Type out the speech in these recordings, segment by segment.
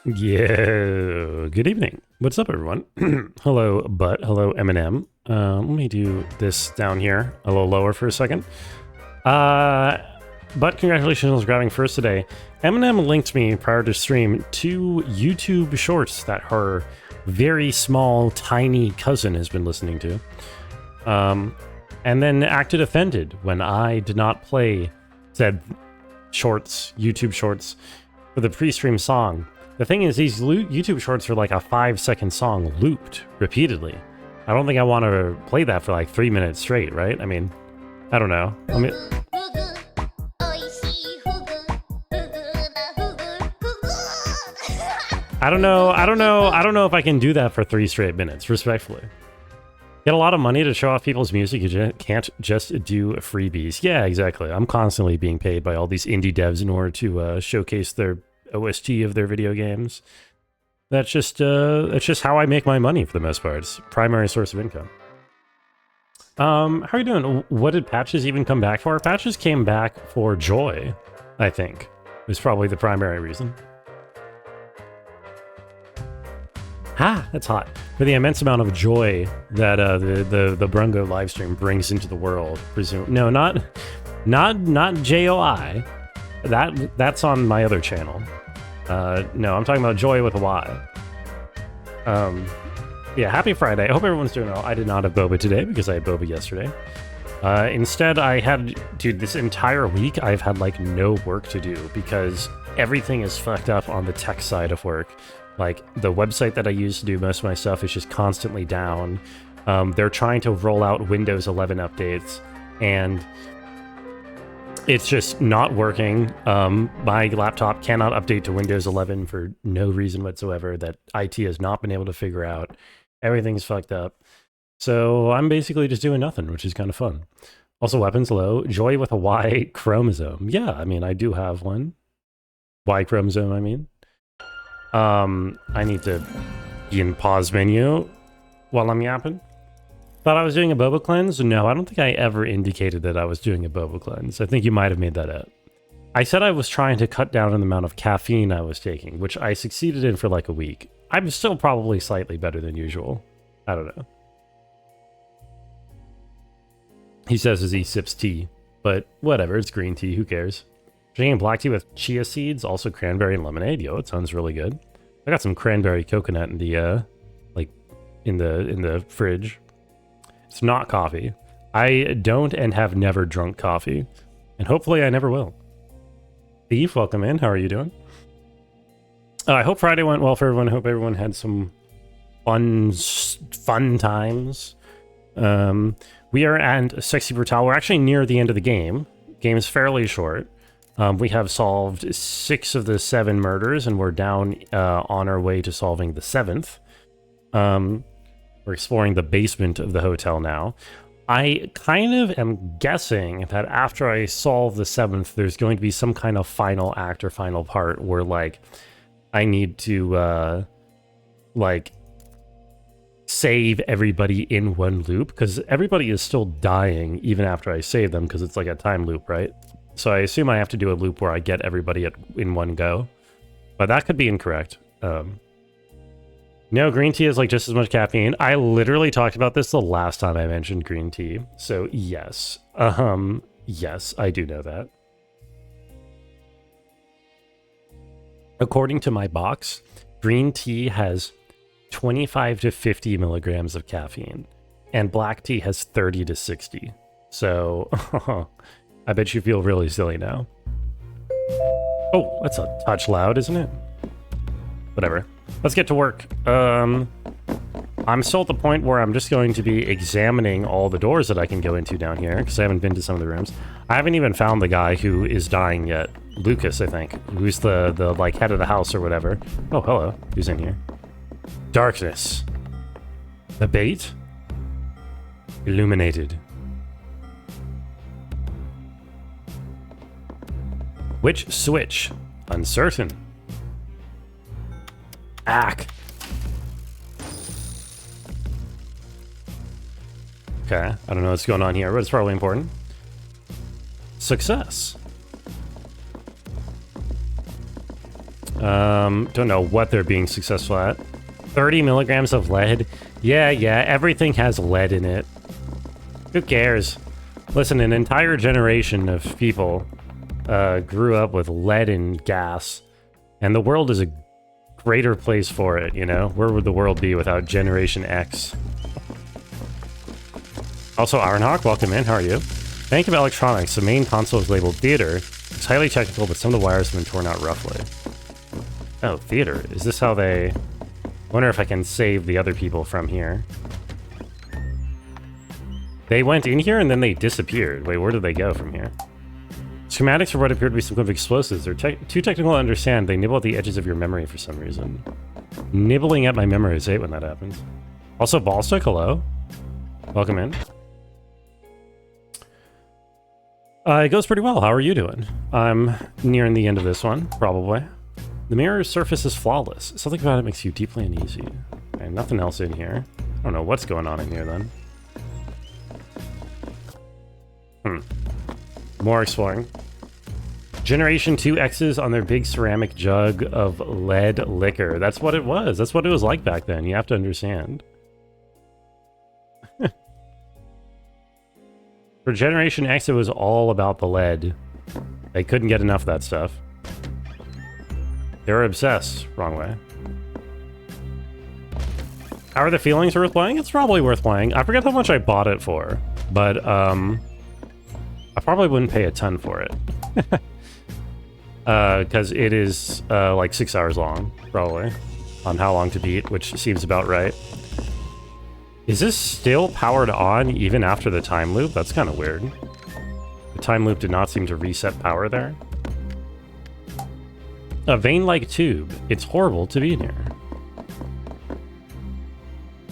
Yeah, good evening. What's up, everyone? Hello, Butt. Hello, Eminem. Let me do this down here a little lower for a second. But congratulations on grabbing first today. Eminem linked me prior to stream to YouTube shorts that her very small, tiny cousin has been listening to. And then acted offended when I did not play said shorts, YouTube shorts, for the pre-stream song. The thing is, these YouTube shorts are like a 5-second song looped repeatedly. I don't think I want to play that for like 3 minutes straight, right? I mean, I don't know. I don't know if I can do that for 3 straight minutes, respectfully. Get a lot of money to show off people's music, you can't just do freebies. Yeah, exactly. I'm constantly being paid by all these indie devs in order to showcase their OST of their video games. That's just how I make my money for the most part. It's primary source of income. How are you doing? What did patches even come back for? Patches came back for joy, I think. Was probably the primary reason. Ah, that's hot. For the immense amount of joy that the Brungo livestream brings into the world. No, not JOI. That's on my other channel. No, I'm talking about joy with a Y. Yeah, happy Friday. I hope everyone's doing well. I did not have boba today because I had boba yesterday. Instead, I had, dude, this entire week I've had like no work to do because everything is fucked up on the tech side of work. Like, the website that I use to do most of my stuff is just constantly down. They're trying to roll out Windows 11 updates, and it's just not working. My laptop cannot update to Windows 11 for no reason whatsoever that IT has not been able to figure out. Everything's fucked up. So I'm basically just doing nothing, which is kind of fun. Also, weapons low. Joy with a Y chromosome. Yeah, I mean, I do have one. Y chromosome, I mean. I need to be in pause menu while I'm yapping. Thought I was doing a boba cleanse? No, I don't think I ever indicated that I was doing a boba cleanse. I think you might have made that up. I said I was trying to cut down on the amount of caffeine I was taking, which I succeeded in for like a week. I'm still probably slightly better than usual. I don't know. He says as he sips tea, but whatever, it's green tea, who cares? Drinking black tea with chia seeds, also cranberry and lemonade. Yo, it sounds really good. I got some cranberry coconut in the in the fridge. It's not coffee. I don't and have never drunk coffee, and hopefully I never will. Thief, welcome in. How are you doing? I hope Friday went well for everyone. I hope everyone had some fun times. We are at Sexy Brutale. We're actually near the end of the game. Game is fairly short. We have solved 6 of the 7 murders, and we're down on our way to solving the 7th. We're exploring the basement of the hotel now. I kind of am guessing that after I solve the 7th, there's going to be some kind of final act or final part where, like, I need to, like, save everybody in one loop, because everybody is still dying even after I save them, because it's like a time loop, right? So I assume I have to do a loop where I get everybody in one go. But that could be incorrect. No, green tea is like just as much caffeine. I literally talked about this the last time I mentioned green tea. So yes. Yes, I do know that. According to my box, green tea has 25 to 50 milligrams of caffeine. And black tea has 30 to 60. So... I bet you feel really silly now. Oh, that's a touch loud, isn't it? Whatever. Let's get to work. I'm still at the point where I'm just going to be examining all the doors that I can go into down here, because I haven't been to some of the rooms. I haven't even found the guy who is dying yet. Lucas, I think. Who's the like, head of the house or whatever. Oh, hello. Who's in here? Darkness. The bait? Illuminated. Which switch? Uncertain. Ack. Okay, I don't know what's going on here, but it's probably important. Success. Don't know what they're being successful at. 30 milligrams of lead? Yeah, everything has lead in it. Who cares? Listen, an entire generation of people grew up with lead and gas, and the world is a greater place for it, you know? Where would the world be without Generation X? Also, Ironhawk, welcome in. How are you? Bank of Electronics. The main console is labeled Theater. It's highly technical, but some of the wires have been torn out roughly. Oh, Theater. Is this how they... Wonder if I can save the other people from here. They went in here and then they disappeared. Wait, where did they go from here? Schematics for what appear to be some kind of explosives. They're too technical to understand. They nibble at the edges of your memory for some reason. Nibbling at my memories. I hate when that happens. Also, Ballstick, hello. Welcome in. It goes pretty well. How are you doing? I'm nearing the end of this one, probably. The mirror's surface is flawless. Something about it makes you deeply uneasy. Okay, nothing else in here. I don't know what's going on in here, then. More exploring. Generation 2 X's on their big ceramic jug of lead liquor. That's what it was. That's what it was like back then. You have to understand. For Generation X, it was all about the lead. They couldn't get enough of that stuff. They were obsessed. Wrong way. How are the feelings worth playing? It's probably worth playing. I forget how much I bought it for, but I probably wouldn't pay a ton for it. Because it is like 6 hours long, probably, on how long to beat, which seems about right. Is this still powered on even after the time loop? That's kind of weird. The time loop did not seem to reset power there. A vein-like tube. It's horrible to be in here.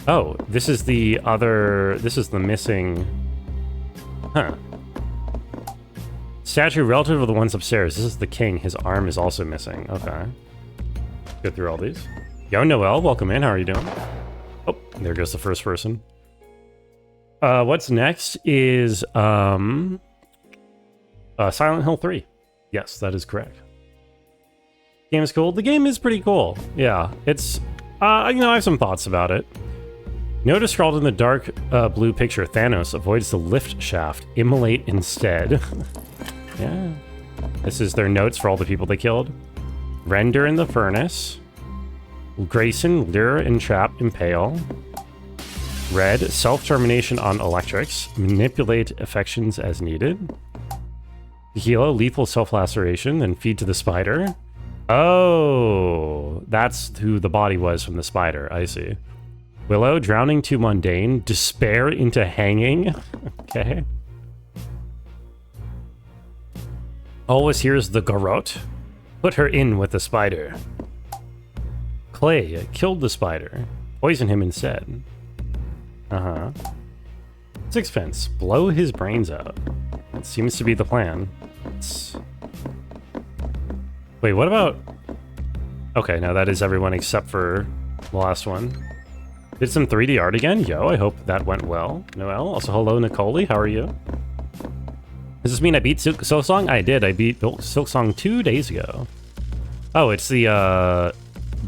Oh, this is the other... This is the missing... Huh. Statue relative to the ones upstairs. This is the king. His arm is also missing. Okay. Go through all these. Yo, Noel, welcome in. How are you doing? Oh, there goes the first person. What's next is Silent Hill 3. Yes, that is correct. Game is cool. The game is pretty cool. Yeah, it's... I have some thoughts about it. Notice scrawled in the dark blue picture, Thanos avoids the lift shaft. Immolate instead. Yeah. This is their notes for all the people they killed. Render in the furnace. Grayson, lure, entrap, impale. Red, self-termination on electrics. Manipulate affections as needed. Tequila, lethal self-laceration, then feed to the spider. Oh, that's who the body was from the spider. I see. Willow, drowning too mundane. Despair into hanging. Okay. Always hears the garrote. Put her in with the spider. Clay killed the spider. Poison him instead. Uh-huh. Sixpence, blow his brains out. That seems to be the plan. Wait, what about... Okay, now that is everyone except for the last one. Did some 3D art again? Yo, I hope that went well. Noel, also hello, Nicole. How are you? Does this mean I beat Silksong? I did. I beat Silksong 2 days ago. Oh, it's the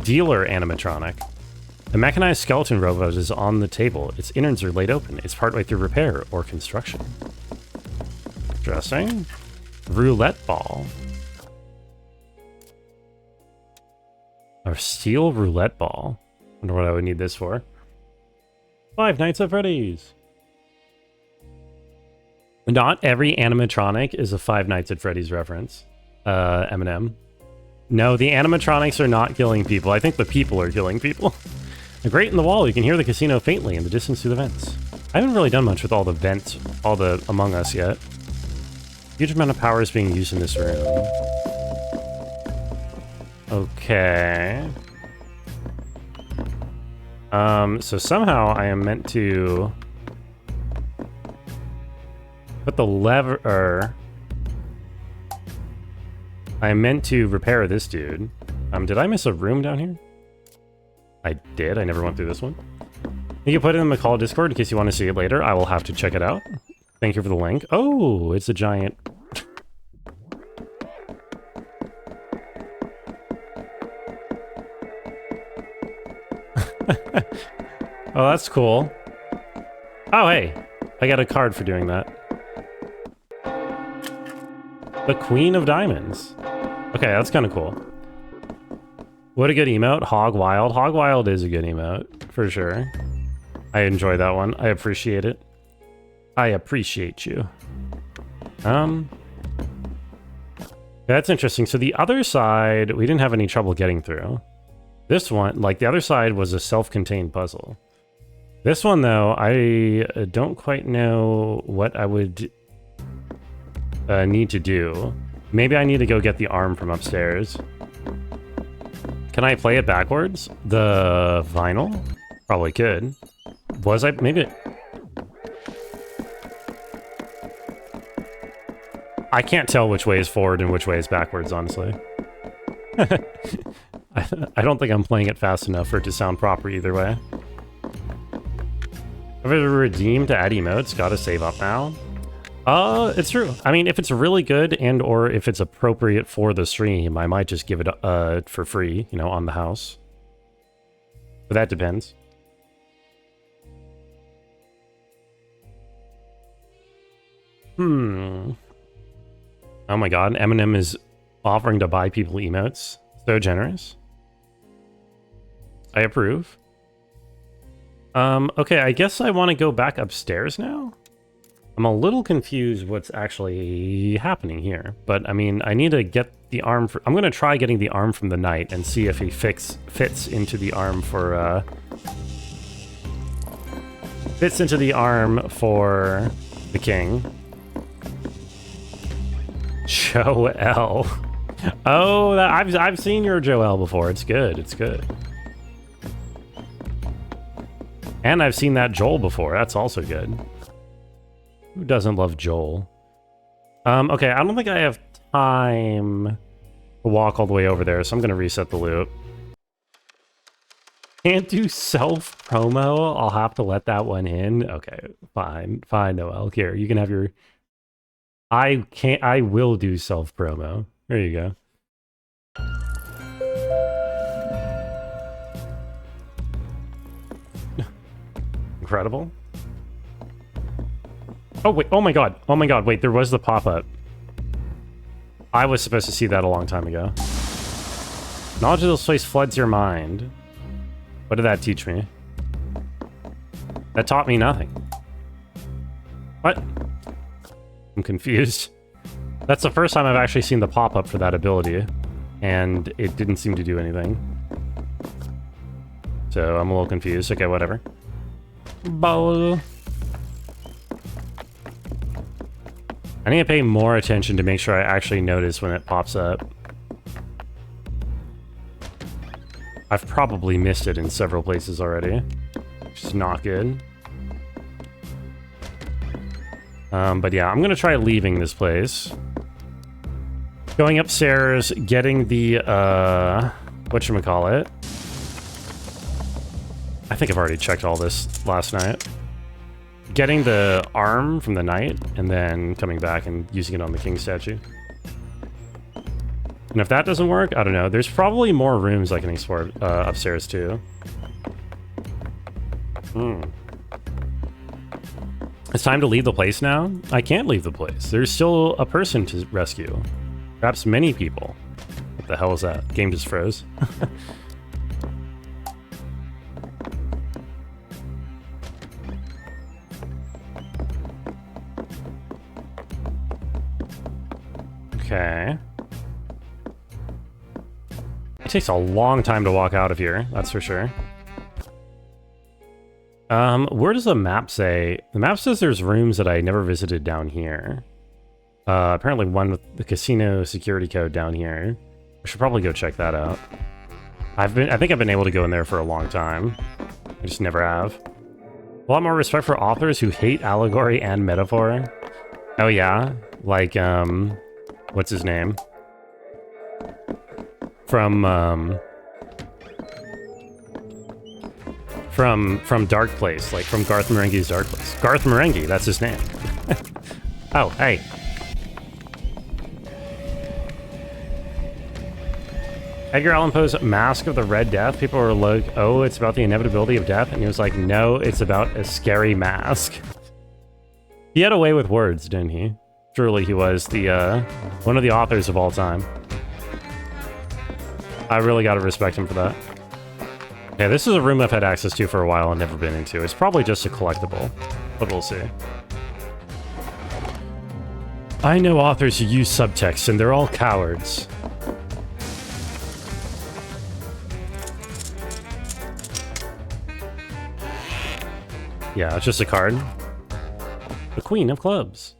dealer animatronic. A mechanized skeleton robot is on the table. Its innards are laid open. It's partway through repair or construction. Interesting. Roulette ball. A steel roulette ball. Wonder what I would need this for. Five Nights at Freddy's. Not every animatronic is a Five Nights at Freddy's reference. Eminem. No, the animatronics are not killing people. I think the people are killing people. A grate in the wall. You can hear the casino faintly in the distance through the vents. I haven't really done much with all the vents, all the Among Us yet. Huge amount of power is being used in this room. Okay. So somehow I am meant to put the lever... I am meant to repair this dude. Did I miss a room down here? I did. I never went through this one. You can put it in the call Discord in case you want to see it later. I will have to check it out. Thank you for the link. Oh, it's a giant... Oh, that's cool. Oh, hey. I got a card for doing that. The Queen of Diamonds. Okay, that's kind of cool. What a good emote. Hog Wild. Hog Wild is a good emote, for sure. I enjoy that one. I appreciate it. I appreciate you. That's interesting. So the other side, we didn't have any trouble getting through. This one, like the other side was a self-contained puzzle. This one, though, I don't quite know what I would need to do. Maybe I need to go get the arm from upstairs. Can I play it backwards? The vinyl? Probably could. Was I? Maybe... I can't tell which way is forward and which way is backwards, honestly. I don't think I'm playing it fast enough for it to sound proper either way. If it's redeemed to add emotes, gotta save up now. It's true. I mean, if it's really good and or if it's appropriate for the stream, I might just give it for free, you know, on the house. But that depends. Oh my god, Eminem is offering to buy people emotes. So generous. I approve. Okay, I guess I want to go back upstairs now. I'm a little confused what's actually happening here. But, I mean, I need to get the arm for... I'm going to try getting the arm from the knight and see if he fits into the arm for... fits into the arm for the king. Joel. Oh, I've seen your Joel before. It's good. It's good. And I've seen that Joel before. That's also good. Who doesn't love Joel? Okay, I don't think I have time to walk all the way over there, so I'm going to reset the loop. Can't do self-promo? I'll have to let that one in. Okay, fine. Fine, Noel. Here, you can have your... I will do self-promo. There you go. Incredible. Oh, wait. Oh my god. Oh my god. Wait, there was the pop-up. I was supposed to see that a long time ago. Knowledge of this place floods your mind. What did that teach me? That taught me nothing. What? I'm confused. That's the first time I've actually seen the pop-up for that ability, and it didn't seem to do anything. So I'm a little confused. Okay, whatever. Bowl. I need to pay more attention to make sure I actually notice when it pops up. I've probably missed it in several places already, which is not good. But yeah, I'm gonna try leaving this place. Going upstairs, getting the, whatchamacallit. I think I've already checked all this last night. Getting the arm from the knight, and then coming back and using it on the king statue. And if that doesn't work, I don't know. There's probably more rooms I can explore upstairs too. It's time to leave the place now? I can't leave the place. There's still a person to rescue. Perhaps many people. What the hell is that? Game just froze. Okay. It takes a long time to walk out of here, that's for sure. Where does the map say? The map says there's rooms that I never visited down here. Apparently one with the casino security code down here. I should probably go check that out. I think I've been able to go in there for a long time. I just never have. A lot more respect for authors who hate allegory and metaphor. Oh yeah? Like, what's his name? From Dark Place, like from Garth Marenghi's Dark Place. Garth Marenghi, that's his name. Oh, hey. Edgar Allan Poe's Mask of the Red Death. People were like, oh, it's about the inevitability of death. And he was like, no, it's about a scary mask. He had a way with words, didn't he? Truly, he was the one of the authors of all time. I really gotta respect him for that. Okay, this is a room I've had access to for a while and never been into. It's probably just a collectible, but we'll see. I know authors who use subtext, and they're all cowards. Yeah, it's just a card. The Queen of Clubs.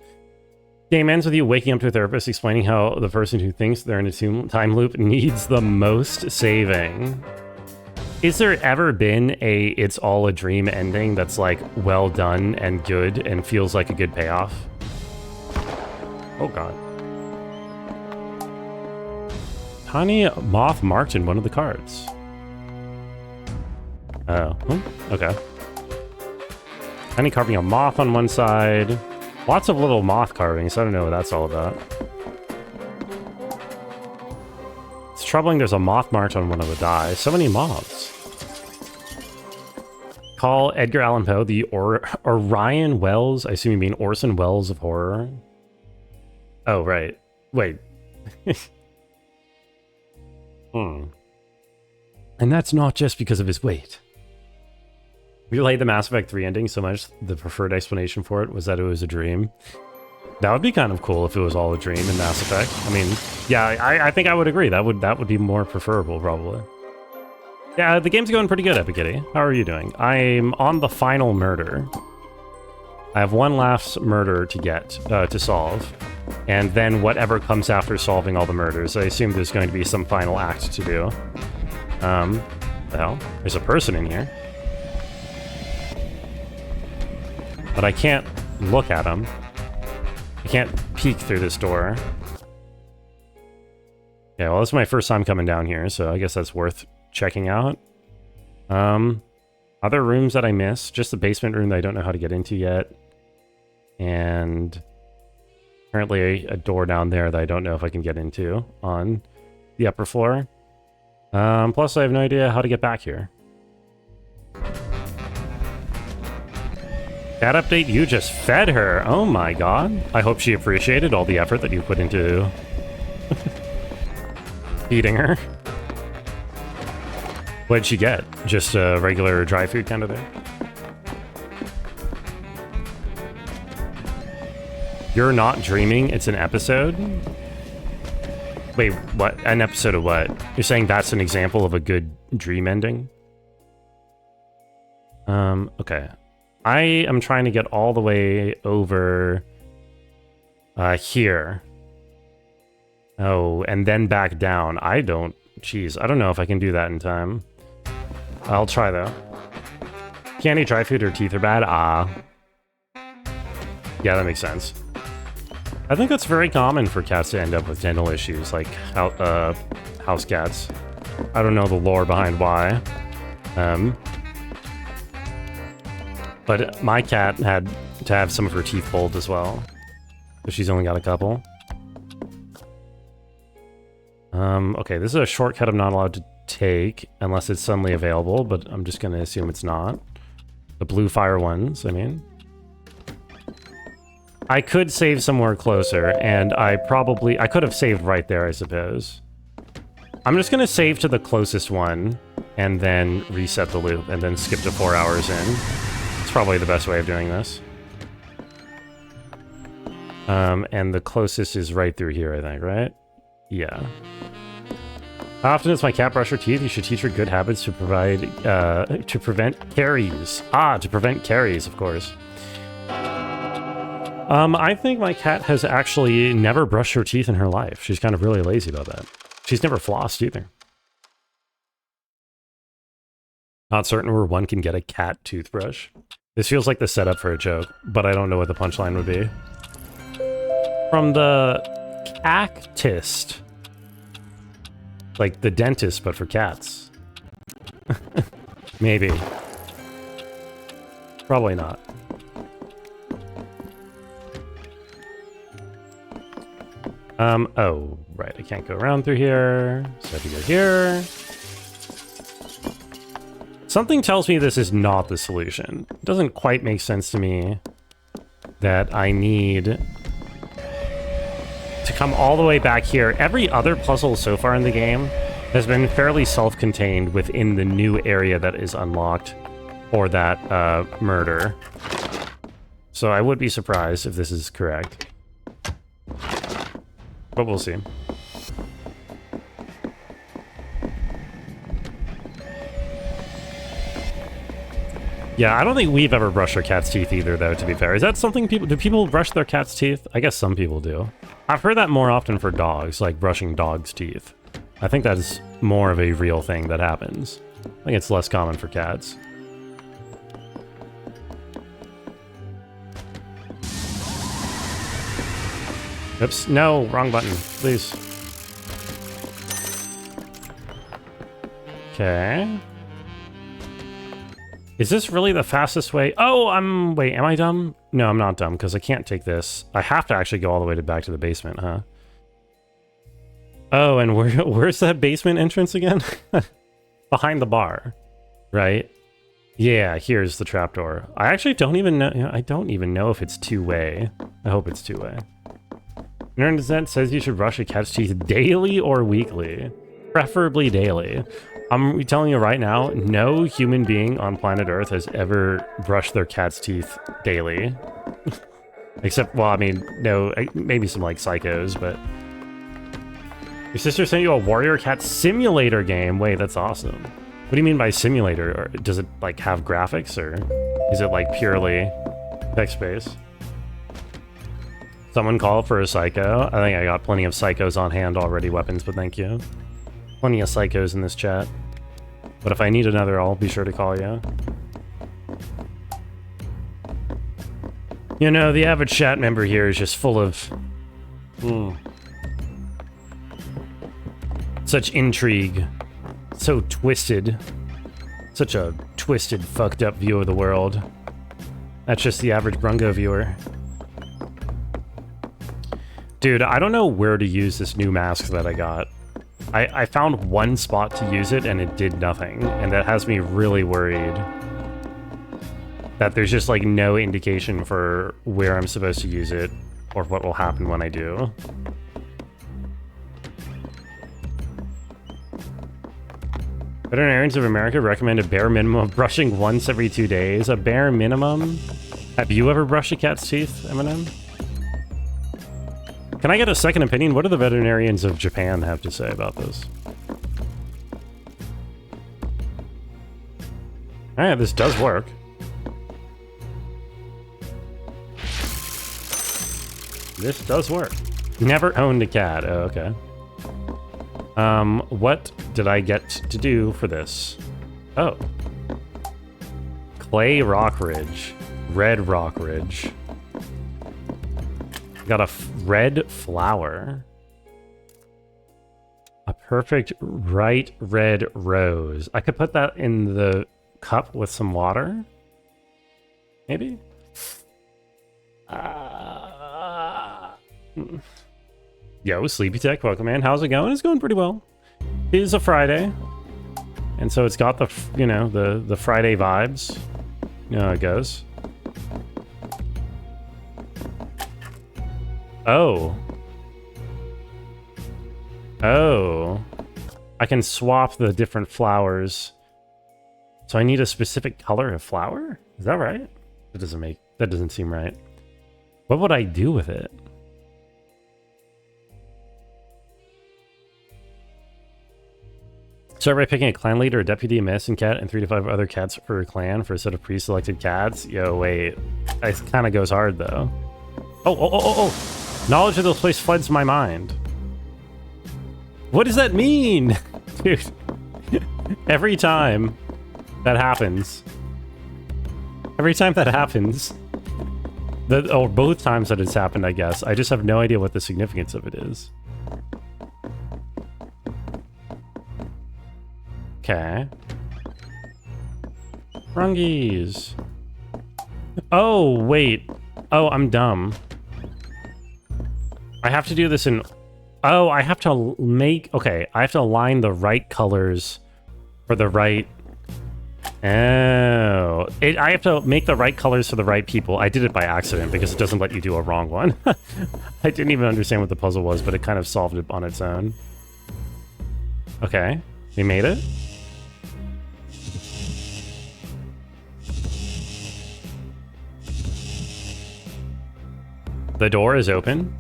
Game ends with you waking up to a therapist explaining how the person who thinks they're in a time loop needs the most saving. Is there ever been a it's all a dream ending that's like well done and good and feels like a good payoff? Oh god. Tiny moth marked in one of the cards. Oh, okay. Tiny carving a moth on one side. Lots of little moth carvings. I don't know what that's all about. It's troubling there's a moth marked on one of the die. So many moths. Call Edgar Allan Poe the Orion Wells. I assume you mean Orson Welles of horror. Oh, right. Wait. And that's not just because of his weight. We like the Mass Effect 3 ending so much, the preferred explanation for it was that it was a dream. That would be kind of cool if it was all a dream in Mass Effect. I mean, yeah, I think I would agree. That would be more preferable, probably. Yeah, the game's going pretty good, Epic Kitty. How are you doing? I'm on the final murder. I have one last murder to get, to solve. And then whatever comes after solving all the murders. I assume there's going to be some final act to do. The hell? There's a person in here. But I can't look at him. I can't peek through this door. Yeah, well, this is my first time coming down here, so I guess that's worth checking out. Other rooms that I missed. Just the basement room that I don't know how to get into yet. And apparently a door down there that I don't know if I can get into on the upper floor. Plus, I have no idea how to get back here. That update, you just fed her. Oh my god. I hope she appreciated all the effort that you put into feeding her. What'd she get? Just a regular dry food kind of thing? You're not dreaming, it's an episode? Wait, what? An episode of what? You're saying that's an example of a good dream ending? Okay. I am trying to get all the way over here. Oh, and then back down. Jeez, I don't know if I can do that in time. I'll try though. Can't eat dry food or teeth are bad? Ah. Yeah, that makes sense. I think that's very common for cats to end up with dental issues, like house cats. I don't know the lore behind why. But my cat had to have some of her teeth pulled as well. So she's only got a couple. Okay, this is a shortcut I'm not allowed to take unless it's suddenly available, but I'm just gonna assume it's not. The blue fire ones, I mean. I could save somewhere closer, and I could have saved right there, I suppose. I'm just gonna save to the closest one, and then reset the loop, and then skip to 4 hours in. It's probably the best way of doing this. And the closest is right through here, I think, right? Yeah. How often does my cat brush her teeth? You should teach her good habits to prevent caries. Ah, to prevent caries, of course. I think my cat has actually never brushed her teeth in her life. She's kind of really lazy about that. She's never flossed either. Not certain where one can get a cat toothbrush. This feels like the setup for a joke, but I don't know what the punchline would be. From the cactist. Like the dentist, but for cats. Maybe. Probably not. Oh, right, I can't go around through here, so I have to go here. Something tells me this is not the solution. It doesn't quite make sense to me that I need to come all the way back here. Every other puzzle so far in the game has been fairly self-contained within the new area that is unlocked for that murder. So I would be surprised if this is correct. But we'll see. Yeah, I don't think we've ever brushed our cat's teeth either, though, to be fair. Is that something do people brush their cat's teeth? I guess some people do. I've heard that more often for dogs, like brushing dogs' teeth. I think that is more of a real thing that happens. I think it's less common for cats. Oops, no, wrong button, please. Okay. Is this really the fastest way? Oh, wait, am I dumb? No, I'm not dumb, because I can't take this. I have to actually go all the way back to the basement, huh? Oh, and where's that basement entrance again? Behind the bar, right? Yeah, here's the trapdoor. I actually don't even know. I don't even know if it's two-way. I hope it's two-way. Internet says you should brush a cat's teeth daily or weekly, preferably daily. I'm telling you right now, no human being on planet Earth has ever brushed their cat's teeth daily. Except, well, I mean, no, maybe some like psychos, but... Your sister sent you a Warrior Cat Simulator game. Wait, that's awesome. What do you mean by simulator? Or does it like have graphics, or is it like purely text-based? Someone call for a psycho. I think I got plenty of psychos on hand already, weapons, but thank you. Plenty of psychos in this chat. But if I need another, I'll be sure to call you. You know, the average chat member here is just full of... such intrigue. So twisted. Such a twisted, fucked up view of the world. That's just the average Brungo viewer. Dude, I don't know where to use this new mask that I got. I found one spot to use it and it did nothing, and that has me really worried that there's just like no indication for where I'm supposed to use it or what will happen when I do. Veterinarians of America recommend a bare minimum of brushing once every 2 days. A bare minimum? Have you ever brushed a cat's teeth, Eminem? Can I get a second opinion? What do the veterinarians of Japan have to say about this? Alright, this does work. This does work. Never owned a cat. Oh, okay. What did I get to do for this? Oh. Clay Rock Ridge. Red Rock Ridge. Got a red flower. A perfect bright red rose. I could put that in the cup with some water. Maybe? Yo, Sleepy Tech, welcome, man. How's it going? It's going pretty well. It is a Friday. And so it's got the, you know, the Friday vibes. You know how it goes. Oh. Oh. I can swap the different flowers. So I need a specific color of flower? Is that right? That doesn't seem right. What would I do with it? Start by picking a clan leader, a deputy, a medicine cat, and 3 to 5 other cats for a clan for a set of pre-selected cats. Yo, wait. It kind of goes hard, though. Oh. Knowledge of this place floods my mind. What does that mean? Dude. Every time that happens. Or both times that it's happened, I guess. I just have no idea what the significance of it is. Okay. Rungies. Oh, wait. Oh, I'm dumb. I have to do this in Oh, I have to make... Okay, I have to align the right colors for the right... Oh. I have to make the right colors for the right people. I did it by accident because it doesn't let you do a wrong one. I didn't even understand what the puzzle was, but it kind of solved it on its own. Okay, we made it. The door is open.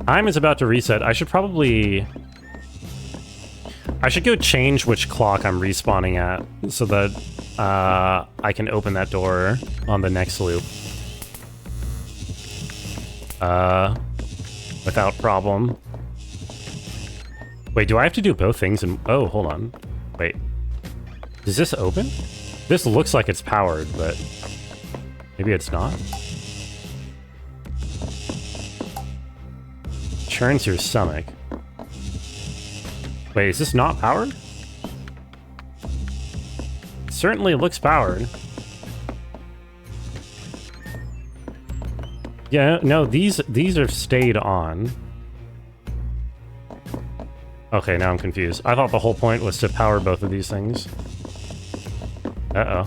Time is about to reset. I should probably... I should go change which clock I'm respawning at so that I can open that door on the next loop. Without problem. Wait, do I have to do both things? Oh, hold on. Wait. Is this open? This looks like it's powered, but maybe it's not. Churns your stomach. Wait, is this not powered? It certainly looks powered. Yeah, no, these are stayed on. Okay, now I'm confused. I thought the whole point was to power both of these things. Uh-oh.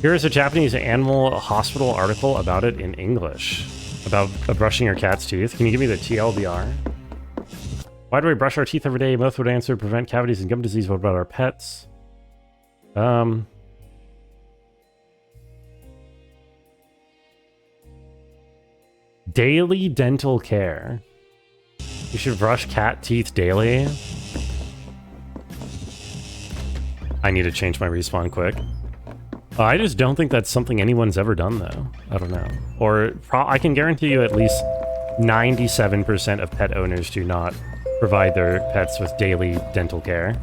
Here is a Japanese animal hospital article about it in English. About brushing your cat's teeth. Can you give me the TLDR? Why do we brush our teeth every day? Most would answer prevent cavities and gum disease. What about our pets? Daily dental care. You should brush cat teeth daily. I need to change my respawn quick. I just don't think that's something anyone's ever done, though. I don't know. Or I can guarantee you at least 97% of pet owners do not provide their pets with daily dental care.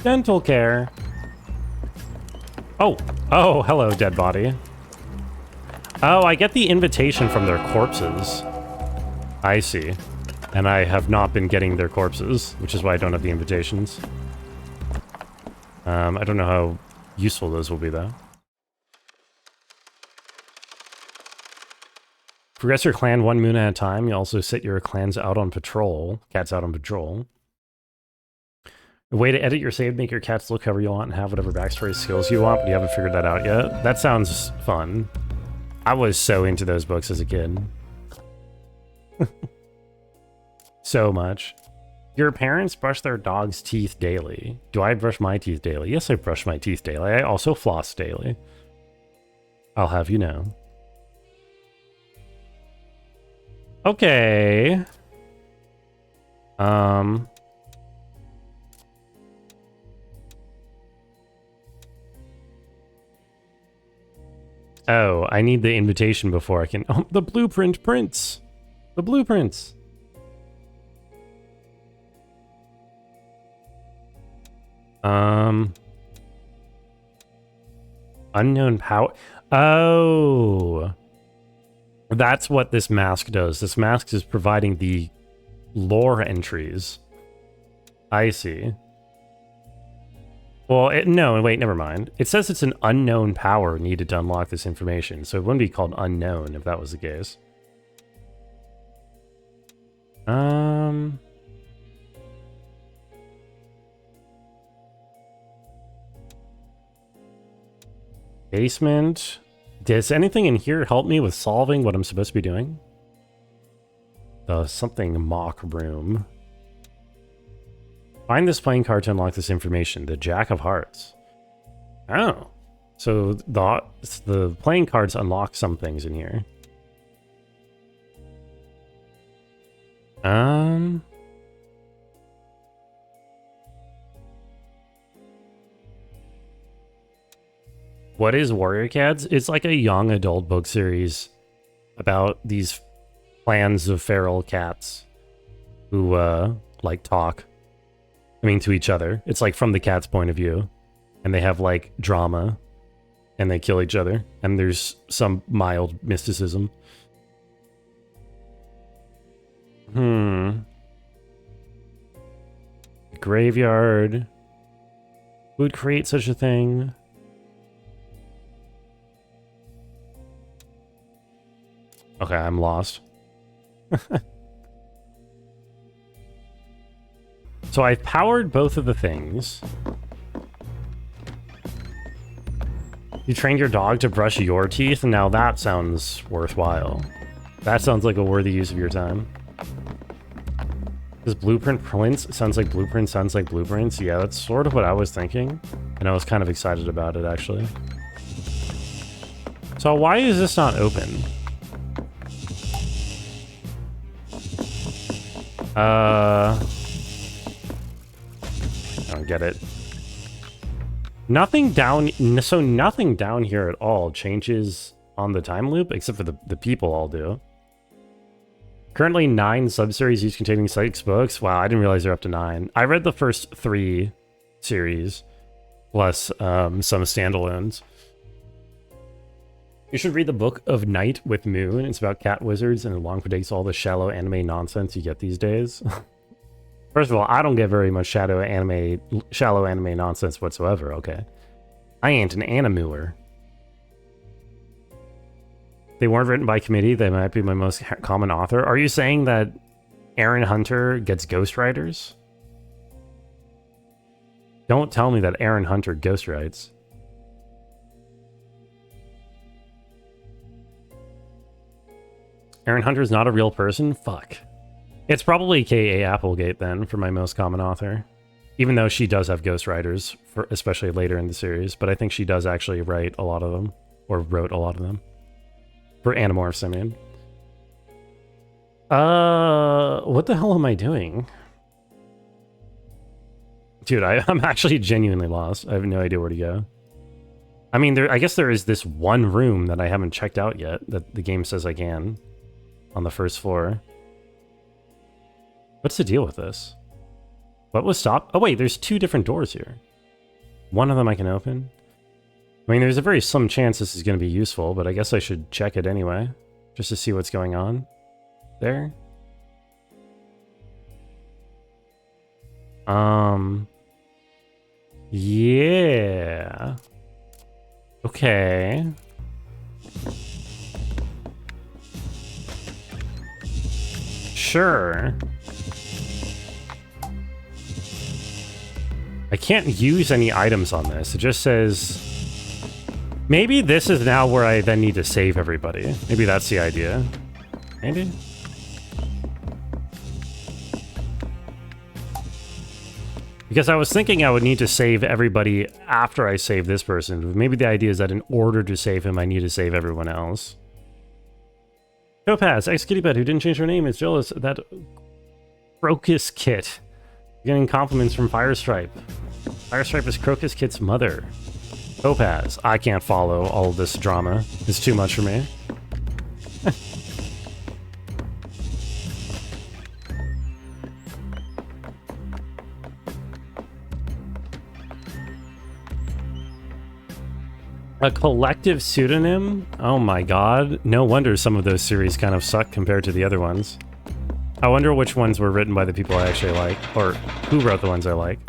Dental care. Oh, hello, dead body. Oh, I get the invitation from their corpses. I see. And I have not been getting their corpses, which is why I don't have the invitations. I don't know how useful those will be, though. Progress your clan 1 moon at a time. You also set your clans out on patrol. Cats out on patrol. A way to edit your save, make your cats look however you want and have whatever backstory skills you want, but you haven't figured that out yet. That sounds fun. I was so into those books as a kid. So much. Your parents brush their dog's teeth daily. Do I brush my teeth daily? Yes, I brush my teeth daily. I also floss daily. I'll have you know. Okay. Oh, I need the invitation before I can... Oh, the blueprint prints! The blueprints! Unknown power... Oh! That's what this mask does. This mask is providing the lore entries. I see. Well, no, wait, never mind. It says it's an unknown power needed to unlock this information, so it wouldn't be called unknown if that was the case. Basement. Does anything in here help me with solving what I'm supposed to be doing? The something mock room. Find this playing card to unlock this information. The Jack of Hearts. Oh. So the playing cards unlock some things in here. What is Warrior Cats? It's like a young adult book series about these clans of feral cats who, like, talk. I mean, to each other. It's like from the cat's point of view. And they have, like, drama. And they kill each other. And there's some mild mysticism. Graveyard. Who would create such a thing? Okay, I'm lost. So I've powered both of the things. You trained your dog to brush your teeth? Now that sounds worthwhile. That sounds like a worthy use of your time. Does Blueprint Prince sounds like Blueprint sounds like Blueprints? Yeah, that's sort of what I was thinking. And I was kind of excited about it, actually. So why is this not open? I don't get it. Nothing down, so nothing down here at all changes on the time loop, except for the people all do. Currently 9 sub-series each containing 6 books. Wow, I didn't realize they're up to 9. I read the first 3 series, plus some standalones. You should read the Book of Night with Moon. It's about cat wizards and it long predicts all the shallow anime nonsense you get these days. First of all, I don't get very much shallow anime nonsense whatsoever, okay? I ain't an animewer. They weren't written by committee. They might be my most common author. Are you saying that Aaron Hunter gets ghostwriters? Don't tell me that Aaron Hunter ghostwrites. Aaron Hunter's not a real person? Fuck. It's probably K.A. Applegate then for my most common author. Even though she does have ghostwriters, especially later in the series. But I think she does actually write a lot of them. Or wrote a lot of them. For Animorphs, I mean. What the hell am I doing? Dude, I'm actually genuinely lost. I have no idea where to go. I mean, I guess there is this one room that I haven't checked out yet that the game says I can. On the first floor. What's the deal with this? What was stopped? Oh wait, there's 2 different doors here. One of them I can open. I mean, there's a very slim chance this is going to be useful, but I guess I should check it anyway. Just to see what's going on. There. Yeah. Okay. Sure. I can't use any items on this. It just says... Maybe this is now where I then need to save everybody. Maybe that's the idea. Maybe? Because I was thinking I would need to save everybody after I save this person. Maybe the idea is that in order to save him, I need to save everyone else. Topaz, ex-Kittybet, who didn't change her name, is jealous of that Crocus Kit. Getting compliments from Firestripe. Firestripe is Crocus Kit's mother. Topaz, I can't follow all of this drama. It's too much for me. A collective pseudonym? Oh my god. No wonder some of those series kind of suck compared to the other ones. I wonder which ones were written by the people I actually like, or who wrote the ones I like.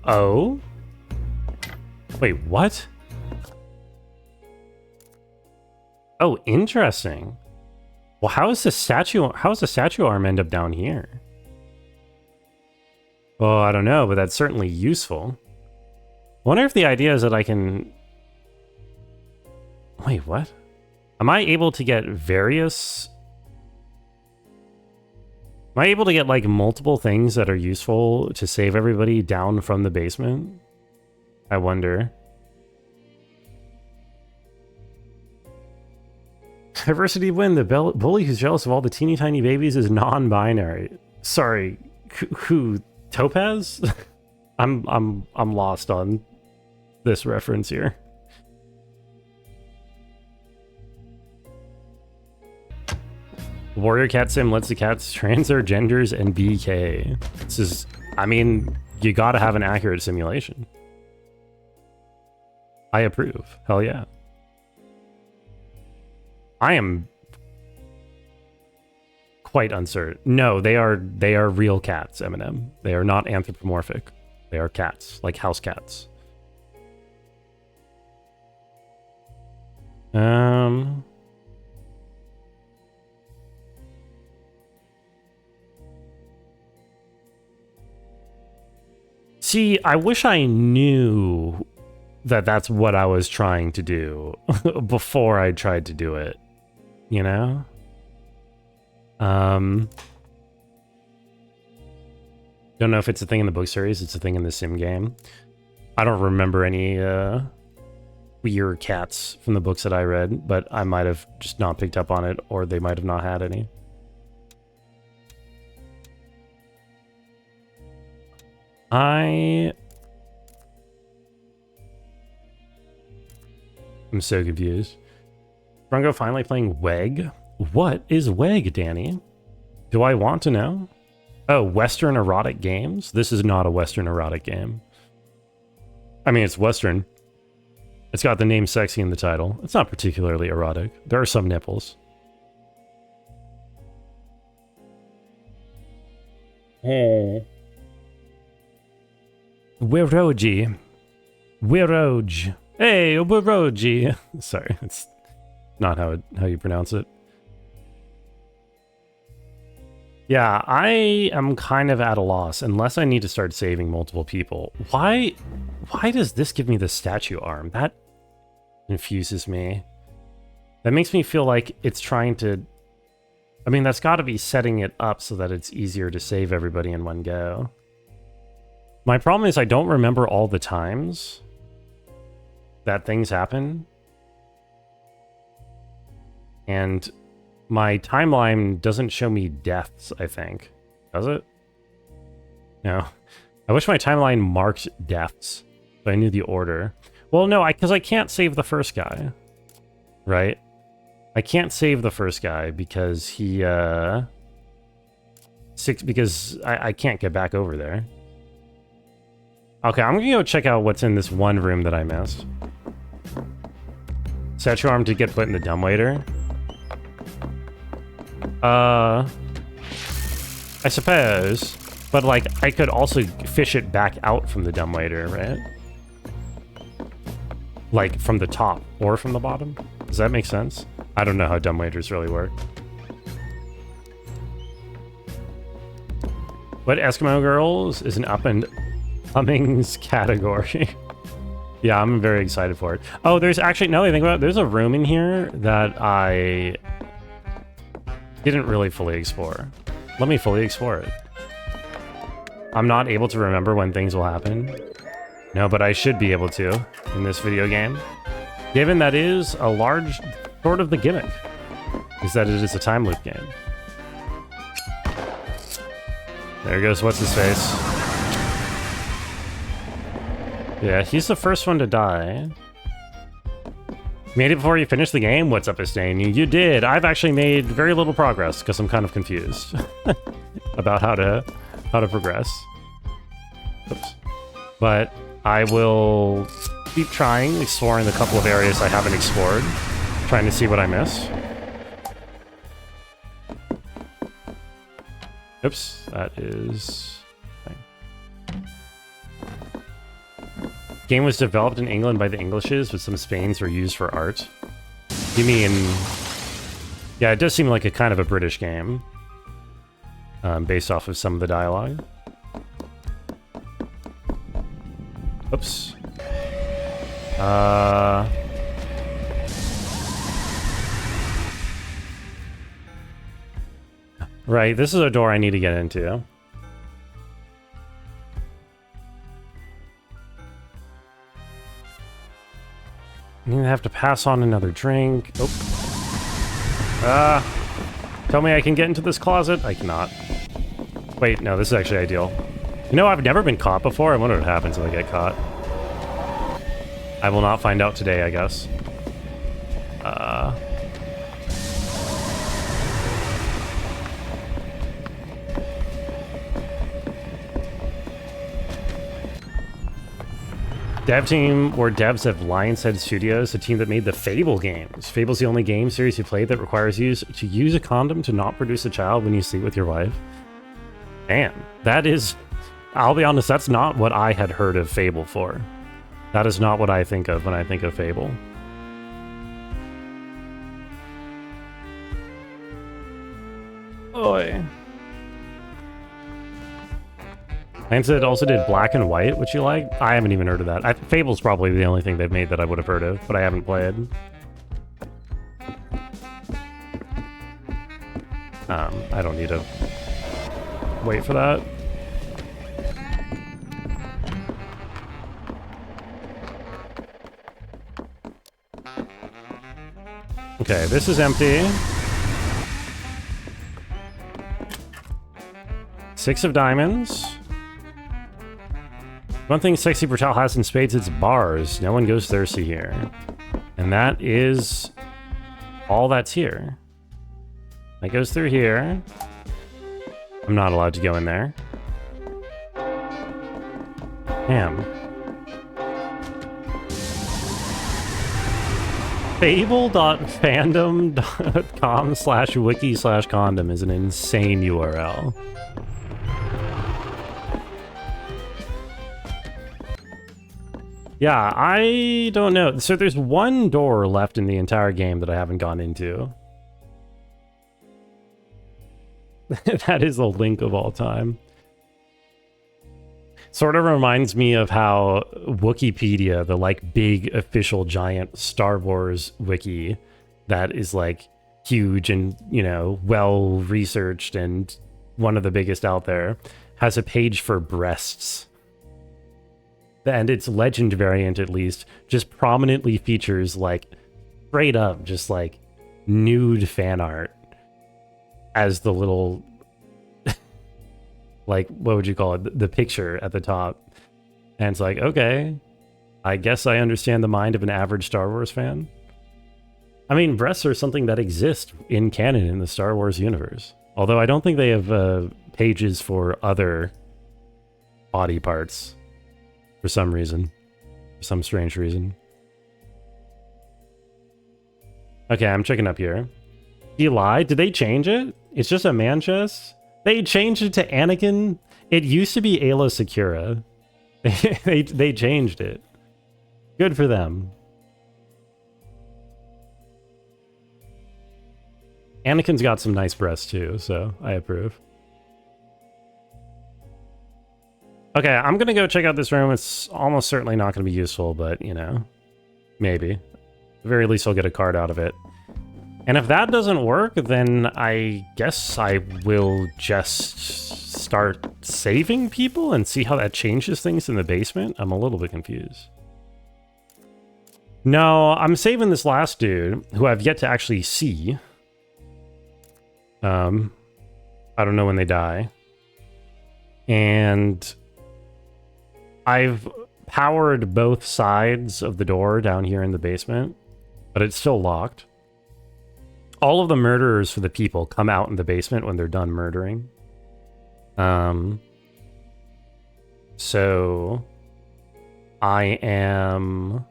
Oh? Wait, what? Oh, interesting. Well, how is the statue arm end up down here? Well, I don't know, but that's certainly useful. I wonder if the idea is that I can... Wait, what? Am I able to get various... Am I able to get, like, multiple things that are useful to save everybody down from the basement? I wonder. Diversity win. The bully who's jealous of all the teeny tiny babies is non-binary. Sorry, who? Topaz? I'm lost on this reference here. Warrior Cat Sim lets the cats trans their genders and BK. This is, I mean, you gotta have an accurate simulation. I approve. Hell yeah. I am quite uncertain. No, they are real cats, Eminem. They are not anthropomorphic. They are cats, like house cats. See, I wish I knew that that's what I was trying to do before I tried to do it, you know? Don't know if it's a thing in the book series, it's a thing in the sim game. I don't remember any weird cats from the books that I read, but I might have just not picked up on it, or they might have not had any. I'm so confused. Rungo finally playing WEG? What is WEG, Danny? Do I want to know? Oh, Western erotic games? This is not a Western erotic game. I mean, it's Western. It's got the name sexy in the title. It's not particularly erotic. There are some nipples. Oh. Wiroji. Wiroj. Hey, Wiroji. Sorry, it's not how you pronounce it. Yeah, I am kind of at a loss unless I need to start saving multiple people. Why does this give me the statue arm? That confuses me. That makes me feel like it's trying to... I mean, that's got to be setting it up so that it's easier to save everybody in one go. My problem is I don't remember all the times that things happen. And my timeline doesn't show me deaths, I think. Does it? No. I wish my timeline marked deaths, so I knew the order. Well, no, because I can't save the first guy. Right? I can't save the first guy because he, because I can't get back over there. Okay, I'm gonna go check out what's in this one room that I missed. Set your arm to get put in the dumbwaiter. I suppose, but like I could also fish it back out from the dumbwaiter, right? Like from the top or from the bottom. Does that make sense? I don't know how dumbwaiters really work. What Eskimo Girls is an up and comings category. Yeah, I'm very excited for it. Oh, there's actually, now that I think about it, there's a room in here that I didn't really fully explore. Let me fully explore it. I'm not able to remember when things will happen. No, but I should be able to in this video game. Given that is a large sort of the gimmick, is that it is a time loop game. There goes what's his face. Yeah, he's the first one to die. Made it before you finished the game? What's up, Estain? You did. I've actually made very little progress because I'm kind of confused about how to progress. Oops. But I will keep trying, exploring the couple of areas I haven't explored, trying to see what I missed. Oops, that is... Game was developed in England by the Englishes, but some Spains were used for art. You mean... Yeah, it does seem like a kind of a British game. Based off of some of the dialogue. Oops. Right, this is a door I need to get into. I'm gonna have to pass on another drink. Oh. Tell me I can get into this closet? I cannot. Wait, no, this is actually ideal. You know, I've never been caught before. I wonder what happens if I get caught. I will not find out today, I guess. Dev team or devs of Lionshead Studios, the team that made the Fable games. Fable's the only game series you play that requires you to use a condom to not produce a child when you sleep with your wife. Damn, that is... I'll be honest, that's not what I had heard of Fable for. That is not what I think of when I think of Fable. Oi. Lance also did Black and White, which you like. I haven't even heard of that. Fable's probably the only thing they've made that I would have heard of, but I haven't played. I don't need to wait for that. Okay, this is empty. 6 of diamonds. One thing Sexy Brutale has in spades, it's bars. No one goes thirsty here. And that is all that's here. That goes through here. I'm not allowed to go in there. Damn. Fable.fandom.com/wiki/condom is an insane URL. Yeah, I don't know. So there's one door left in the entire game that I haven't gone into. That is the link of all time. Sort of reminds me of how Wikipedia, the like big official giant Star Wars wiki that is like huge and, you know, well researched and one of the biggest out there, has a page for breasts. And its legend variant, at least, just prominently features like straight up just like nude fan art as the little like, what would you call it? The picture at the top. And it's like, okay, I guess I understand the mind of an average Star Wars fan. I mean, breasts are something that exists in canon in the Star Wars universe. Although I don't think they have pages for other body parts for some reason. For some strange reason. Okay, I'm checking up here. He lied? Did they change it? It's just a man chest? They changed it to Anakin. It used to be Ayla Secura. They changed it. Good for them. Anakin's got some nice breasts too, so I approve. Okay, I'm gonna go check out this room. It's almost certainly not gonna be useful, but you know, maybe. At the very least I'll get a card out of it. And if that doesn't work, then I guess I will just start saving people and see how that changes things in the basement. I'm a little bit confused. No, I'm saving this last dude, who I've yet to actually see. I don't know when they die. And I've powered both sides of the door down here in the basement, but it's still locked. All of the murderers for the people come out in the basement when they're done murdering. So I am...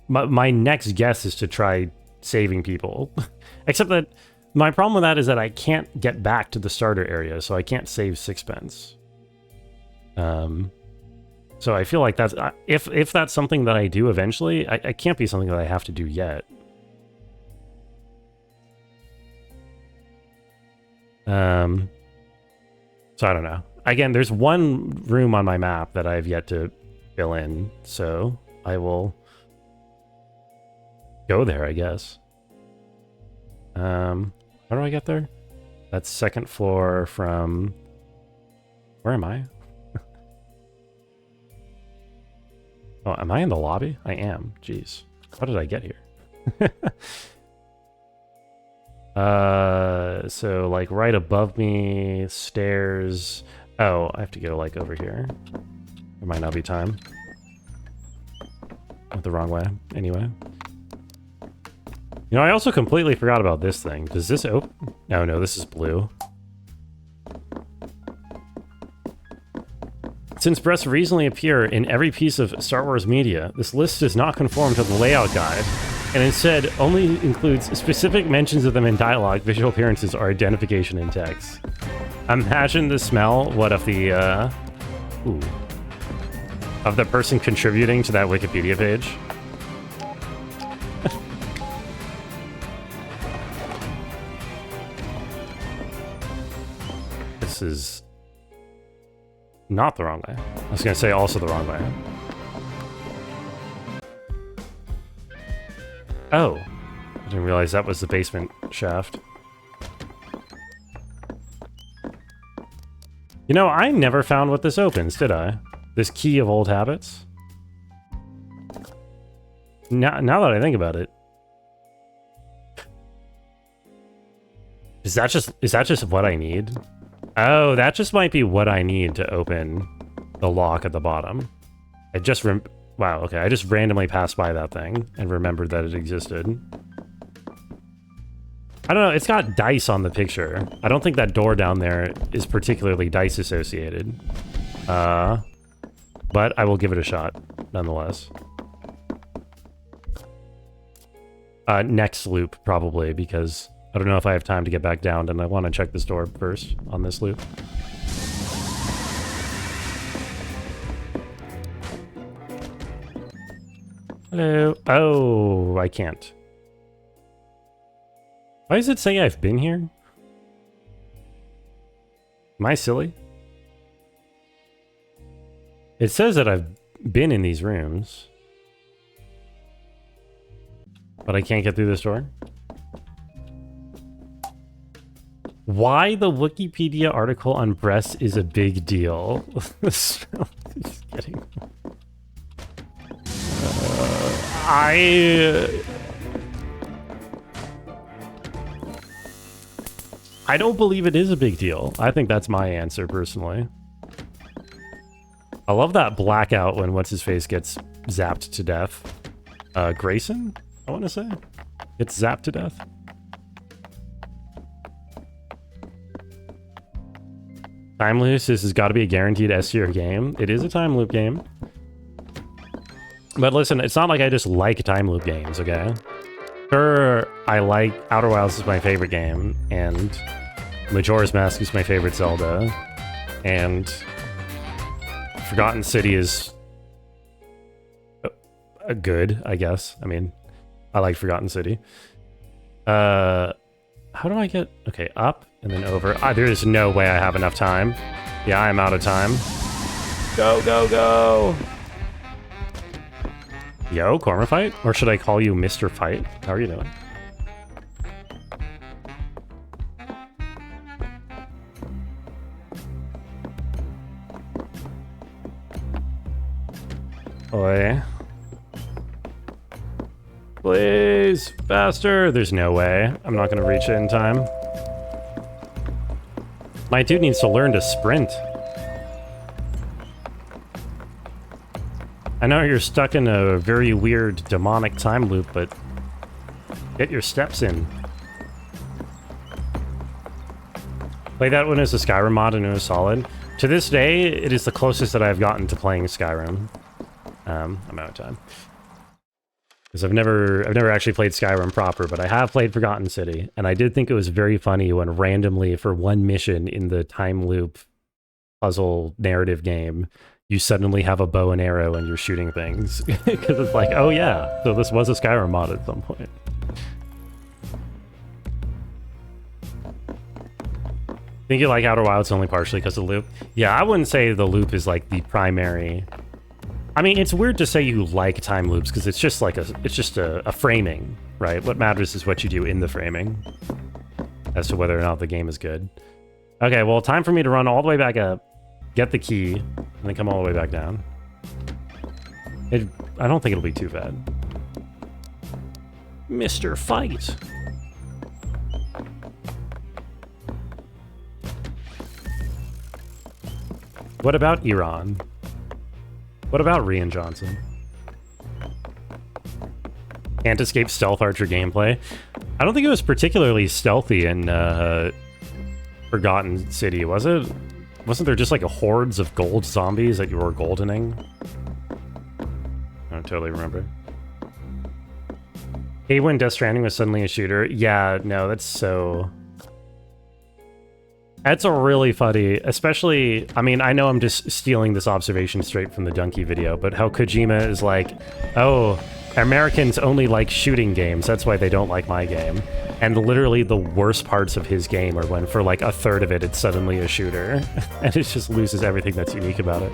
My next guess is to try saving people. Except that my problem with that is that I can't get back to the starter area, so I can't save sixpence. So I feel like that's... If that's something that I do eventually, I can't be something that I have to do yet. So I don't know. Again, there's one room on my map that I've yet to fill in, so I will go there, I guess. How do I get there? That's second floor from... Where am I? Oh, am I in the lobby? I am. Jeez. How did I get here? So like right above me, stairs. Oh, I have to go like over here. There might not be time. Went the wrong way. Anyway. You know, I also completely forgot about this thing. Does this open? No, no, this is blue. Since breasts recently appear in every piece of Star Wars media, this list does not conform to the layout guide, and instead only includes specific mentions of them in dialogue, visual appearances, or identification in text. Imagine the smell, what, of the, of the person contributing to that Wikipedia page. This is Not the wrong way. I was gonna say also the wrong way. Oh. I didn't realize that was the basement shaft. You know, I never found what this opens, did I? This key of old habits? Now that I think about it. Is that just what I need? Oh, that just might be what I need to open the lock at the bottom. Wow, okay, I just randomly passed by that thing and remembered that it existed. I don't know, it's got dice on the picture. I don't think that door down there is particularly dice associated. But I will give it a shot, nonetheless. Next loop, probably, because I don't know if I have time to get back down, and I want to check this door first on this loop. Hello. Oh, I can't. Why does it say I've been here? Am I silly? It says that I've been in these rooms. But I can't get through this door? Why the Wikipedia article on breasts is a big deal. Just kidding. I don't believe it is a big deal. I think that's my answer, personally. I love that blackout when what's-his-face gets zapped to death. Grayson, I want to say? Gets zapped to death. Time loop, this has got to be a guaranteed S-tier game. It is a time loop game. But listen, it's not like I just like time loop games, okay? Sure, I like Outer Wilds is my favorite game, and Majora's Mask is my favorite Zelda, and Forgotten City is a good, I guess. I mean, I like Forgotten City. How do I get... Okay, up and then over. There is no way I have enough time. Yeah, I'm out of time. Go, go, go! Yo, Corma Fight? Or should I call you Mr. Fight? How are you doing? Oi. Please, faster! There's no way. I'm not gonna reach it in time. My dude needs to learn to sprint. I know you're stuck in a very weird demonic time loop, but get your steps in. Play that one as a Skyrim mod and it was solid. To this day, it is the closest that I've gotten to playing Skyrim. I'm out of time. Because I've never actually played Skyrim proper, but I have played Forgotten City, and I did think it was very funny when randomly, for one mission in the time loop puzzle narrative game, you suddenly have a bow and arrow and you're shooting things. Because it's like, oh yeah, so this was a Skyrim mod at some point. Think you like Outer Wilds only partially because of the loop? Yeah, I wouldn't say the loop is like the primary... I mean, it's weird to say you like time loops because it's just like a framing, right? What matters is what you do in the framing as to whether or not the game is good. Okay, well, time for me to run all the way back up, get the key, and then come all the way back down. I don't think it'll be too bad. Mr. Fight! What about Iran? What about Rian Johnson? Can't escape stealth archer gameplay. I don't think it was particularly stealthy in Forgotten City, was it? Wasn't there just like a hordes of gold zombies that you were goldening? I don't totally remember. Hey, when Death Stranding was suddenly a shooter. Yeah, no, that's so... That's a really funny, especially, I mean, I know I'm just stealing this observation straight from the Donkey video, but how Kojima is like, oh, Americans only like shooting games. That's why they don't like my game. And literally the worst parts of his game are when for like a third of it, it's suddenly a shooter. And it just loses everything that's unique about it.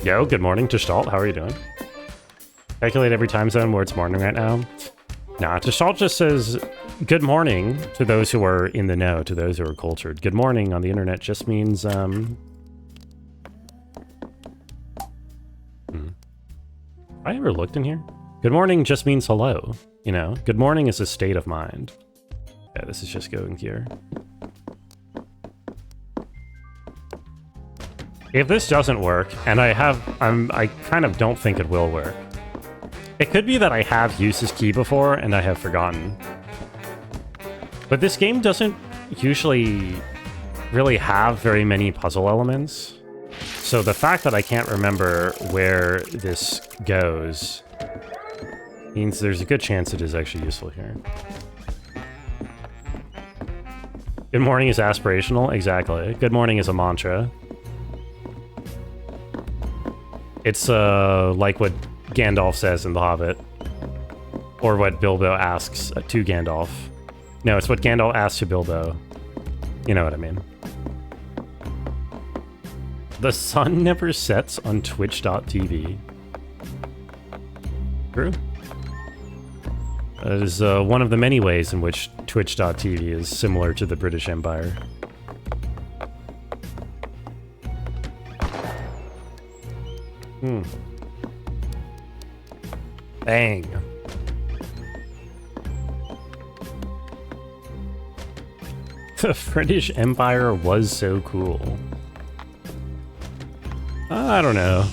Yo, good morning, Gestalt. How are you doing? Calculate every time zone where it's morning right now. Nah, Gestalt just says good morning to those who are in the know, to those who are cultured. Good morning on the internet just means, I ever looked in here? Good morning just means hello, you know? Good morning is a state of mind. Yeah, this is just going here. If this doesn't work, and I kind of don't think it will work. It could be that I have used this key before and I have forgotten. But this game doesn't usually really have very many puzzle elements. So the fact that I can't remember where this goes means there's a good chance it is actually useful here. Good morning is aspirational, exactly. Good morning is a mantra. It's like what Gandalf says in The Hobbit. Or what Bilbo asks to Gandalf. No, it's what Gandalf asks to Bilbo. You know what I mean. The sun never sets on Twitch.tv. True. That is one of the many ways in which Twitch.tv is similar to the British Empire. Bang. The British Empire was so cool. I don't know.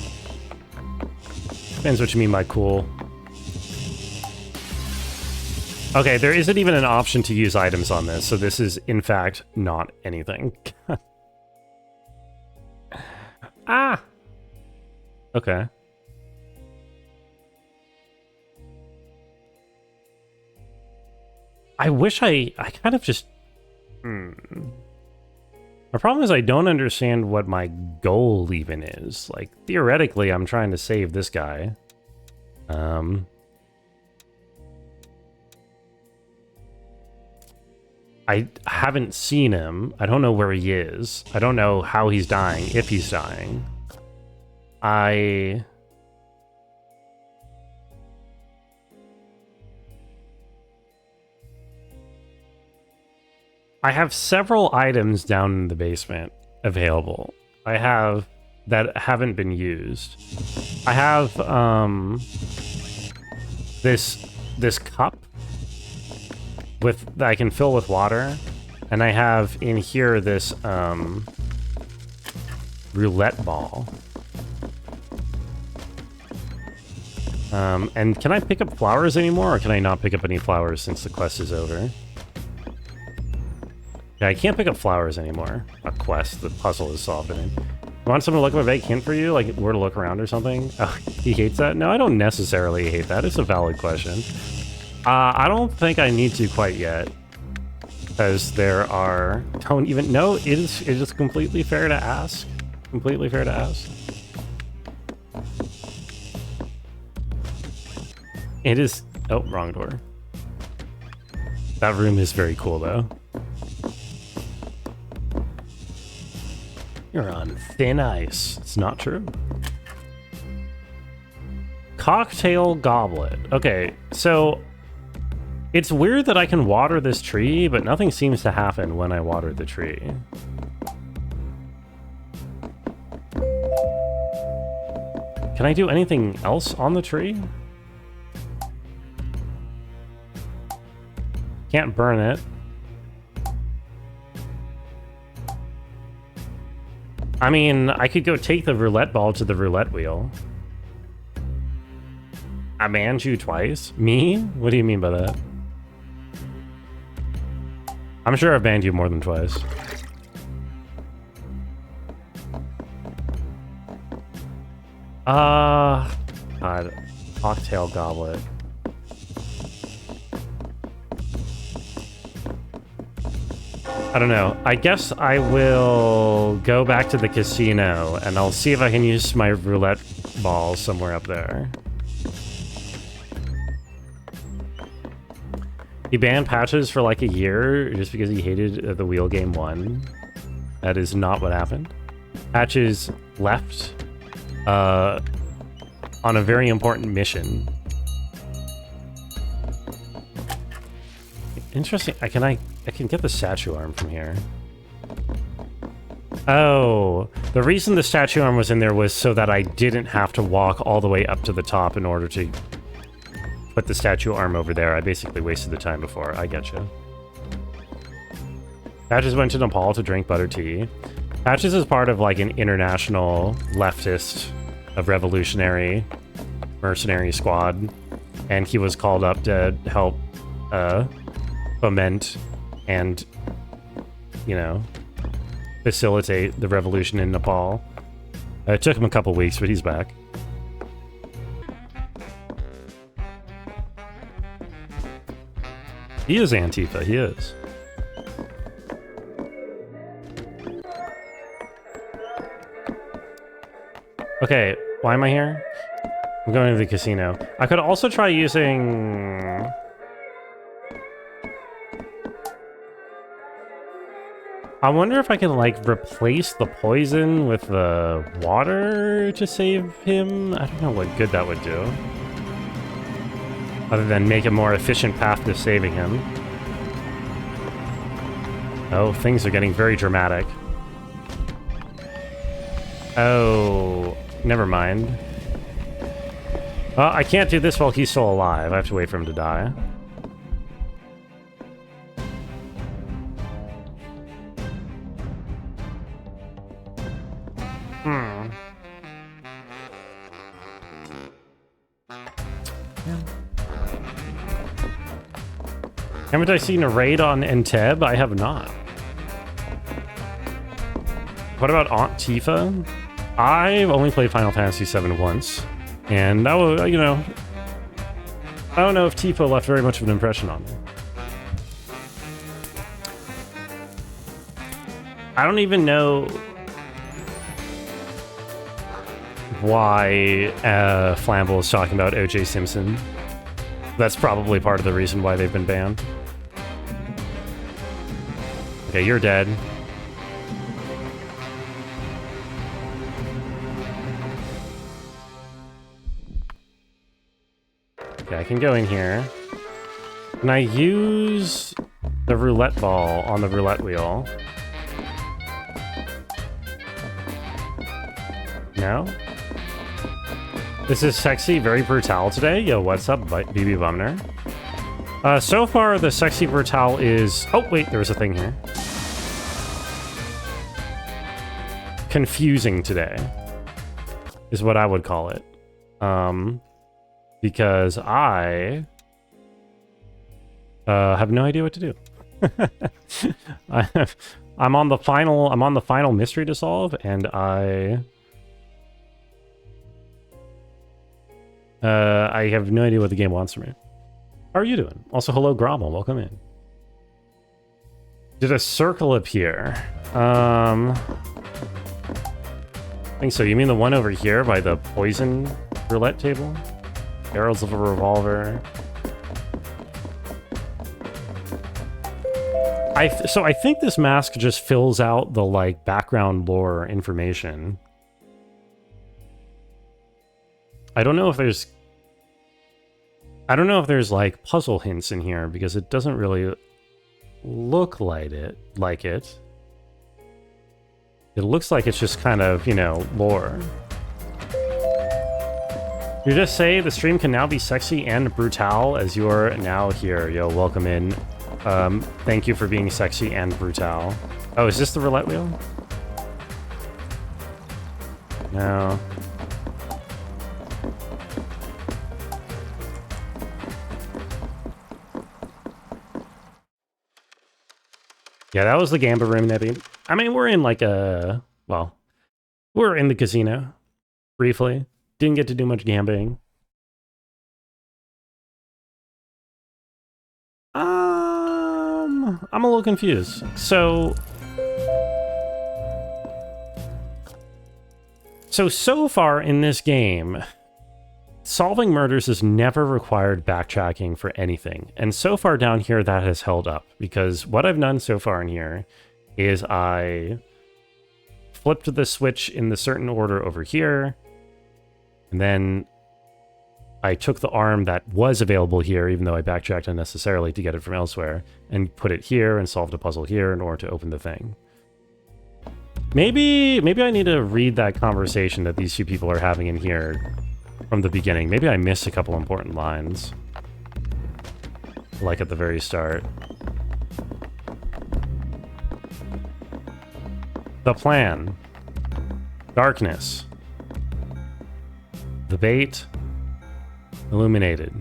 Depends what you mean by cool. Okay, there isn't even an option to use items on this, so this is, in fact, not anything. Ah! Okay. I wish I kind of just... My problem is I don't understand what my goal even is. Like, theoretically, I'm trying to save this guy. I haven't seen him. I don't know where he is. I don't know how he's dying, if he's dying. I have several items down in the basement available. I have that haven't been used. I have this cup that I can fill with water, and I have in here this roulette ball. And can I pick up flowers anymore, or can I not pick up any flowers since the quest is over? Yeah, I can't pick up flowers anymore. A quest, the puzzle is solved. You want someone to look up a vague hint for you, like where to look around or something? Oh, he hates that? No, I don't necessarily hate that. It's a valid question. I don't think I need to quite yet, because there are... Don't even... No, it is completely fair to ask. Completely fair to ask. It is... Oh, wrong door. That room is very cool, though. You're on thin ice. It's not true. Cocktail goblet. Okay, so... It's weird that I can water this tree, but nothing seems to happen when I water the tree. Can I do anything else on the tree? Can't burn it. I mean, I could go take the roulette ball to the roulette wheel. I banned you twice? Me? What do you mean by that? I'm sure I've banned you more than twice. God. Cocktail goblet. I don't know. I guess I will go back to the casino, and I'll see if I can use my roulette ball somewhere up there. He banned Patches for like a year just because he hated the wheel game 1. That is not what happened. Patches left on a very important mission. Interesting. I can get the statue arm from here. Oh, the reason the statue arm was in there was so that I didn't have to walk all the way up to the top in order to put the statue arm over there. I basically wasted the time before. I getcha. Patches went to Nepal to drink butter tea. Patches is part of like an international leftist of revolutionary mercenary squad, and he was called up to help foment and, you know, facilitate the revolution in Nepal. It took him a couple weeks, but he's back. He is Antifa, he is. Okay, why am I here? I'm going to the casino. I could also try using... I wonder if I can, like, replace the poison with the water to save him? I don't know what good that would do. Other than make a more efficient path to saving him. Oh, things are getting very dramatic. Oh, never mind. Well, I can't do this while he's still alive. I have to wait for him to die. Haven't I seen a raid on Entebbe? I have not. What about Aunt Tifa? I've only played Final Fantasy VII once, and that was, you know, I don't know if Tifa left very much of an impression on me. I don't even know why Flamble is talking about O.J. Simpson. That's probably part of the reason why they've been banned. Okay, you're dead. Okay, I can go in here. Can I use the roulette ball on the roulette wheel? No? This is Sexy, very brutal today. Yo, what's up, BB Bumner? So far, the Sexy Brutale is... Oh, wait, there was a thing here. Confusing today is what I would call it. Because I have no idea what to do. I'm on the final mystery to solve, and I have no idea what the game wants from me. How are you doing? Also, hello, Grommel. Welcome in. Did a circle appear? I think so. You mean the one over here by the poison roulette table? Barrels of a revolver. So I think this mask just fills out the, like, background lore information. I don't know if there's like puzzle hints in here because it doesn't really look like it. It looks like it's just kind of, you know, lore. You just say the stream can now be sexy and brutal as you're now here. Yo, welcome in. Thank you for being sexy and brutal. Oh, is this the roulette wheel? No. Yeah, that was the gamba room, Nebby. I mean, we're in like a... Well, we're in the casino. Briefly. Didn't get to do much gambling. I'm a little confused. So far in this game, solving murders has never required backtracking for anything. And so far down here, that has held up. Because what I've done so far in here is I flipped the switch in the certain order over here. And then I took the arm that was available here, even though I backtracked unnecessarily to get it from elsewhere, and put it here and solved a puzzle here in order to open the thing. Maybe I need to read that conversation that these two people are having in here from the beginning. Maybe I missed a couple important lines. Like at the very start. The plan. Darkness. The bait. Illuminated.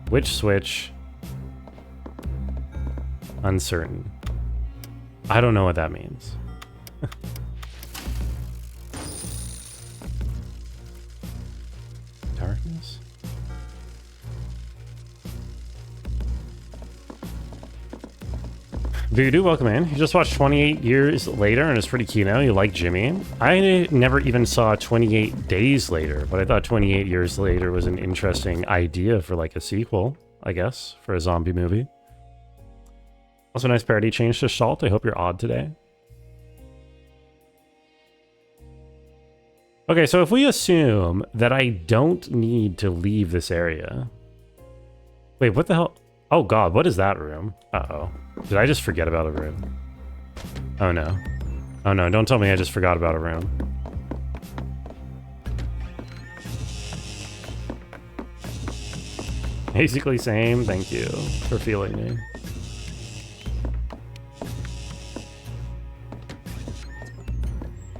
Which switch? Uncertain. I don't know what that means. Darkness? Voodoo, welcome in. You just watched 28 Years Later and it's pretty cute now. You like Jimmy? I never even saw 28 Days Later, but I thought 28 Years Later was an interesting idea for like a sequel, I guess, for a zombie movie. Also, nice parody change to Schalt. I hope you're odd today. Okay, so if we assume that I don't need to leave this area... Wait, what the hell? Oh god, what is that room? Uh-oh. Did I just forget about a room? Oh no. Oh no, don't tell me I just forgot about a room. Basically same, thank you for feeling me.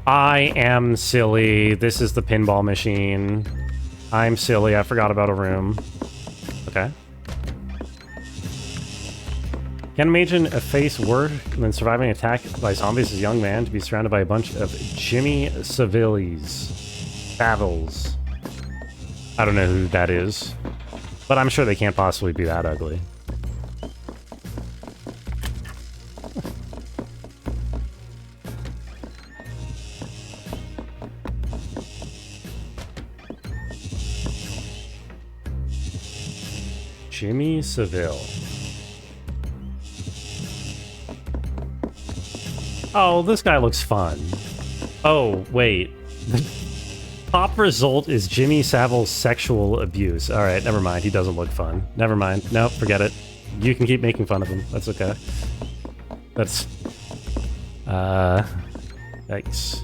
I am silly. This is the pinball machine. I'm silly. I forgot about a room. Okay. Can't imagine a face worse than surviving an attack by zombies as a young man to be surrounded by a bunch of Jimmy Savills. I don't know who that is, but I'm sure they can't possibly be that ugly. Jimmy Savile. Oh, this guy looks fun. Oh, wait. The top result is Jimmy Savile's sexual abuse. Alright, never mind. He doesn't look fun. Never mind. Nope, forget it. You can keep making fun of him. That's okay. That's... Yikes.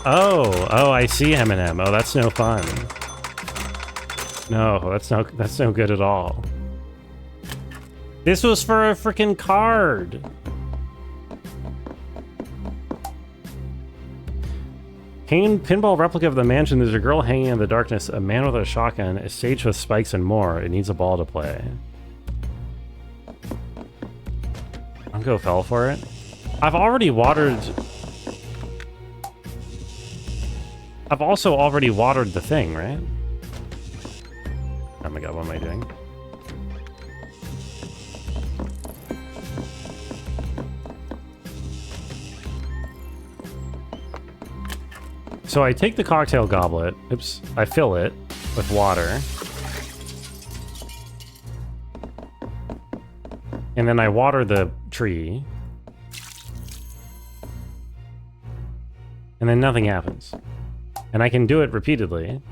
Oh, I see Eminem. Oh, that's no fun. No, that's no good at all. This was for a freaking card. Pinball replica of the mansion. There's a girl hanging in the darkness, a man with a shotgun, a stage with spikes and more. It needs a ball to play. I'll go fell for it. I've also already watered the thing, right? Oh my god, what am I doing? So I take the cocktail goblet, oops, I fill it with water. And then I water the tree. And then nothing happens. And I can do it repeatedly.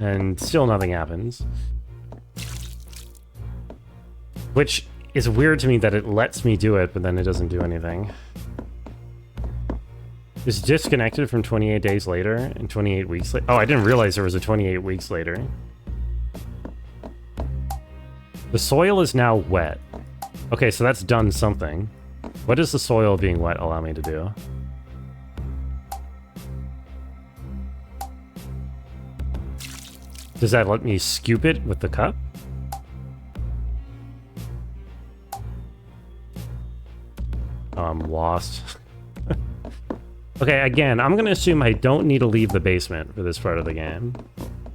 And still nothing happens. Which is weird to me that it lets me do it, but then it doesn't do anything. It's disconnected from 28 days later and 28 weeks later. Oh, I didn't realize there was a 28 weeks later. The soil is now wet. Okay, so that's done something. What does the soil being wet allow me to do? Does that let me scoop it with the cup? Oh, I'm lost. Okay, again, I'm gonna assume I don't need to leave the basement for this part of the game.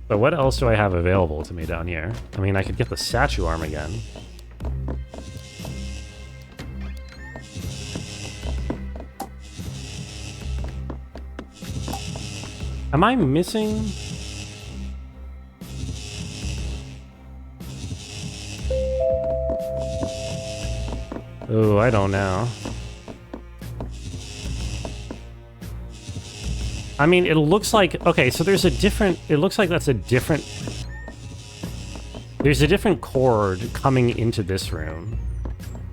But what else do I have available to me down here? I mean, I could get the statue arm again. Am I missing? Oh, I don't know. I mean, it looks like... Okay, so there's a different... It looks like that's a different... There's a different chord coming into this room.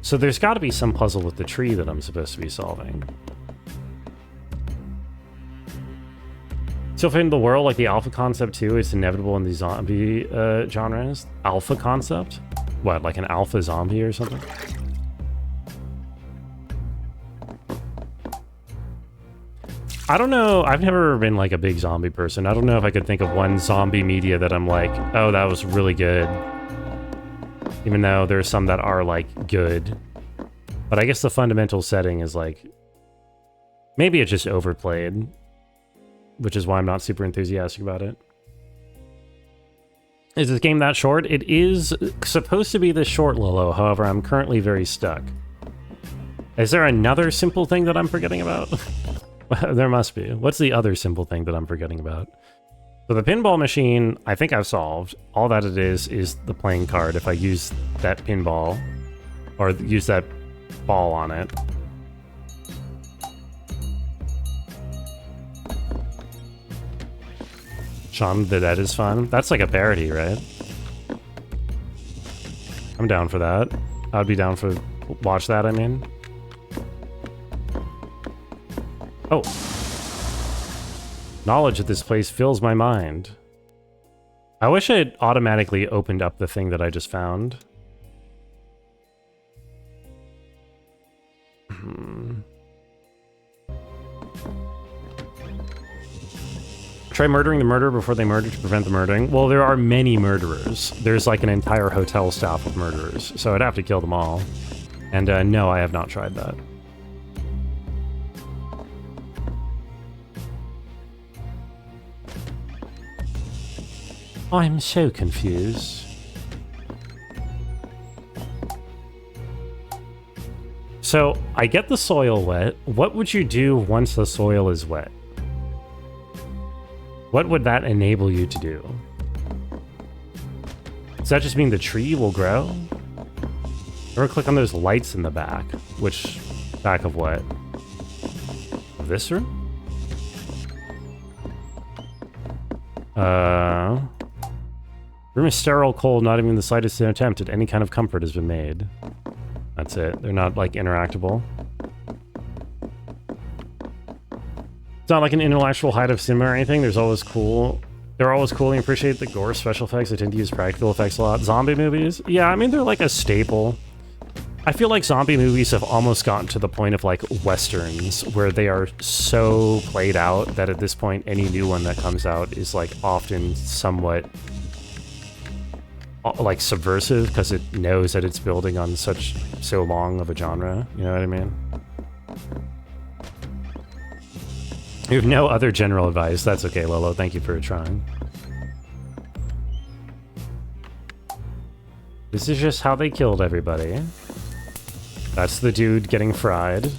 So there's got to be some puzzle with the tree that I'm supposed to be solving. So if in the world, like the alpha concept too, it's inevitable in the zombie genres. Alpha concept? What, like an alpha zombie or something? I don't know. I've never been like a big zombie person. I don't know if I could think of one zombie media that I'm like, oh, that was really good. Even though there's some that are like good. But I guess the fundamental setting is like, maybe it's just overplayed, which is why I'm not super enthusiastic about it. Is this game that short? It is supposed to be this short, Lolo. However, I'm currently very stuck. Is there another simple thing that I'm forgetting about? There must be. What's the other simple thing that I'm forgetting about? So the pinball machine, I think I've solved. All that it is the playing card. If I use that pinball, or use that ball on it. Shaun the Dead is fun. That's like a parody, right? I'm down for that. I'd be down for... Watch that, I mean. Oh. Knowledge of this place fills my mind. I wish it automatically opened up the thing that I just found. Try murdering the murderer before they murder to prevent the murdering. Well, there are many murderers. There's like an entire hotel staff of murderers, so I'd have to kill them all. And no, I have not tried that. I'm so confused. So, I get the soil wet. What would you do once the soil is wet? What would that enable you to do? Does that just mean the tree will grow? Or click on those lights in the back. Which... back of what? Of this room? Room is sterile, cold, not even the slightest attempt at any kind of comfort has been made. That's it. They're not, like, interactable. It's not like an intellectual height of cinema or anything. They're always cool and appreciate the gore special effects. I tend to use practical effects a lot. Zombie movies? Yeah, I mean, they're like a staple. I feel like zombie movies have almost gotten to the point of, like, westerns, where they are so played out that at this point, any new one that comes out is, like, often somewhat... like subversive because it knows that it's building on so long of a genre, you know what I mean? You have no other general advice. That's okay, Lolo. Thank you for trying. This is just how they killed everybody. That's the dude getting fried.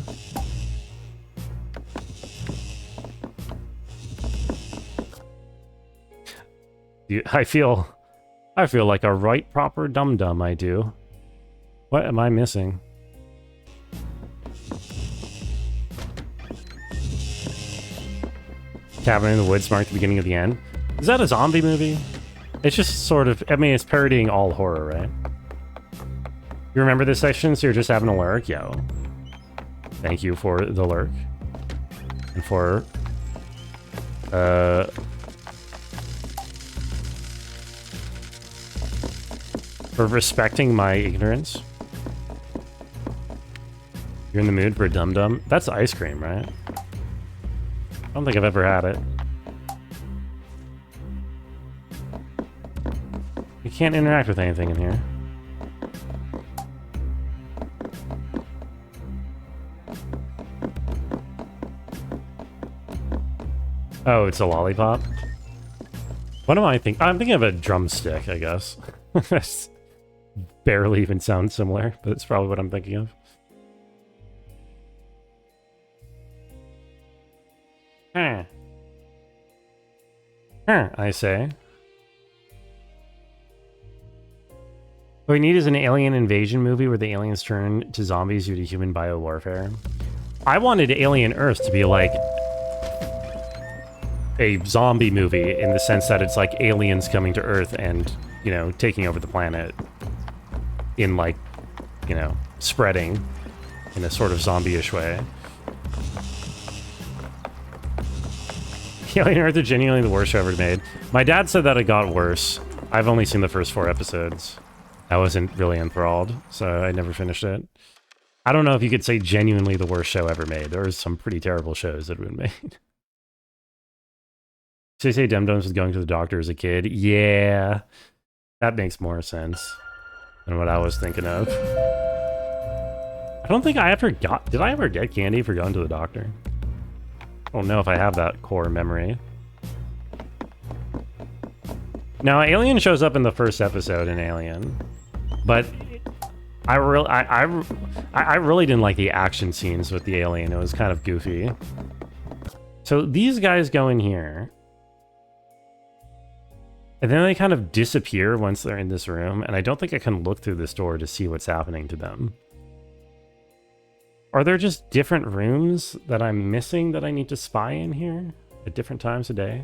I feel like a right proper dum-dum, I do. What am I missing? Cabin in the Woods marked the beginning of the end. Is that a zombie movie? It's just sort of... I mean, it's parodying all horror, right? You remember this section, so you're just having a lurk? Yo. Thank you for the lurk. And for... for respecting my ignorance. You're in the mood for a dum-dum? That's ice cream, right? I don't think I've ever had it. You can't interact with anything in here. Oh, it's a lollipop? What am I thinking? I'm thinking of a drumstick, I guess. That's barely even sounds similar, but it's probably what I'm thinking of. I say. What we need is an alien invasion movie where the aliens turn to zombies due to human biowarfare. I wanted Alien Earth to be like a zombie movie in the sense that it's like aliens coming to Earth and, you know, taking over the planet in like, you know, spreading in a sort of zombie-ish way. Alien Earth is genuinely the worst show ever made. My dad said that it got worse. I've only seen the first 4 episodes. I wasn't really enthralled, so I never finished it. I don't know if you could say genuinely the worst show ever made. There was some pretty terrible shows that have been made. So you say Dum Dums was going to the doctor as a kid? Yeah, that makes more sense than what I was thinking of. I don't think I ever got... Did I ever get candy for going to the doctor? I don't know if I have that core memory. Now, Alien shows up in the first episode in Alien, but I really didn't like the action scenes with the alien. It was kind of goofy. So these guys go in here, and then they kind of disappear once they're in this room, and I don't think I can look through this door to see what's happening to them. Are there just different rooms that I'm missing that I need to spy in here at different times a day?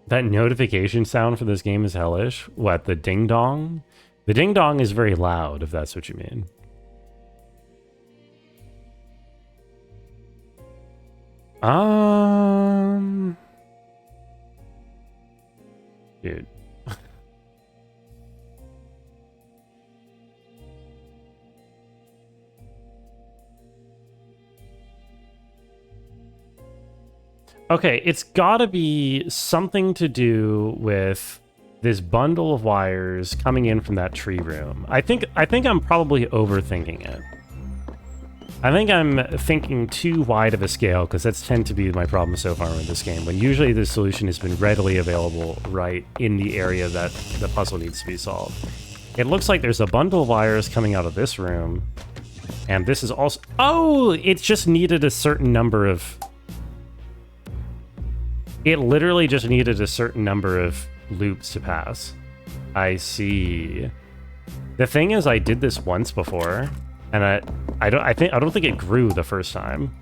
That notification sound for this game is hellish. What, the ding-dong? The ding-dong is very loud, if that's what you mean. Dude. Okay, it's gotta be something to do with this bundle of wires coming in from that tree room. I think I'm probably overthinking it. I think I'm thinking too wide of a scale, because that's tend to be my problem so far with this game, when usually the solution has been readily available right in the area that the puzzle needs to be solved. It looks like there's a bundle of wires coming out of this room, and this is also... Oh! It just needed a certain number of... It literally just needed a certain number of loops to pass. I see. The thing is, I did this once before, and I don't think it grew the first time.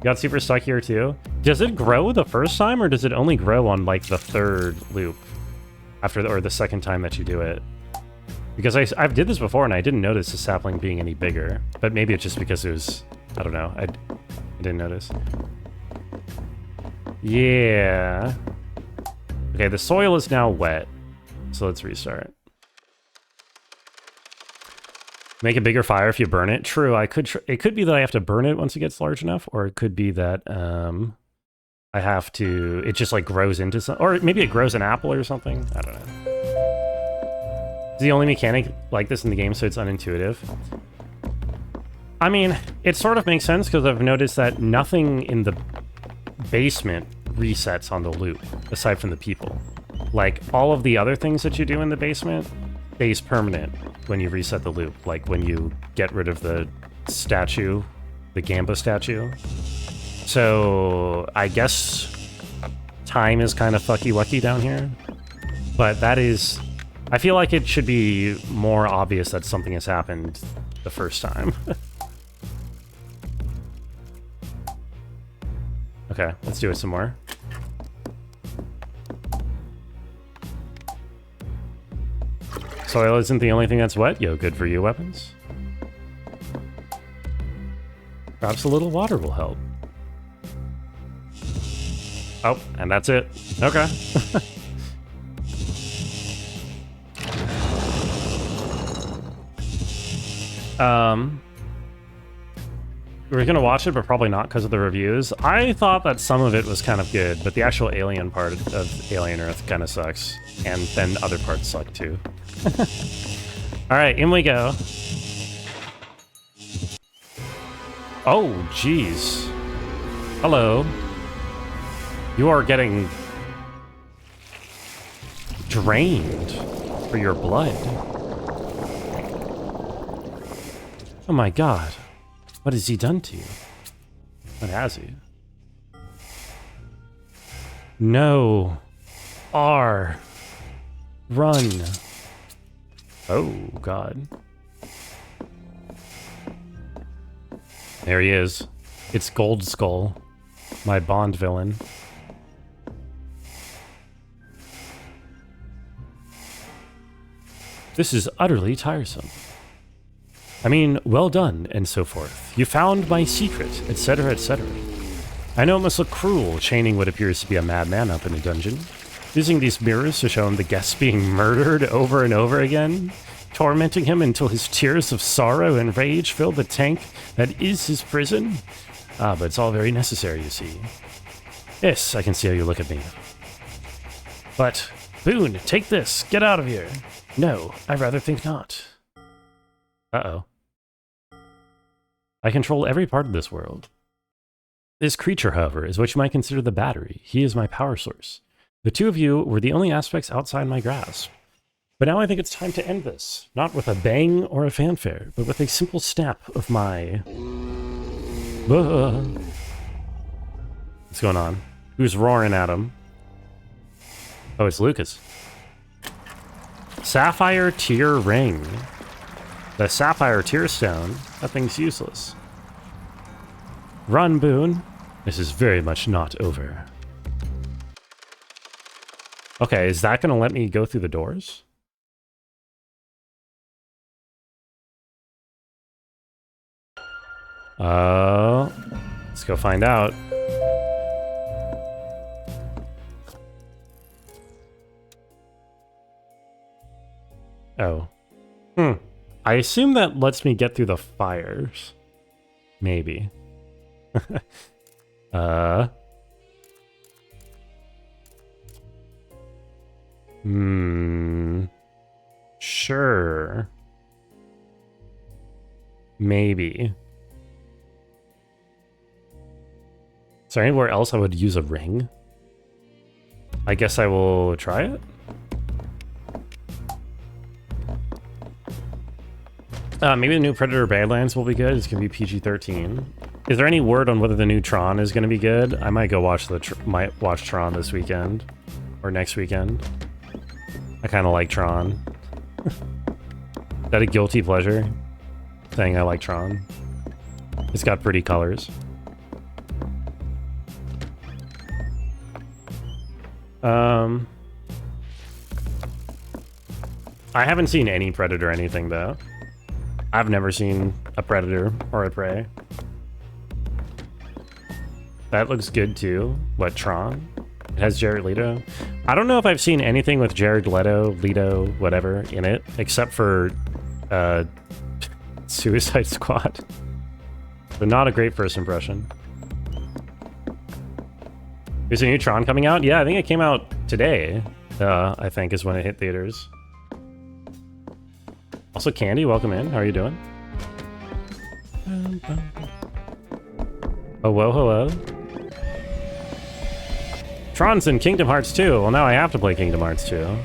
Got super stuck here too. Does it grow the first time, or does it only grow on like the third loop after or the second time that you do it? Because I've did this before and I didn't notice the sapling being any bigger, but maybe it's just because it was, I don't know. I didn't notice. Yeah. Okay, the soil is now wet, so let's restart. Make a bigger fire if you burn it. True, I could. It could be that I have to burn it once it gets large enough, or it could be that I have to. It just like grows into some, or maybe it grows an apple or something. I don't know. It's the only mechanic like this in the game, so it's unintuitive. I mean, it sort of makes sense because I've noticed that nothing in the basement resets on the loop aside from the people. Like all of the other things that you do in the basement stays permanent when you reset the loop, like when you get rid of the statue, the Gamba statue. So I guess time is kind of fucky-wucky down here, but that is, I feel like it should be more obvious that something has happened the first time. Okay, let's do it some more. Soil isn't the only thing that's wet. Yo, good for you, weapons. Perhaps a little water will help. Oh, and that's it. Okay. We're gonna watch it, but probably not because of the reviews. I thought that some of it was kind of good, but the actual alien part of Alien Earth kind of sucks. And then other parts suck too. Alright, in we go. Oh, jeez. Hello. You are getting drained for your blood. Oh my god. What has he done to you? What has he? No. R. Run. Oh god. There he is. It's Gold Skull, my Bond villain. This is utterly tiresome. I mean, well done, and so forth. You found my secret, etc., etc. I know it must look cruel, chaining what appears to be a madman up in a dungeon, using these mirrors to show him the guests being murdered over and over again, tormenting him until his tears of sorrow and rage fill the tank that is his prison. Ah, but it's all very necessary, you see. Yes, I can see how you look at me. But, Boone, take this. Get out of here. No, I rather think not. Uh-oh. I control every part of this world. This creature, however, is what you might consider the battery. He is my power source. The two of you were the only aspects outside my grasp. But now I think it's time to end this. Not with a bang or a fanfare, but with a simple snap of my... What's going on? Who's roaring at him? Oh, it's Lucas. Sapphire Tear Ring. The Sapphire Tear Stone. That thing's useless. Run, Boone. This is very much not over. Okay, is that going to let me go through the doors? Let's go find out. Oh. I assume that lets me get through the fires. Maybe. Sure. Maybe. Is there anywhere else I would use a ring? I guess I will try it. Maybe the new Predator Badlands will be good. It's going to be PG-13. Is there any word on whether the new Tron is going to be good? I might go watch might watch Tron this weekend. Or next weekend. I kind of like Tron. Is that a guilty pleasure? Saying I like Tron. It's got pretty colors. I haven't seen any Predator anything, though. I've never seen a Predator or a Prey. That looks good, too. What, Tron? It has Jared Leto. I don't know if I've seen anything with Jared Leto, whatever, in it, except for Suicide Squad. But not a great first impression. Is a new Tron coming out? Yeah, I think it came out today. I think is when it hit theaters. Also, Candy, welcome in. How are you doing? Oh, whoa, hello. Tron's in Kingdom Hearts 2. Well, now I have to play Kingdom Hearts 2.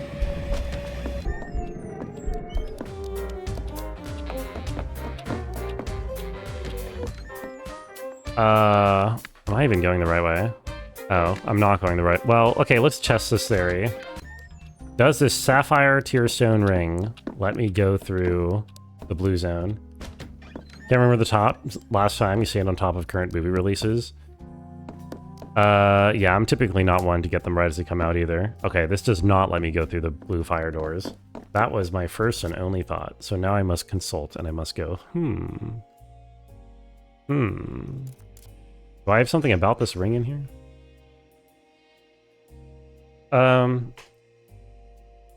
Am I even going the right way? Oh, I'm not going the right... Well, okay, let's test this theory. Does this Sapphire Tearstone Ring let me go through the blue zone? Can't remember the top. Last time you see it on top of current movie releases. Yeah, I'm typically not one to get them right as they come out either. Okay, this does not let me go through the blue fire doors. That was my first and only thought. So now I must consult and I must go, Do I have something about this ring in here?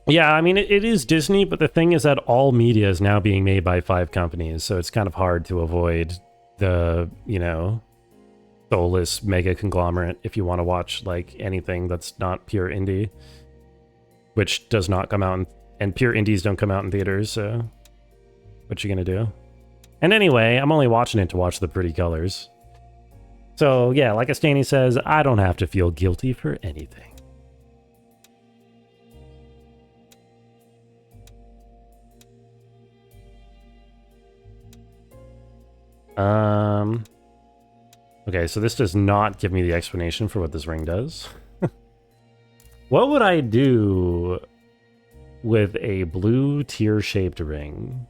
Yeah, I mean, it is Disney, but the thing is that all media is now being made by 5 companies, so it's kind of hard to avoid the, you know, soulless mega conglomerate if you want to watch, like, anything that's not pure indie. Which does not come out, and pure indies don't come out in theaters, so what you gonna do? And anyway, I'm only watching it to watch the pretty colors. So yeah, like Astani says, I don't have to feel guilty for anything. Okay, so this does not give me the explanation for what this ring does. What would I do with a blue tear-shaped ring?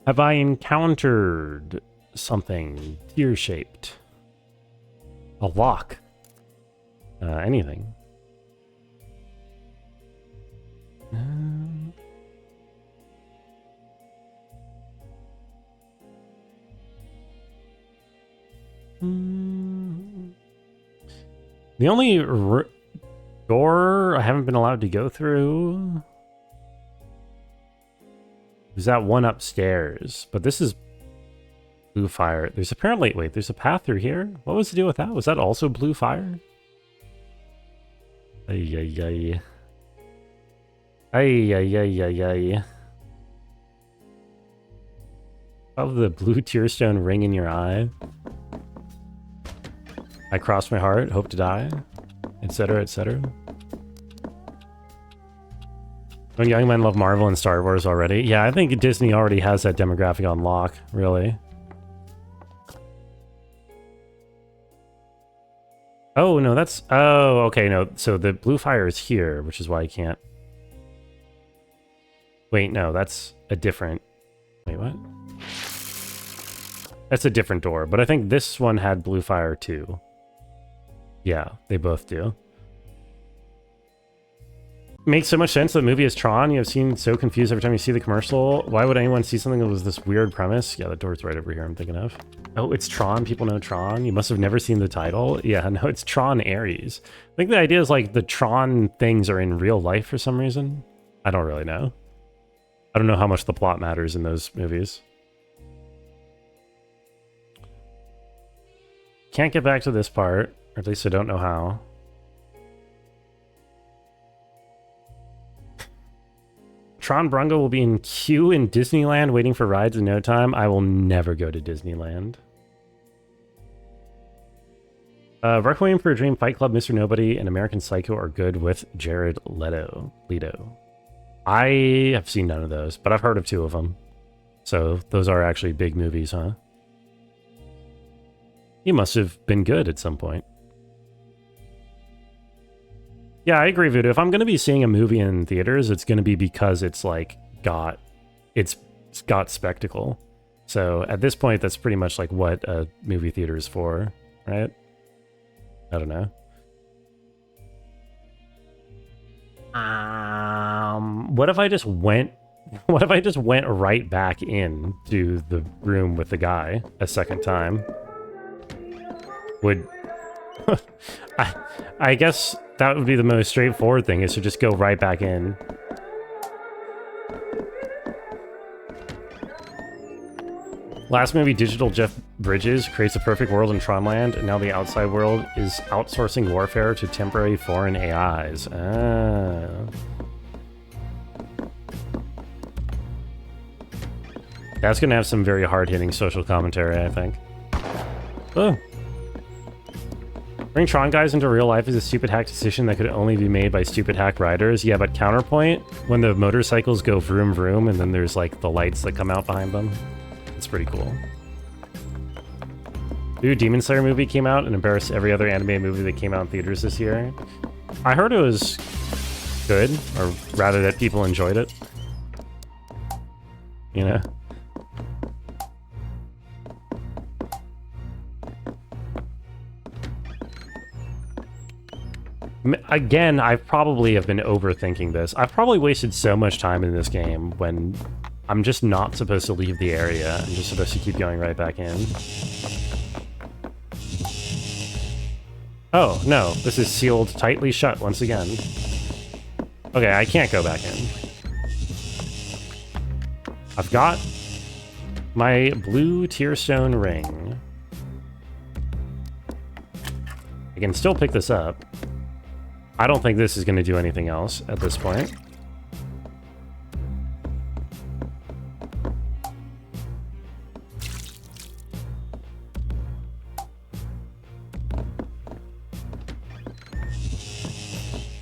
Have I encountered something tear-shaped? A lock? Anything? The only door I haven't been allowed to go through is that one upstairs, but this is blue fire. There's apparently, wait, there's a path through here? What was the deal with that? Was that also blue fire? Ay, ay, ay. Ay, ay, ay, ay, ay. Of the blue tearstone ring in your eye. I cross my heart, hope to die, etc., etc. When young men love Marvel and Star Wars already. Yeah, I think Disney already has that demographic on lock, really. Oh, no, that's... Oh, okay, no. So the blue fire is here, which is why I can't... Wait, no, that's a different... Wait, what? That's a different door, but I think this one had blue fire too. Yeah, they both do. Makes so much sense. The movie is Tron. You have seen so confused every time you see the commercial. Why would anyone see something that was this weird premise? Yeah, the door's right over here I'm thinking of. Oh, it's Tron. People know Tron. You must have never seen the title. Yeah, no, it's Tron Ares. I think the idea is like the Tron things are in real life for some reason. I don't really know. I don't know how much the plot matters in those movies. Can't get back to this part. Or at least I don't know how. Tron Brungo will be in queue in Disneyland waiting for rides in no time. I will never go to Disneyland. Requiem for a Dream, Fight Club, Mr. Nobody, and American Psycho are good with Jared Leto. I have seen none of those, but I've heard of two of them. So those are actually big movies, huh? He must have been good at some point. Yeah, I agree, Voodoo. If I'm going to be seeing a movie in theaters, it's going to be because it's like got spectacle. So at this point, that's pretty much like what a movie theater is for, right? I don't know. What if I just went? What if I just went right back in to the room with the guy a second time? Would I guess that would be the most straightforward thing, is to just go right back in. Last movie, Digital Jeff Bridges creates a perfect world in Tronland, and now the outside world is outsourcing warfare to temporary foreign AIs. That's gonna have some very hard-hitting social commentary, I think. Oh. Bring Tron guys into real life is a stupid hack decision that could only be made by stupid hack riders. Yeah, but counterpoint, when the motorcycles go vroom vroom and then there's like the lights that come out behind them. It's pretty cool. Dude, Demon Slayer movie came out and embarrassed every other anime movie that came out in theaters this year. I heard it was good, or rather that people enjoyed it. You know? Again, I probably have been overthinking this. I've probably wasted so much time in this game when I'm just not supposed to leave the area. I'm just supposed to keep going right back in. Oh, no. This is sealed tightly shut once again. Okay, I can't go back in. I've got my blue tearstone ring. I can still pick this up. I don't think this is going to do anything else at this point.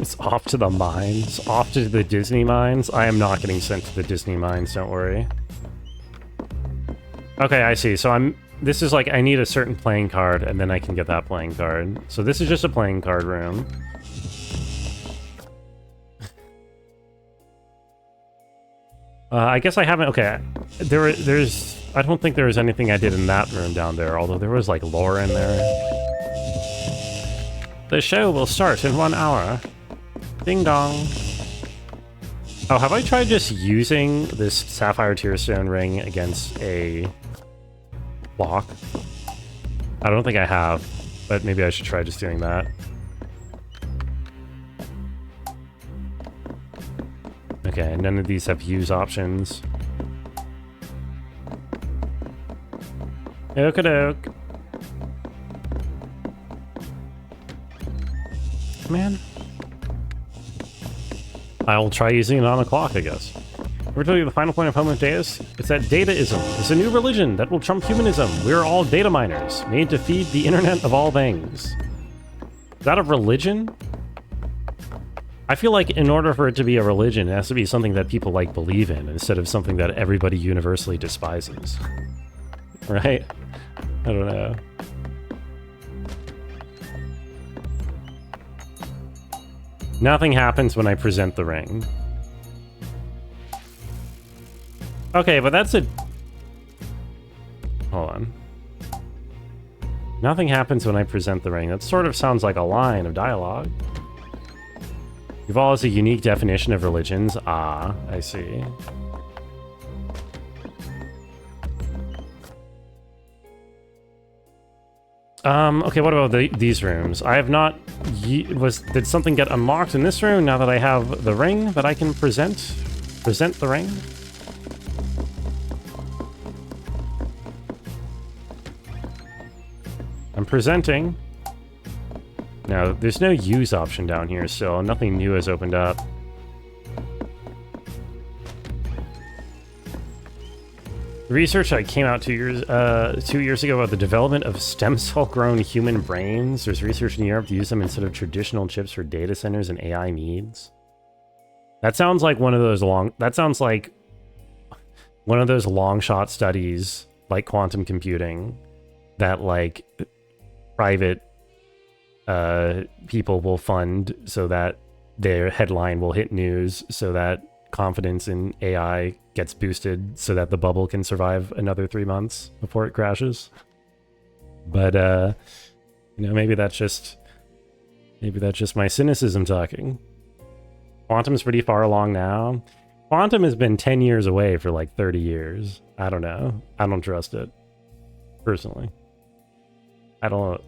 It's off to the mines. Off to the Disney mines. I am not getting sent to the Disney mines, don't worry. Okay, I see. So this is like, I need a certain playing card, and then I can get that playing card. So this is just a playing card room. I guess I haven't... Okay, there's... I don't think there was anything I did in that room down there, although there was, like, lore in there. The show will start in 1 hour. Ding dong. Oh, have I tried just using this Sapphire Tearstone ring against a block? I don't think I have, but maybe I should try just doing that. Okay, none of these have use options. Okie-doke. Man. I will try using it on a clock, I guess. We're telling you the final point of Homo Deus? It's that dataism is a new religion that will trump humanism. We're all data miners, made to feed the internet of all things. Is that a religion? I feel like in order for it to be a religion, it has to be something that people, like, believe in, instead of something that everybody universally despises. Right? I don't know. Nothing happens when I present the ring. Okay, but that's a... Hold on. Nothing happens when I present the ring. That sort of sounds like a line of dialogue. Yuval has a unique definition of religions. Ah, I see. Okay, what about these rooms? I have not... Did something get unlocked in this room now that I have the ring that I can present? Present the ring? I'm presenting. No, there's no use option down here still. Nothing new has opened up. Research that came out 2 years ago about the development of stem cell grown human brains. There's research in Europe to use them instead of traditional chips for data centers and AI needs. That sounds like one of those long shot studies like quantum computing that like private people will fund so that their headline will hit news so that confidence in AI gets boosted so that the bubble can survive another 3 months before it crashes. But you know, maybe that's just my cynicism talking. Quantum's pretty far along now. Quantum has been 10 years away for like 30 years. I don't know. I don't trust it personally. I don't.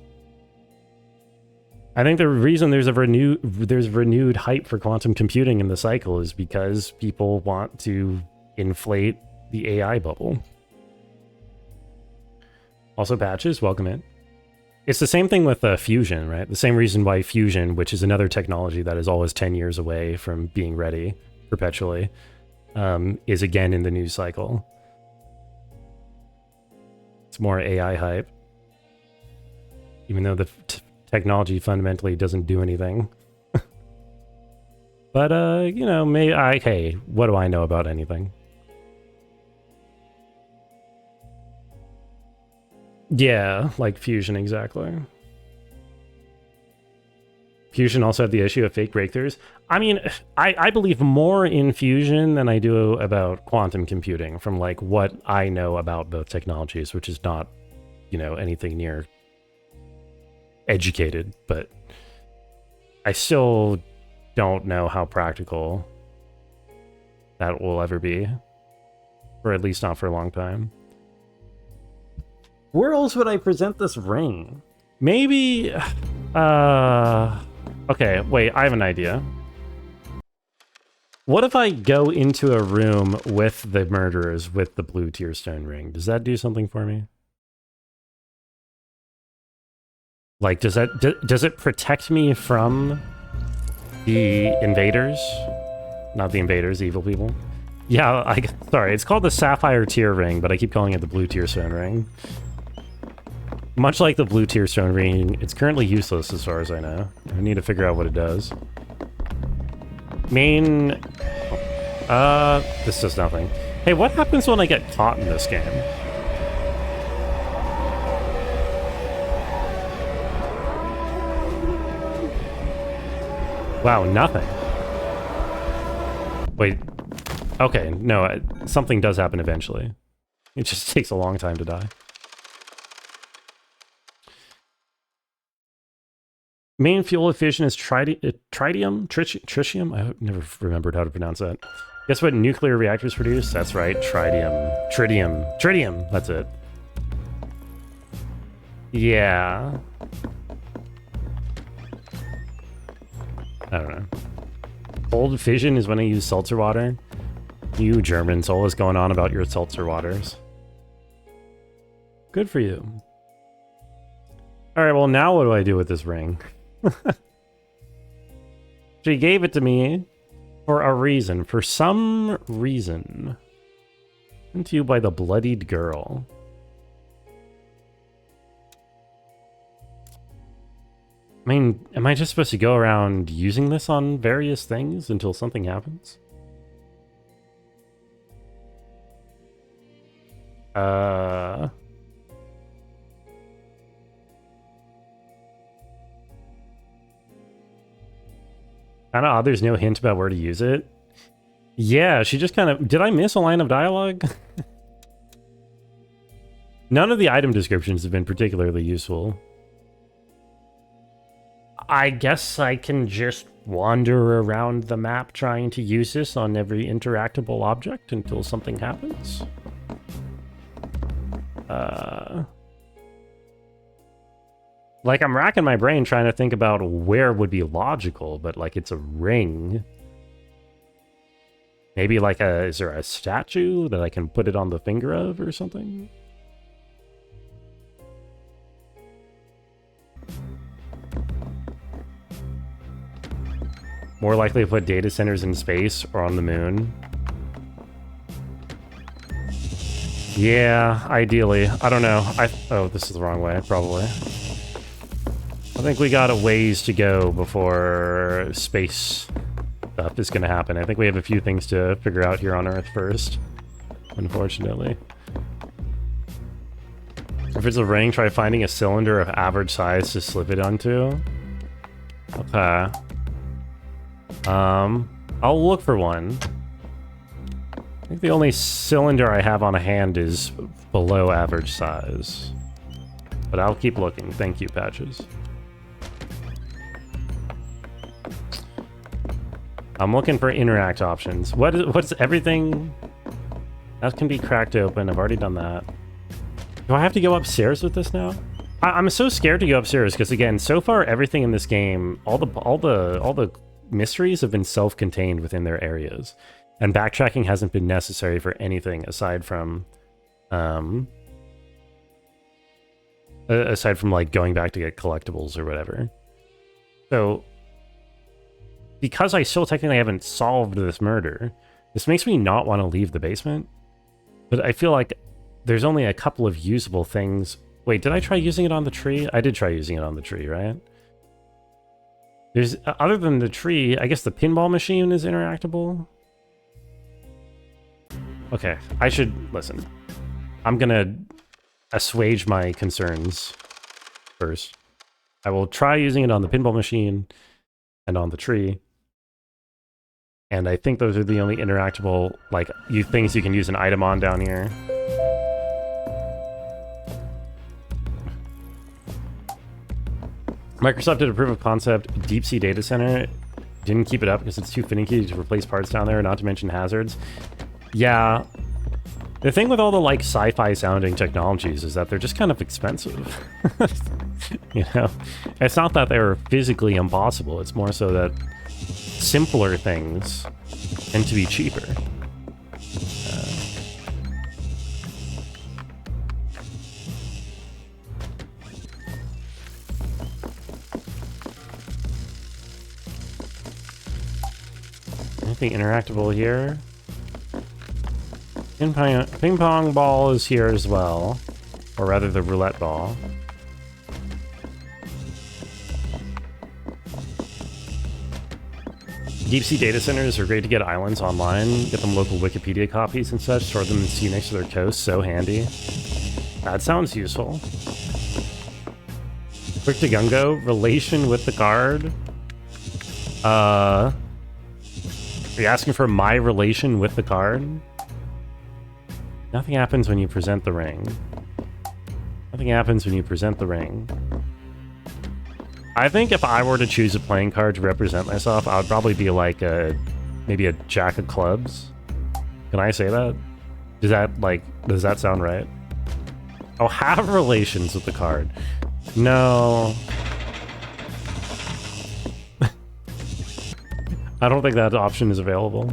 I think the reason there's renewed hype for quantum computing in the cycle is because people want to inflate the AI bubble. Also, Patches, welcome in. It's the same thing with fusion, right? The same reason why fusion, which is another technology that is always 10 years away from being ready perpetually, is again in the news cycle. It's more AI hype. Even though the technology fundamentally doesn't do anything. But, you know, hey, what do I know about anything? Yeah, like fusion, exactly. Fusion also had the issue of fake breakthroughs. I mean, I believe more in fusion than I do about quantum computing from, like, what I know about both technologies, which is not, you know, anything near educated, but I still don't know how practical that will ever be, or at least not for a long time. Where else would I present this ring? Maybe, okay, wait, I have an idea. What if I go into a room with the murderers with the blue tearstone ring? Does that do something for me? Like, does it protect me from the invaders? Not the invaders, evil people. Yeah, sorry, it's called the Sapphire Tear Ring, but I keep calling it the Blue Tearstone Ring. Much like the Blue Tearstone Ring, it's currently useless as far as I know. I need to figure out what it does. Main... this does nothing. Hey, what happens when I get caught in this game? Wow, nothing. Wait. Okay, no, something does happen eventually. It just takes a long time to die. Main fuel efficient is tritium? Tritium? I never remembered how to pronounce that. Guess what nuclear reactors produce? That's right, tritium. Tritium! That's it. Yeah. I don't know. Cold fission is when I use seltzer water. You Germans always going on about your seltzer waters. Good for you. Alright, well now what do I do with this ring? She gave it to me for a reason. For some reason. Sent to you by the bloodied girl. I mean, am I just supposed to go around using this on various things until something happens? Kinda odd there's no hint about where to use it. Yeah, she just kind of... Did I miss a line of dialogue? None of the item descriptions have been particularly useful. I guess I can just wander around the map trying to use this on every interactable object until something happens. Like, I'm racking my brain trying to think about where would be logical, but, like, it's a ring. Maybe, like, is there a statue that I can put it on the finger of or something? More likely to put data centers in space or on the moon. Yeah, ideally. I don't know. Oh, this is the wrong way, probably. I think we got a ways to go before space stuff is going to happen. I think we have a few things to figure out here on Earth first, unfortunately. If it's a ring, try finding a cylinder of average size to slip it onto. Okay. I'll look for one. I think the only cylinder I have on hand is below average size. But I'll keep looking. Thank you, Patches. I'm looking for interact options. What's everything that can be cracked open? I've already done that. Do I have to go upstairs with this now? I'm so scared to go upstairs because, again, so far everything in this game, all the mysteries have been self-contained within their areas, and backtracking hasn't been necessary for anything aside from like going back to get collectibles or whatever. So, because I still technically haven't solved this murder, this makes me not want to leave the basement. But I feel like there's only a couple of usable things. Wait, did I try using it on the tree? I did try using it on the tree, right? There's, other than the tree, I guess the pinball machine is interactable. Okay, I should, listen. I'm gonna assuage my concerns first. I will try using it on the pinball machine and on the tree. And I think those are the only interactable, like, things you can use an item on down here. Microsoft did a proof of concept deep sea data center. Didn't keep it up because it's too finicky to replace parts down there, not to mention hazards. Yeah. The thing with all the, like, sci-fi sounding technologies is that they're just kind of expensive. You know? It's not that they're physically impossible. It's more so that simpler things tend to be cheaper. Anything interactable here? Ping pong ball is here as well. Or rather, the roulette ball. Deep sea data centers are great to get islands online, get them local Wikipedia copies and such, store them in the sea next to their coast. So handy. That sounds useful. Quick to Gungo, relation with the card. Are you asking for my relation with the card? Nothing happens when you present the ring. Nothing happens when you present the ring. I think if I were to choose a playing card to represent myself, I would probably be like maybe a Jack of Clubs. Can I say that? Does that sound right? Oh, have relations with the card. No. I don't think that option is available.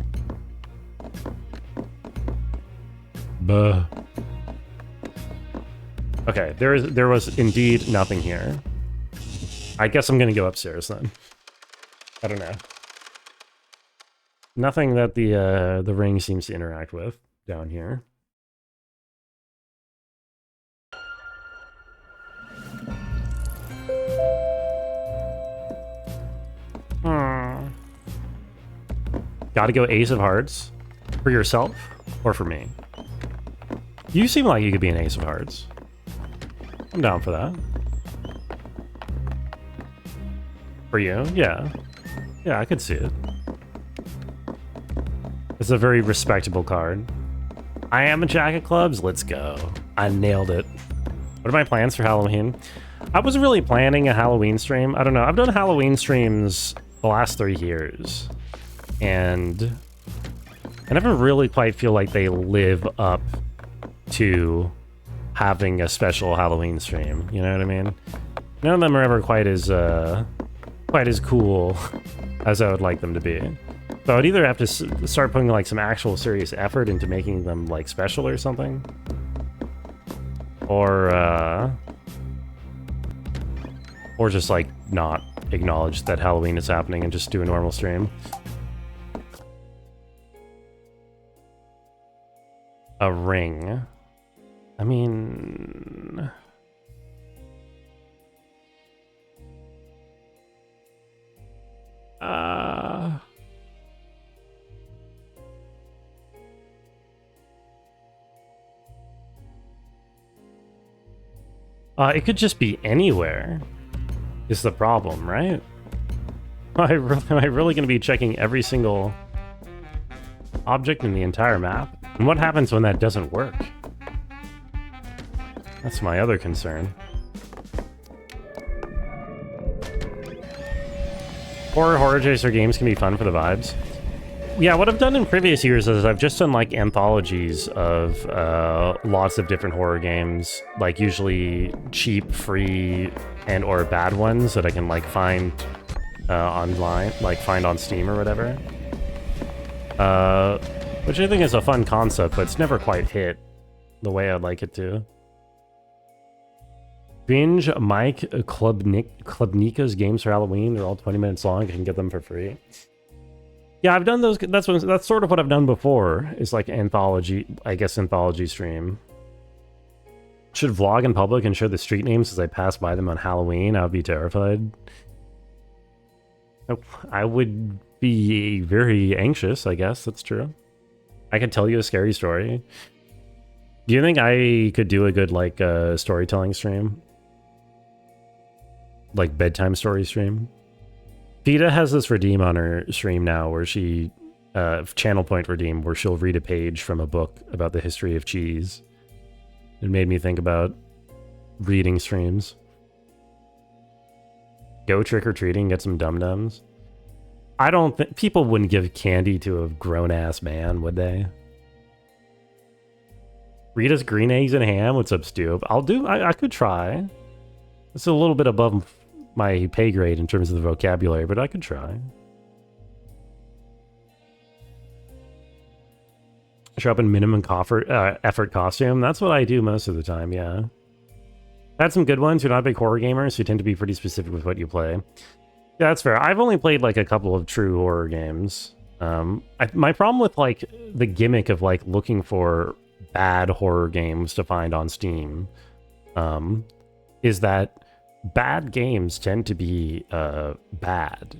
Buh. Okay, there was indeed nothing here. I guess I'm gonna go upstairs then. I don't know. Nothing that the ring seems to interact with down here. Gotta go Ace of Hearts. For yourself or for me? You seem like you could be an Ace of Hearts. I'm down for that. For you? Yeah. Yeah, I could see it. It's a very respectable card. I am a Jack of Clubs. Let's go. I nailed it. What are my plans for Halloween? I wasn't really planning a Halloween stream. I don't know. I've done Halloween streams the last 3 years. And I never really quite feel like they live up to having a special Halloween stream. You know what I mean? None of them are ever quite as cool as I would like them to be. So I'd either have to start putting like some actual serious effort into making them like special or something, or just like not acknowledge that Halloween is happening and just do a normal stream. A ring. I mean... it could just be anywhere, is the problem, right? Am I really going to be checking every single object in the entire map? And what happens when that doesn't work? That's my other concern. Horror chaser games can be fun for the vibes. Yeah, what I've done in previous years is I've just done like anthologies of lots of different horror games, like usually cheap, free, and or bad ones that I can like find online, like find on Steam or whatever. Which I think is a fun concept, but it's never quite hit the way I'd like it to. Binge Mike Klubnika's games for Halloween. They're all 20 minutes long. I can get them for free. Yeah, I've done those. That's sort of what I've done before. Is like anthology, I guess, anthology stream. Should vlog in public and show the street names as I pass by them on Halloween. I would be terrified. I would be very anxious, I guess. That's true. I could tell you a scary story. Do you think I could do a good, like, storytelling stream? Like, bedtime story stream? PETA has this redeem on her stream now where she... channel point redeem, where she'll read a page from a book about the history of cheese. It made me think about reading streams. Go trick-or-treating, get some dum-dums. I don't think... People wouldn't give candy to a grown-ass man, would they? Read us green eggs and ham? What's up, Stu? I could try. It's a little bit above my pay grade in terms of the vocabulary, but I could try. Show up in minimum effort costume. That's what I do most of the time, yeah. I had some good ones. You're not big horror gamers, so you tend to be pretty specific with what you play. Yeah, that's fair. I've only played like a couple of true horror games. My problem with like the gimmick of like looking for bad horror games to find on Steam is that bad games tend to be bad.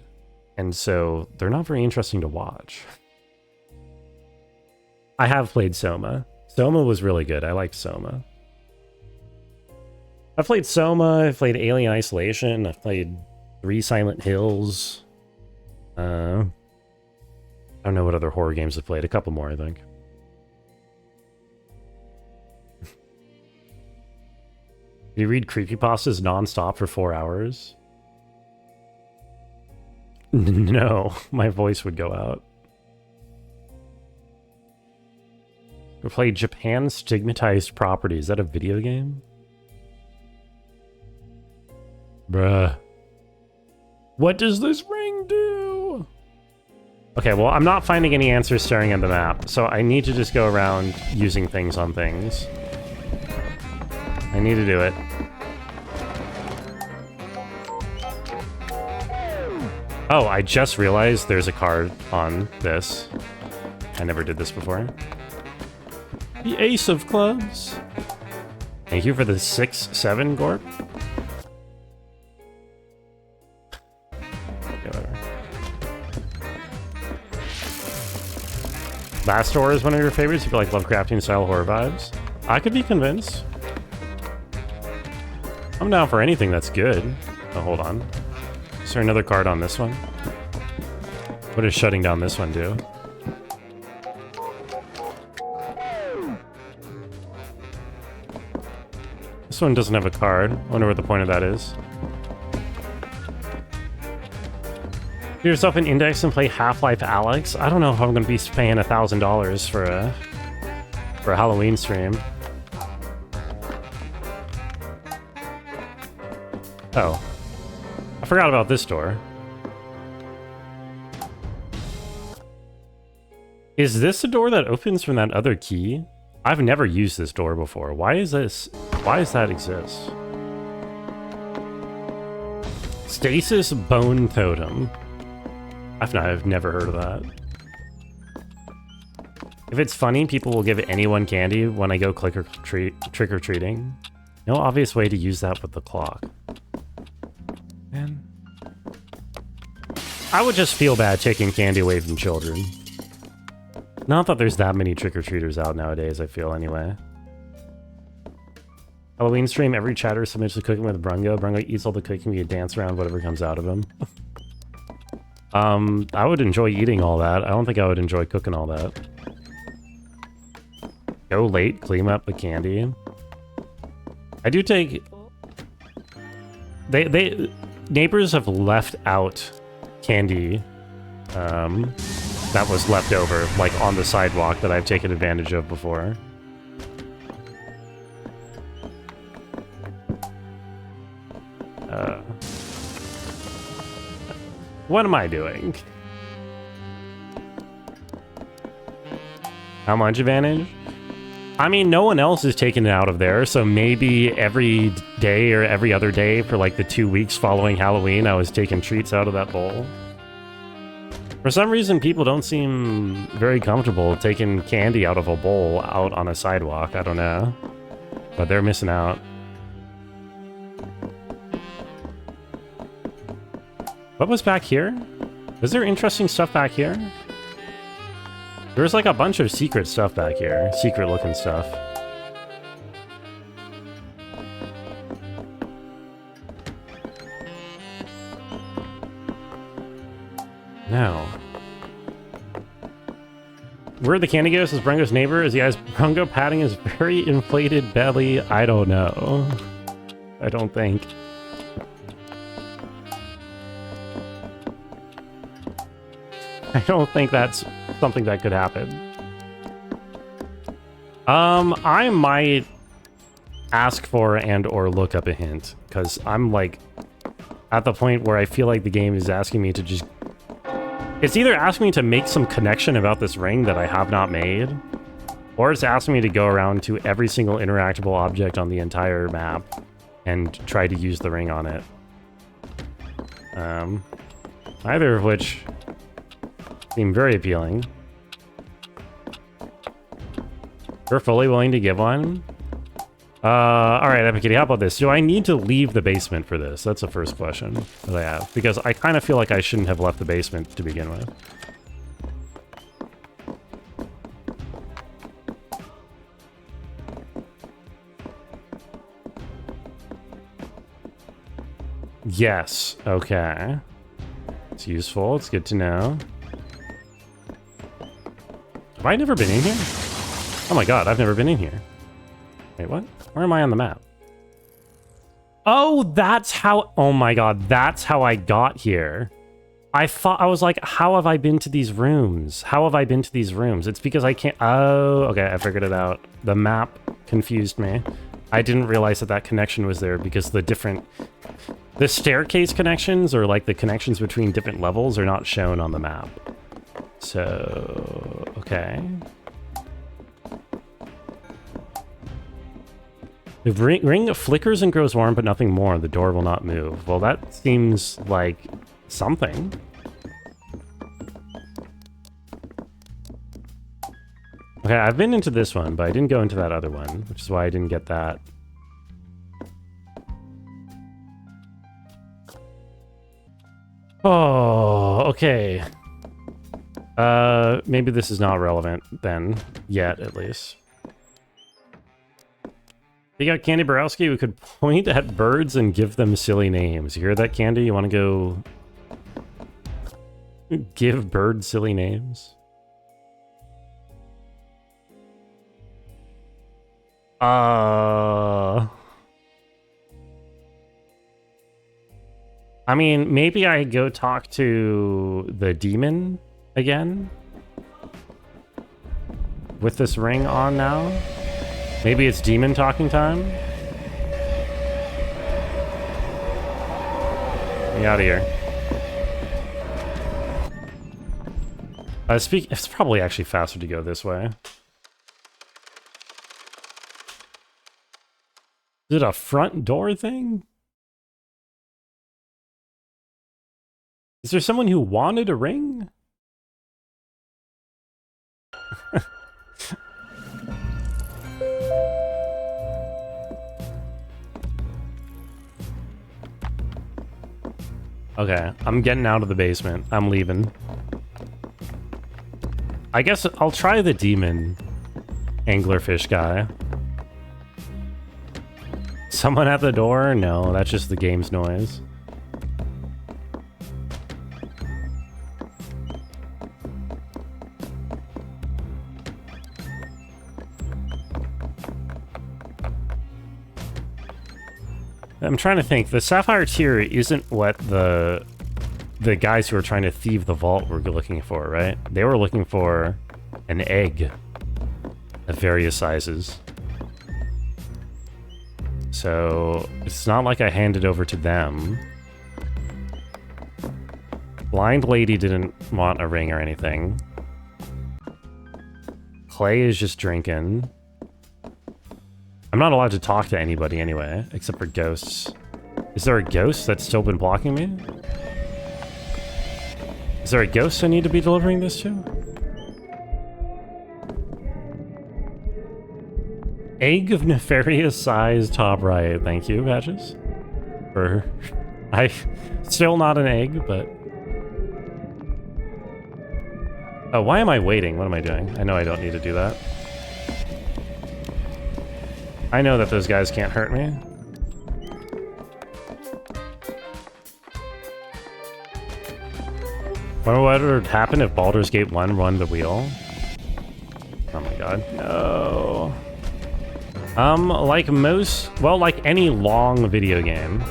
And so they're not very interesting to watch. I have played Soma. Soma was really good. I liked Soma. I've played Soma, I've played Alien Isolation, I've played 3 Silent Hills. I don't know what other horror games I've played. A couple more, I think. You read creepypastas nonstop for 4 hours? No, my voice would go out. We played Japan Stigmatized Property. Is that a video game? Bruh. What does this ring do? Okay, well, I'm not finding any answers staring at the map, so I need to just go around using things on things. I need to do it. Oh, I just realized there's a card on this. I never did this before. The Ace of Clubs. Thank you for the 6-7, Gorp. Last Door is one of your favorites if you like Lovecraftian style horror vibes. I could be convinced. I'm down for anything that's good. Oh, hold on. Is there another card on this one? What does shutting down this one do? This one doesn't have a card. I wonder what the point of that is. Do yourself an index and play Half-Life Alyx? I don't know if I'm going to be paying $1,000 for a Halloween stream. Oh. I forgot about this door. Is this a door that opens from that other key? I've never used this door before. Why is this? Why does that exist? Stasis Bone Totem. I've never heard of that. If it's funny, people will give anyone candy when I go trick-or-treating. No obvious way to use that with the clock. Man. I would just feel bad taking candy away from children. Not that there's that many trick-or-treaters out nowadays, I feel, anyway. Halloween stream, every chatter submits to cooking with Brungo. Brungo eats all the cooking, we can dance around whatever comes out of him. I would enjoy eating all that. I don't think I would enjoy cooking all that. Go late, clean up the candy. I do take... Neighbors have left out candy that was left over, like on the sidewalk, that I've taken advantage of before. What am I doing? How much advantage? I mean, no one else is taking it out of there, so maybe every day or every other day for like the 2 weeks following Halloween, I was taking treats out of that bowl. For some reason, people don't seem very comfortable taking candy out of a bowl out on a sidewalk. I don't know. But they're missing out. What was back here? Is there interesting stuff back here? There's like a bunch of secret stuff back here. Secret looking stuff. No. Where the candy goes is Brungo's neighbor. Is he has Brungo patting his very inflated belly? I don't know. I don't think. I don't think that's something that could happen. I might ask for and or look up a hint, because I'm like at the point where I feel like the game is asking me to just... It's either asking me to make some connection about this ring that I have not made, or it's asking me to go around to every single interactable object on the entire map and try to use the ring on it. Either of which seem very appealing. You're fully willing to give one? Alright, Epic Kitty, how about this? Do I need to leave the basement for this? That's the first question that I have. Because I kind of feel like I shouldn't have left the basement to begin with. Yes, okay. It's useful, it's good to know. Have I never been in here? Oh my god, I've never been in here. Wait, what? Where am I on the map? Oh, that's how... Oh my god, that's how I got here. I was like, how have I been to these rooms? How have I been to these rooms? It's because I can't... Oh, okay, I figured it out. The map confused me. I didn't realize that that connection was there because the different... The staircase connections, or like the connections between different levels, are not shown on the map. So... Okay. The ring flickers and grows warm, but nothing more. The door will not move. Well, that seems like something. Okay, I've been into this one, but I didn't go into that other one, which is why I didn't get that. Oh, okay. Maybe this is not relevant then, yet at least. You got Candy Borowski, we could point at birds and give them silly names. You hear that, Candy? You want to go give birds silly names? I mean, maybe I go talk to the demon again? With this ring on now? Maybe it's demon talking time? Get out of here. It's probably actually faster to go this way. Is it a front door thing? Is there someone who wanted a ring? Okay, I'm getting out of the basement. I'm leaving. I guess I'll try the demon anglerfish guy. Someone at the door? No, that's just the game's noise. I'm trying to think. The sapphire tier isn't what the guys who were trying to thieve the vault were looking for, right? They were looking for an egg of various sizes. So it's not like I handed over to them. Blind lady didn't want a ring or anything. Clay is just drinking. I'm not allowed to talk to anybody anyway, except for ghosts. Is there a ghost that's still been blocking me? Is there a ghost I need to be delivering this to? Egg of nefarious size, top right. Thank you, Patches. Still not an egg, but... Oh, why am I waiting? What am I doing? I know I don't need to do that. I know that those guys can't hurt me. Wonder what would happen if Baldur's Gate 1 run the wheel? Oh my god. No. Like most... Well, like any long video game,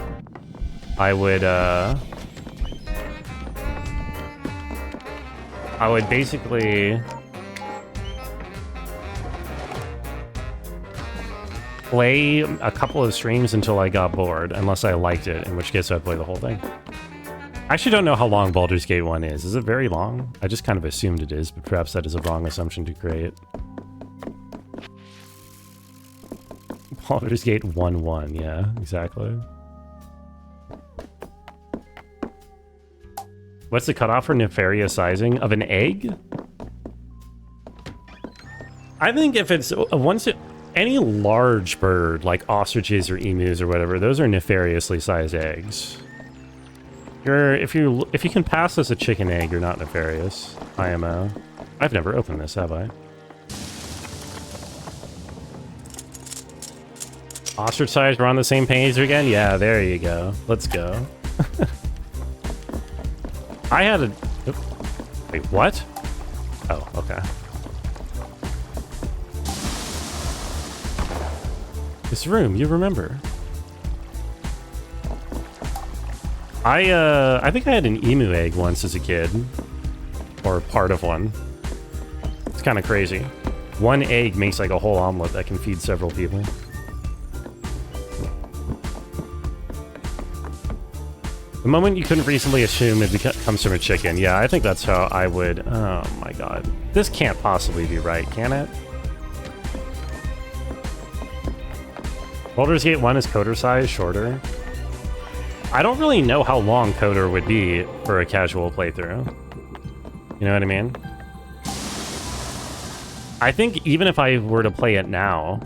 I would basically... play a couple of streams until I got bored, unless I liked it, in which case I'd play the whole thing. I actually don't know how long Baldur's Gate 1 is. Is it very long? I just kind of assumed it is, but perhaps that is a wrong assumption to create. Baldur's Gate 1-1, yeah, exactly. What's the cutoff for nefarious sizing of an egg? I think if it's once it... Any large bird, like ostriches or emus or whatever, those are nefariously sized eggs. If you can pass as a chicken egg, you're not nefarious. IMO. I've never opened this, have I? Ostrich size, we're on the same page again? Yeah, there you go. Let's go. I had a... Wait, what? Oh, okay. This room, you remember. I think I had an emu egg once as a kid. Or part of one. It's kind of crazy. One egg makes like a whole omelet that can feed several people. The moment you couldn't reasonably assume it comes from a chicken. Yeah, I think that's how I would... Oh my god. This can't possibly be right, can it? Baldur's Gate 1 is coder size shorter. I don't really know how long coder would be for a casual playthrough. You know what I mean? I think even if I were to play it now,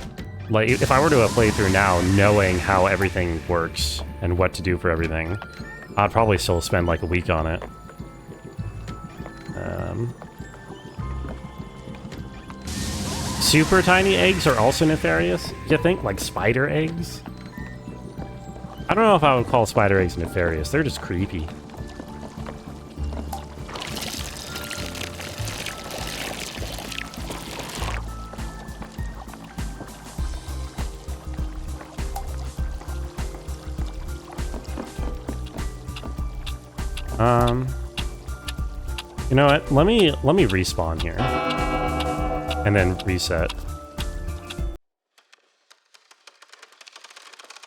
like if I were to play through now knowing how everything works and what to do for everything, I'd probably still spend like a week on it. Super tiny eggs are also nefarious, you think? Like spider eggs? I don't know if I would call spider eggs nefarious. They're just creepy. You know what? Let me respawn here. And then reset.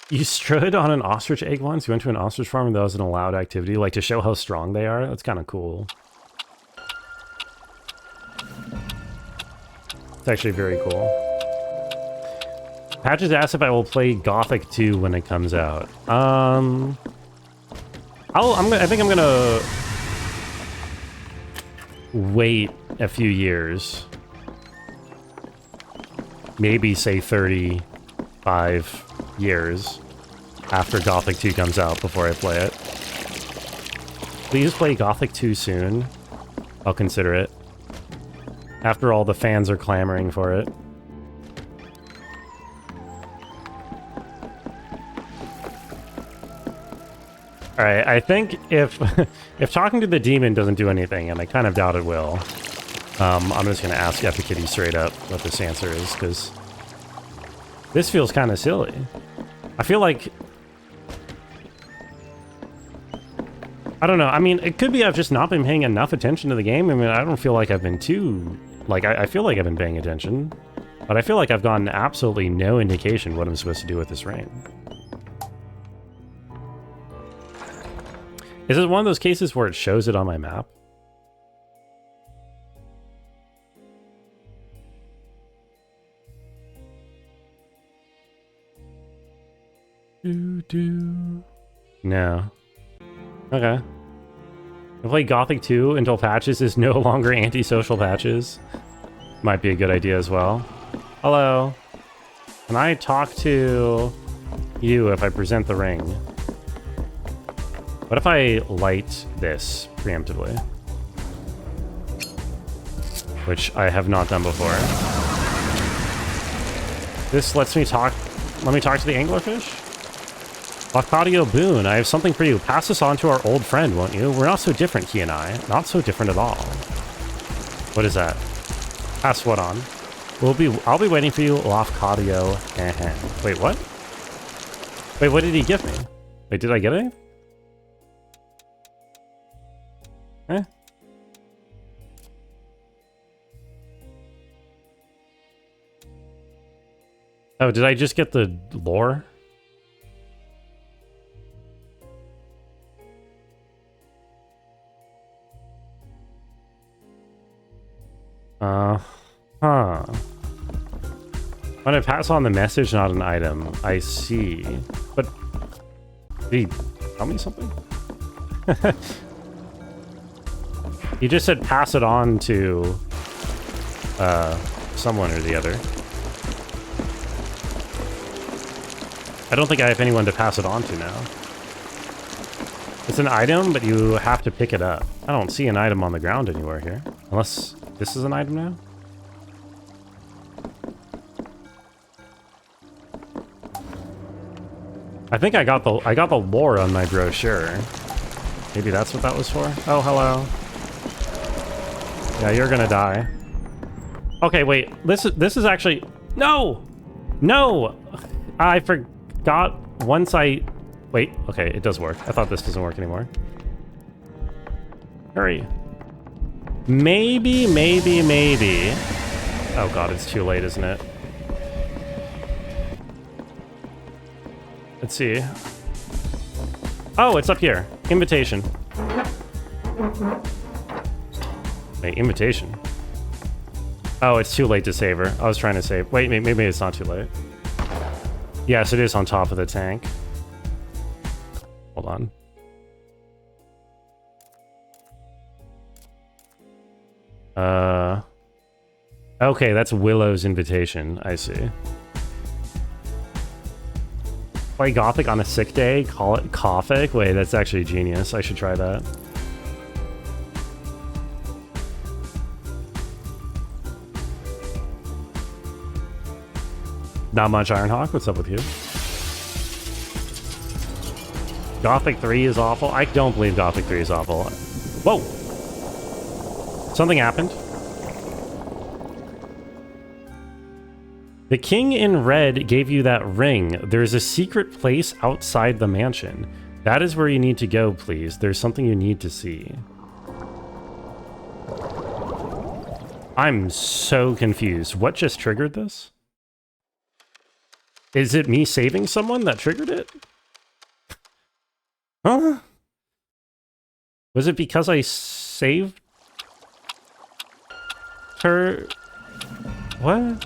You strode on an ostrich egg once? You went to an ostrich farm and that was an allowed activity? Like to show how strong they are? That's kind of cool. It's actually very cool. Patches asked if I will play Gothic 2 when it comes out. I think I'm gonna wait a few years. Maybe say 35 years after Gothic 2 comes out before I play it. Please play Gothic 2 soon. I'll consider it. After all, the fans are clamoring for it. Alright, I think if talking to the demon doesn't do anything, and I kind of doubt it will, I'm just going to ask Epic Kitty straight up what this answer is, because this feels kind of silly. I feel like... I don't know. I mean, it could be I've just not been paying enough attention to the game. I mean, I don't feel like I've been too... Like, I feel like I've been paying attention, but I feel like I've gotten absolutely no indication what I'm supposed to do with this ring. Is it one of those cases where it shows it on my map? No. Okay. I play Gothic 2 until patches is no longer antisocial patches. Might be a good idea as well. Hello. Can I talk to you if I present the ring? What if I light this preemptively? Which I have not done before. This lets me talk... Let me talk to the anglerfish? Locaudio Boone, I have something for you. Pass this on to our old friend, won't you? We're not so different, he and I. Not so different at all. What is that? Pass what on? I'll be waiting for you, Locaudio. Wait, what? Wait, what did he give me? Wait, did I get it? Eh? Oh, did I just get the lore? Huh. When I pass on the message, not an item. I see. But... Did he tell me something? He just said pass it on to... someone or the other. I don't think I have anyone to pass it on to now. It's an item, but you have to pick it up. I don't see an item on the ground anywhere here. Unless this is an item now? I think I got the lore on my brochure. Maybe that's what that was for? Oh, hello. Yeah, you're gonna die. Okay, wait. This is actually... No! No! I forgot once I... Wait, okay, it does work. I thought this doesn't work anymore. Hurry. Maybe... Oh god, it's too late, isn't it? Let's see. Oh, it's up here. Invitation. Wait, invitation? Oh, it's too late to save her. I was trying to save... Wait, maybe it's not too late. Yes, it is on top of the tank. Hold on. Okay, that's Willow's invitation. I see. Play Gothic on a sick day? Call it Gothic? Wait, that's actually genius. I should try that. Not much, Ironhawk. What's up with you? Gothic 3 is awful? I don't believe Gothic 3 is awful. Whoa! Something happened. The king in red gave you that ring. There's a secret place outside the mansion. That is where you need to go, please. There's something you need to see. I'm so confused. What just triggered this? Is it me saving someone that triggered it? Huh? Was it because I saved her? What?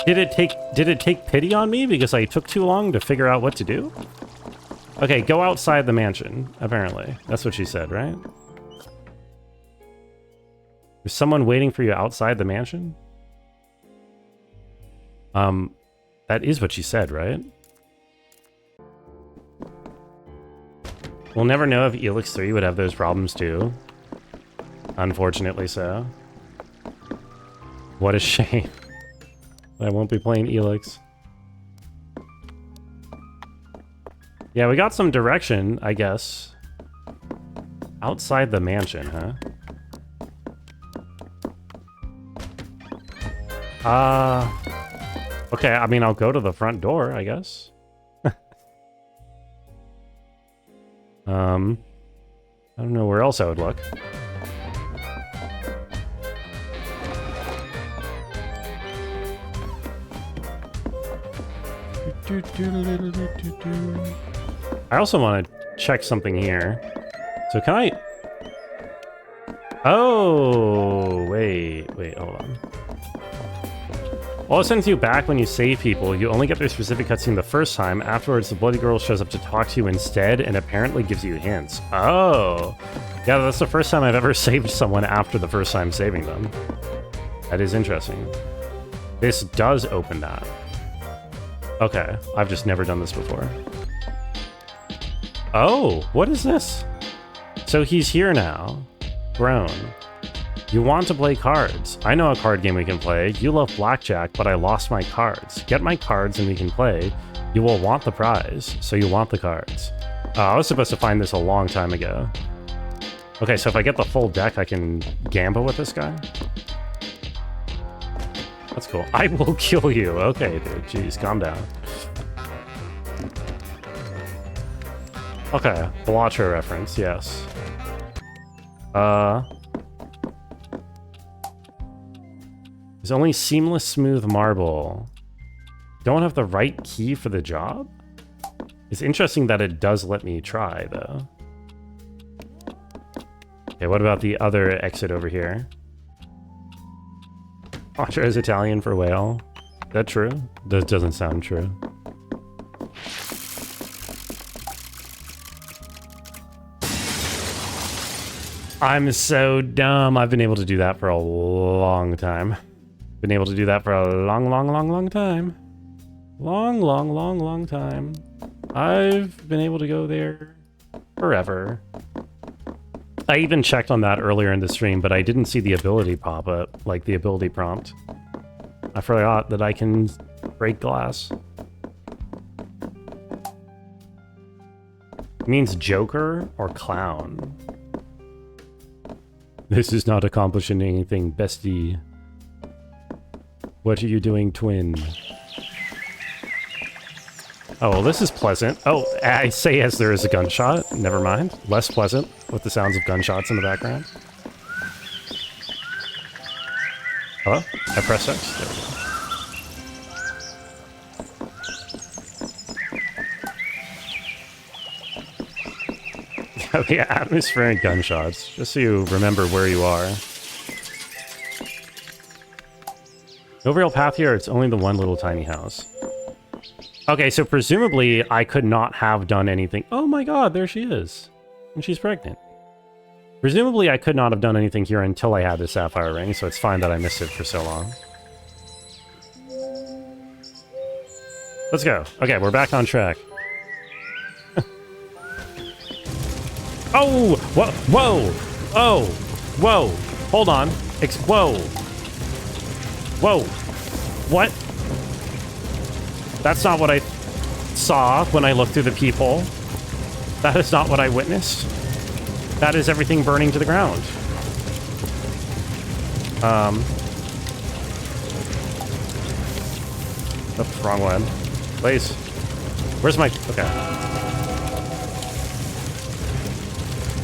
Did it take pity on me because I took too long to figure out what to do? Okay, go outside the mansion, apparently. That's what she said, right? There's someone waiting for you outside the mansion? That is what she said, right? We'll never know if Elix 3 would have those problems too. Unfortunately so. What a shame. I won't be playing Elix. Yeah, we got some direction, I guess. Outside the mansion, huh? Okay, I mean, I'll go to the front door, I guess. I don't know where else I would look. I also want to check something here. So can I... Oh, wait, hold on. Well, it sends you back when you save people. You only get their specific cutscene the first time. Afterwards, the bloody girl shows up to talk to you instead and apparently gives you hints. Oh. Yeah, that's the first time I've ever saved someone after the first time saving them. That is interesting. This does open that. Okay, I've just never done this before. Oh, what is this? So he's here now. Grown. You want to play cards. I know a card game we can play. You love blackjack, but I lost my cards. Get my cards and we can play. You will want the prize, so you want the cards. I was supposed to find this a long time ago. Okay, so if I get the full deck, I can gamble with this guy? That's cool. I will kill you. Okay, dude. Jeez, calm down. Okay, Blotcher reference, yes. There's only seamless smooth marble. Don't have the right key for the job? It's interesting that it does let me try, though. Okay, what about the other exit over here? Quattro is Italian for whale. Is that true? That doesn't sound true. I'm so dumb. I've been able to do that for a long time. Been able to do that for a long time. Long time. I've been able to go there forever. I even checked on that earlier in the stream, but I didn't see the ability pop up, like the ability prompt. I forgot that I can break glass. It means Joker or clown. This is not accomplishing anything, bestie. What are you doing, twin? Oh, well, this is pleasant. Oh, I say as there is a gunshot. Never mind. Less pleasant with the sounds of gunshots in the background. Hello? I pressed X. There we go. Yeah, atmospheric gunshots. Just so you remember where you are. No real path here. It's only the one little tiny house. Okay, so presumably I could not have done anything. Oh my god, there she is. And she's pregnant. Presumably I could not have done anything here until I had the sapphire ring, so it's fine that I missed it for so long. Let's go. Okay, we're back on track. Oh! Whoa! Whoa! Oh! Whoa! Hold on. Whoa! Whoa! What? That's not what I saw when I looked through the peephole. That is not what I witnessed. That is everything burning to the ground. Oops, wrong one. Please. Where's my... Okay.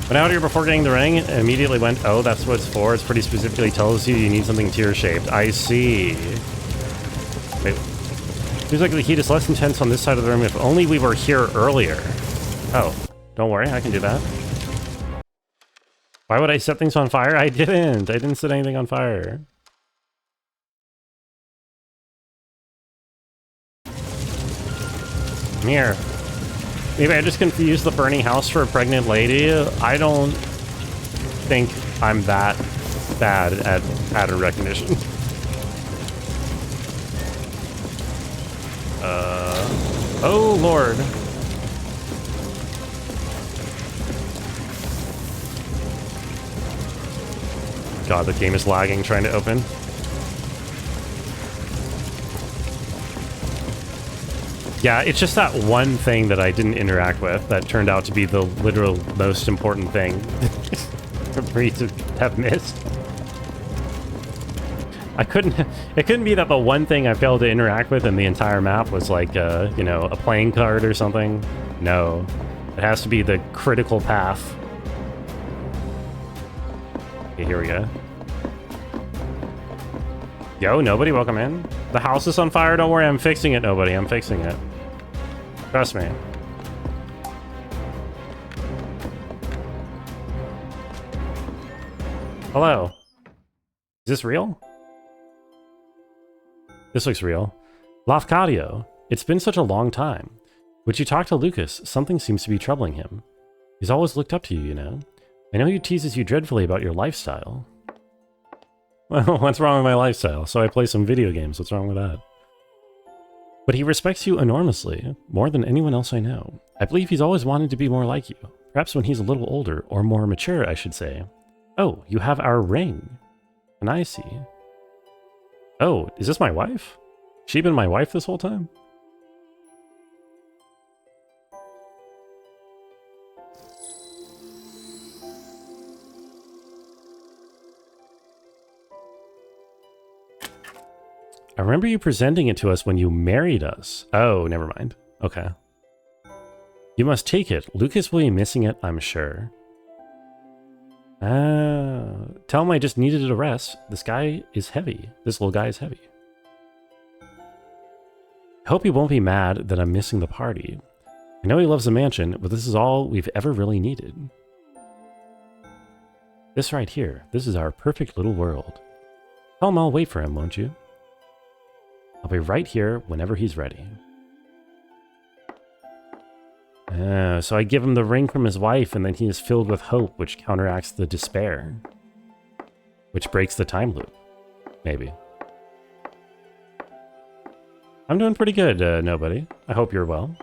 Went out here before getting the ring, and immediately went, oh, that's what it's for. It's pretty specifically tells you you need something tear-shaped. I see. Wait. Seems like the heat is less intense on this side of the room. If only we were here earlier. Oh, don't worry, I can do that. Why would I set things on fire? I didn't set anything on fire. Come here. Maybe I just confused the burning house for a pregnant lady. I don't think I'm that bad at pattern recognition. Oh lord. God, the game is lagging trying to open. Yeah, it's just that one thing that I didn't interact with that turned out to be the literal most important thing for me to have missed. It couldn't be that the one thing I failed to interact with in the entire map was like, you know, a playing card or something. No, it has to be the critical path. Okay, here we go. Yo, nobody, welcome in. The house is on fire, don't worry, I'm fixing it, nobody, I'm fixing it. Trust me. Hello. Is this real? This looks real. Lafcadio, it's been such a long time. Would you talk to Lucas? Something seems to be troubling him. He's always looked up to you, you know? I know he teases you dreadfully about your lifestyle. Well, what's wrong with my lifestyle? So I play some video games, what's wrong with that? But he respects you enormously, more than anyone else I know. I believe he's always wanted to be more like you. Perhaps when he's a little older, or more mature, I should say. Oh, you have our ring. Can I see? Oh, is this my wife? She been my wife this whole time? I remember you presenting it to us when you married us. Oh, never mind. Okay. You must take it. Lucas will be missing it, I'm sure. Tell him I just needed a rest. This guy is heavy. This little guy is heavy. I hope he won't be mad that I'm missing the party. I know he loves the mansion, but this is all we've ever really needed. This right here. This is our perfect little world. Tell him I'll wait for him, won't you? I'll be right here whenever he's ready. So I give him the ring from his wife, and then he is filled with hope, which counteracts the despair. Which breaks the time loop. Maybe. I'm doing pretty good, nobody. I hope you're well.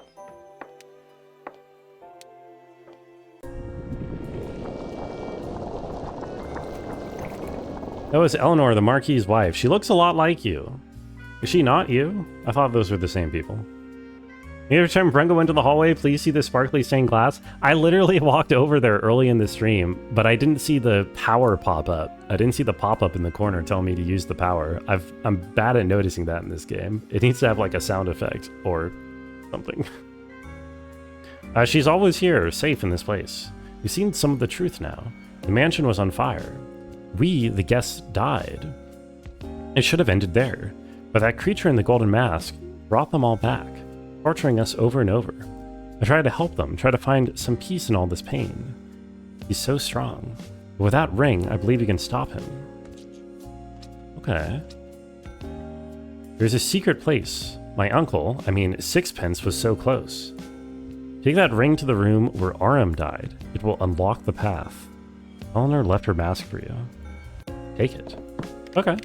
That was Eleanor, the Marquis's wife. She looks a lot like you. Is she not you? I thought those were the same people. Every time Brengo went to the hallway, please see the sparkly stained glass. I literally walked over there early in the stream, but I didn't see the power pop up. I didn't see the pop-up in the corner telling me to use the power. I'm bad at noticing that in this game. It needs to have like a sound effect or something. She's always here, safe in this place. You've seen some of the truth now. The mansion was on fire. We, the guests, died. It should have ended there, but that creature in the golden mask brought them all back, torturing us over and over. I tried to help them, try to find some peace in all this pain. He's so strong. But with that ring, I believe you can stop him. Okay. There's a secret place. My uncle, Sixpence, was so close. Take that ring to the room where Aram died. It will unlock the path. Eleanor left her mask for you. Take it. Okay.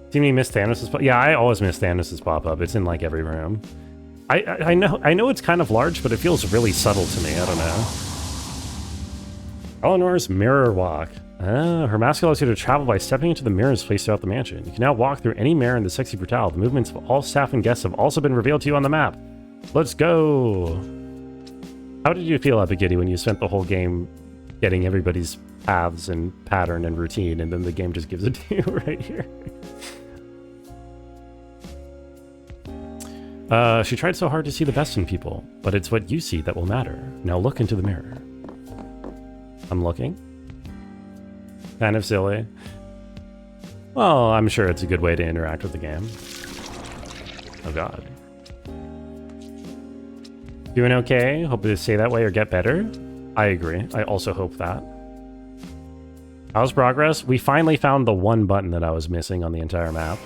See me miss Thanos' pop? Yeah, I always miss Thanos' pop-up. It's in like every room. I know it's kind of large, but it feels really subtle to me. I don't know. Eleanor's mirror walk. Her mask allows you to travel by stepping into the mirrors placed throughout the mansion. You can now walk through any mirror in the Sexy Brutale. The movements of all staff and guests have also been revealed to you on the map. Let's go! How did you feel, Epigiddy, when you spent the whole game getting everybody's paths and pattern and routine, and then the game just gives it to you right here? She tried so hard to see the best in people, but it's what you see that will matter. Now look into the mirror. I'm looking. Kind of silly. Well, I'm sure it's a good way to interact with the game. Oh god. Doing okay? Hope to stay that way or get better? I agree. I also hope that. How's progress? We finally found the one button that I was missing on the entire map.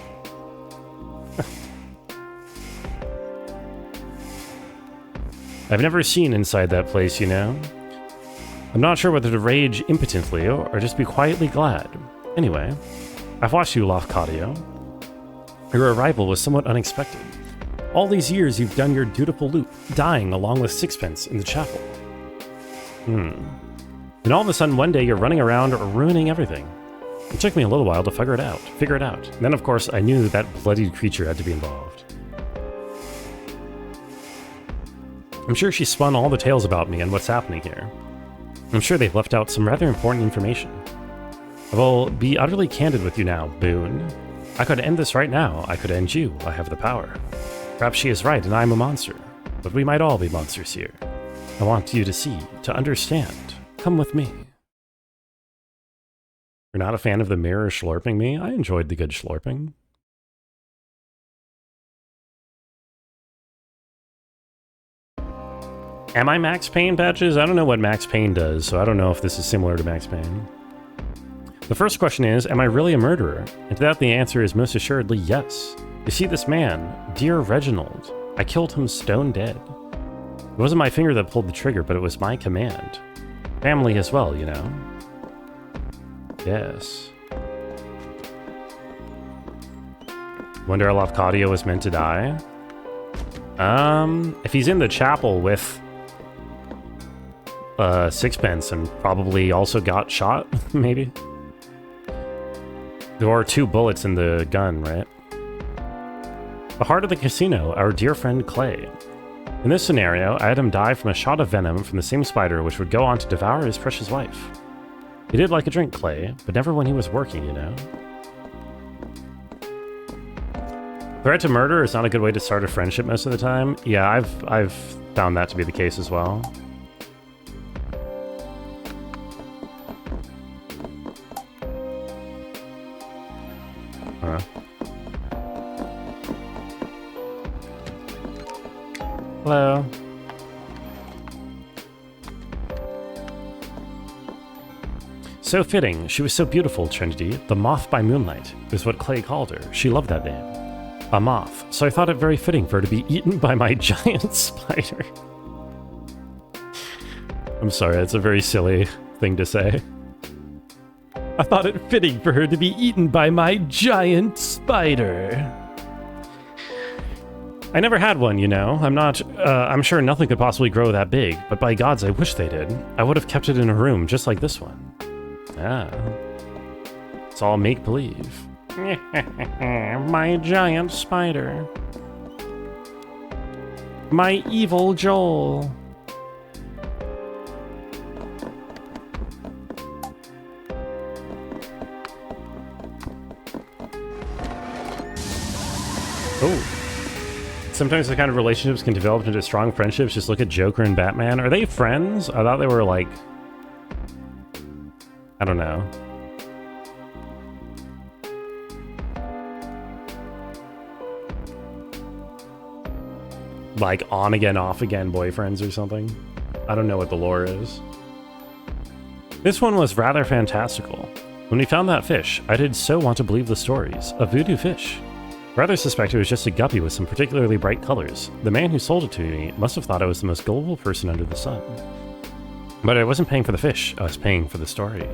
I've never seen inside that place, you know? I'm not sure whether to rage impotently or just be quietly glad. Anyway, I've watched you, Lafcadio. Your arrival was somewhat unexpected. All these years you've done your dutiful loop, dying along with Sixpence in the chapel. And all of a sudden one day you're running around ruining everything. It took me a little while to figure it out. And then of course I knew that bloodied creature had to be involved. I'm sure she spun all the tales about me and what's happening here. I'm sure they've left out some rather important information. I will be utterly candid with you now, Boone. I could end this right now. I could end you. I have the power. Perhaps she is right and I'm a monster. But we might all be monsters here. I want you to see, to understand. Come with me. You're not a fan of the mirror schlorping me? I enjoyed the good schlorping. Am I Max Payne patches? I don't know what Max Payne does, so I don't know if this is similar to Max Payne. The first question is, am I really a murderer? And to that the answer is most assuredly yes. You see this man, dear Reginald, I killed him stone dead. It wasn't my finger that pulled the trigger, but it was my command. Family as well, you know? Yes. Wonder how Lafcadio was meant to die? If he's in the chapel with Sixpence and probably also got shot, maybe? There are 2 bullets in the gun, right? The heart of the casino, our dear friend Clay. In this scenario, I had him die from a shot of venom from the same spider which would go on to devour his precious wife. He did like a drink, Clay, but never when he was working, you know? Threat to murder is not a good way to start a friendship most of the time. Yeah, I've found that to be the case as well. Hello. So fitting. She was so beautiful, Trinity. The moth by moonlight is what Clay called her. She loved that name. A moth. So I thought it very fitting for her to be eaten by my giant spider. I'm sorry, that's a very silly thing to say. I thought it fitting for her to be eaten by my giant spider. I never had one, you know. I'm sure nothing could possibly grow that big, but by gods, I wish they did. I would have kept it in a room just like this one. Ah. It's all make-believe. My giant spider. My evil Joel. Oh. Sometimes the kind of relationships can develop into strong friendships. Just look at Joker and Batman. Are they friends? I thought they were like... I don't know. Like on again, off again boyfriends or something. I don't know what the lore is. This one was rather fantastical. When we found that fish, I did so want to believe the stories. A voodoo fish. Rather suspect it was just a guppy with some particularly bright colors. The man who sold it to me must have thought I was the most gullible person under the sun. But I wasn't paying for the fish, I was paying for the story.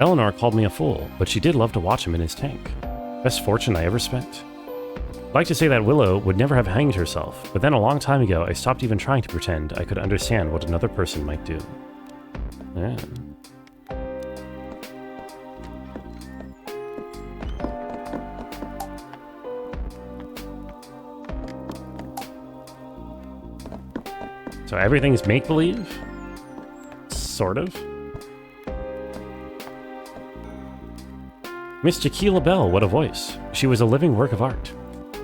Eleanor called me a fool, but she did love to watch him in his tank. Best fortune I ever spent. I'd like to say that Willow would never have hanged herself, but then a long time ago I stopped even trying to pretend I could understand what another person might do. Yeah. So everything's make-believe? Sort of. Miss Tequila Bell, what a voice. She was a living work of art.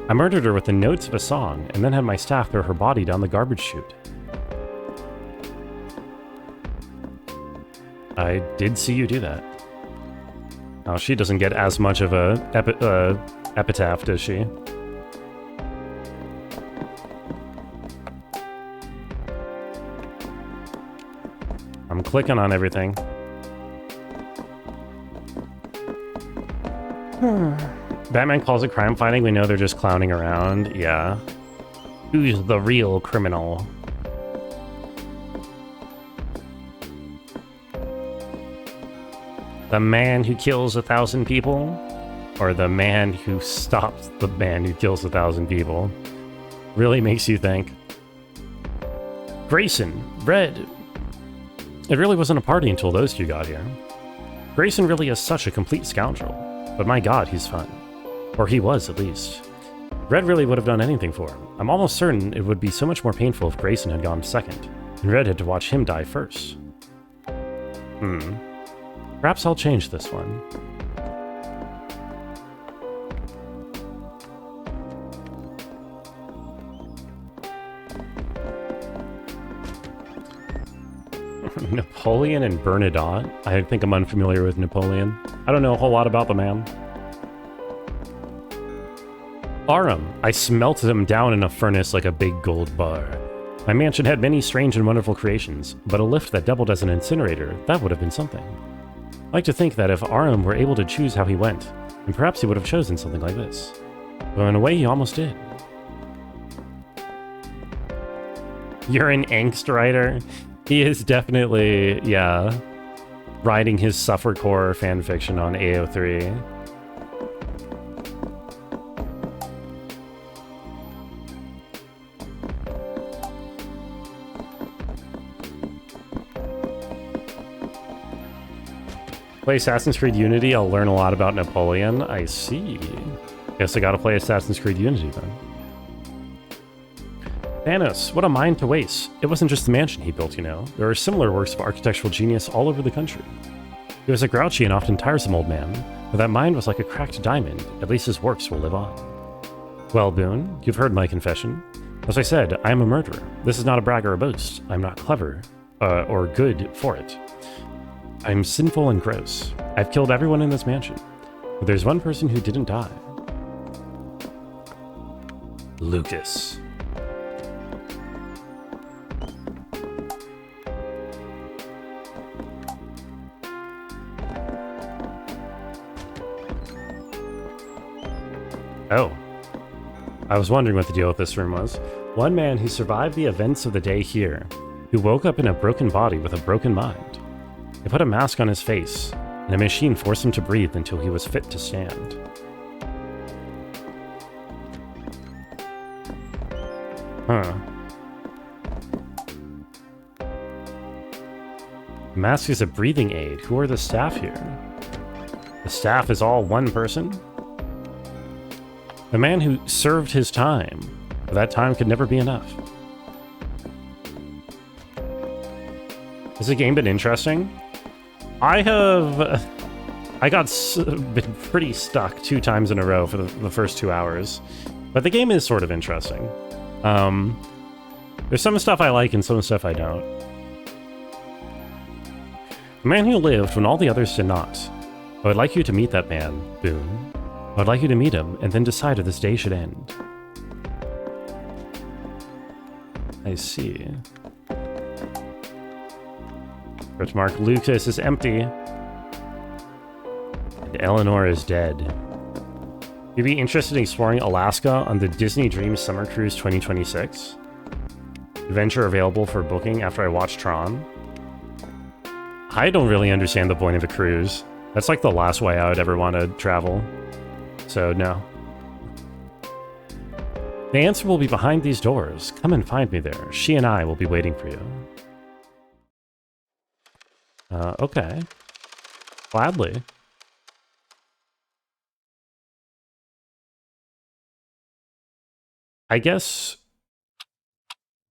I murdered her with the notes of a song, and then had my staff throw her body down the garbage chute. I did see you do that. Oh, she doesn't get as much of a epitaph, does she? I'm clicking on everything. Batman calls it crime fighting. We know they're just clowning around. Yeah. Who's the real criminal? The man who kills 1,000 people? Or the man who stops the man who kills 1,000 people? Really makes you think. Grayson, Red. It really wasn't a party until those two got here. Grayson really is such a complete scoundrel. But my god, he's fun. Or he was, at least. Red really would have done anything for him. I'm almost certain it would be so much more painful if Grayson had gone second, and Red had to watch him die first. Perhaps I'll change this one. Napoleon and Bernadotte? I think I'm unfamiliar with Napoleon. I don't know a whole lot about the man. Aram. I smelted him down in a furnace like a big gold bar. My mansion had many strange and wonderful creations, but a lift that doubled as an incinerator, that would have been something. I like to think that if Aram were able to choose how he went, then perhaps he would have chosen something like this. But in a way, he almost did. You're an angst writer? He is definitely, yeah, writing his suffercore fanfiction on AO3. Play Assassin's Creed Unity, I'll learn a lot about Napoleon. I see. Guess I gotta play Assassin's Creed Unity then. Thanos, what a mind to waste. It wasn't just the mansion he built, you know. There are similar works of architectural genius all over the country. He was a grouchy and often tiresome old man, but that mind was like a cracked diamond. At least his works will live on. Well, Boone, you've heard my confession. As I said, I am a murderer. This is not a brag or a boast. I'm not clever, or good for it. I'm sinful and gross. I've killed everyone in this mansion. But there's one person who didn't die. Lucas. Oh. I was wondering what the deal with this room was. One man who survived the events of the day here, who woke up in a broken body with a broken mind. They put a mask on his face, and a machine forced him to breathe until he was fit to stand. Huh. Mask is a breathing aid. Who are the staff here? The staff is all one person? The man who served his time. But that time could never be enough. Has the game been interesting? I got been pretty stuck 2 times in a row for the first 2 hours. But the game is sort of interesting. There's some stuff I like and some stuff I don't. The man who lived when all the others did not. I would like you to meet that man, Boone. I would like you to meet him and then decide if this day should end. I see. Mark Lucas is empty. And Eleanor is dead. You'd be interested in exploring Alaska on the Disney Dreams Summer Cruise 2026? Adventure available for booking after I watch Tron. I don't really understand the point of a cruise. That's like the last way I would ever want to travel. So, no. The answer will be behind these doors. Come and find me there. She and I will be waiting for you. Okay. Gladly. I guess...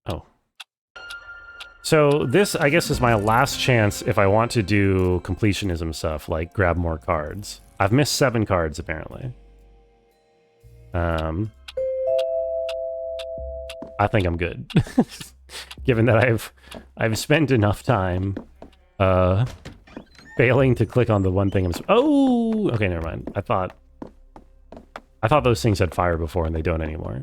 Oh. So this, I guess, is my last chance if I want to do completionism stuff, like grab more cards. I've missed 7 cards, apparently. I think I'm good. Given that I've spent enough time failing to click on the one thing I'm... Oh! Okay, never mind. I thought those things had fire before and they don't anymore.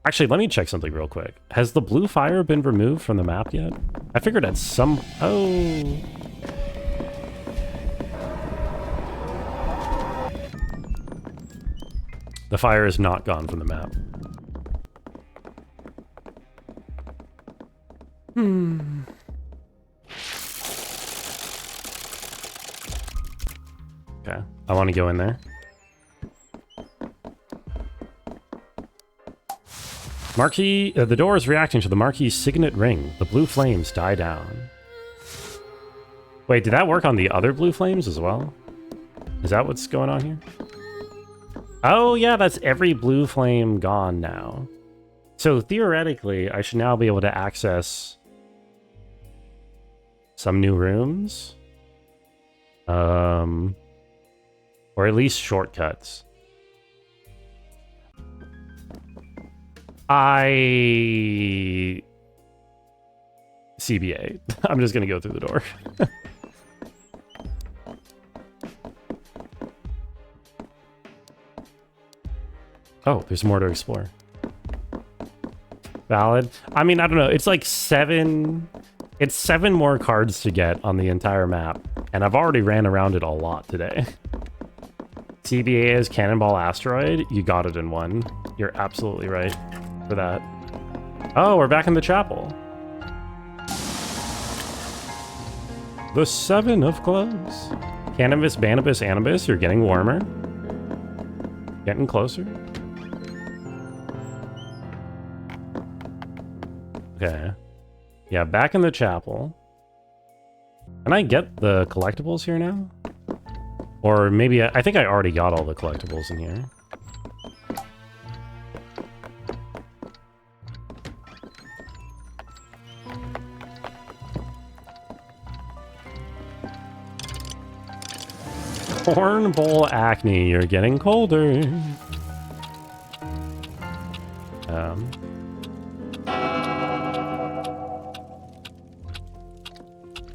Actually, let me check something real quick. Has the blue fire been removed from the map yet? I figured at some... Oh... The fire is not gone from the map. Okay, I want to go in there. Marquis, the door is reacting to the Marquis' signet ring. The blue flames die down. Wait, did that work on the other blue flames as well? Is that what's going on here? Oh yeah, that's every blue flame gone now. So theoretically, I should now be able to access some new rooms. Or at least shortcuts. CBA. I'm just gonna go through the door. Oh, there's more to explore. Valid. I mean, I don't know. It's like 7... It's 7 more cards to get on the entire map. And I've already ran around it a lot today. CBA is Cannonball Asteroid. You got it in 1. You're absolutely right for that. Oh, we're back in the chapel. The 7 of clubs. Cannabis, Banibus, Anibus. You're getting warmer. Getting closer. Okay. Yeah, back in the chapel. Can I get the collectibles here now? Or maybe I think I already got all the collectibles in here. Corn bowl acne, you're getting colder.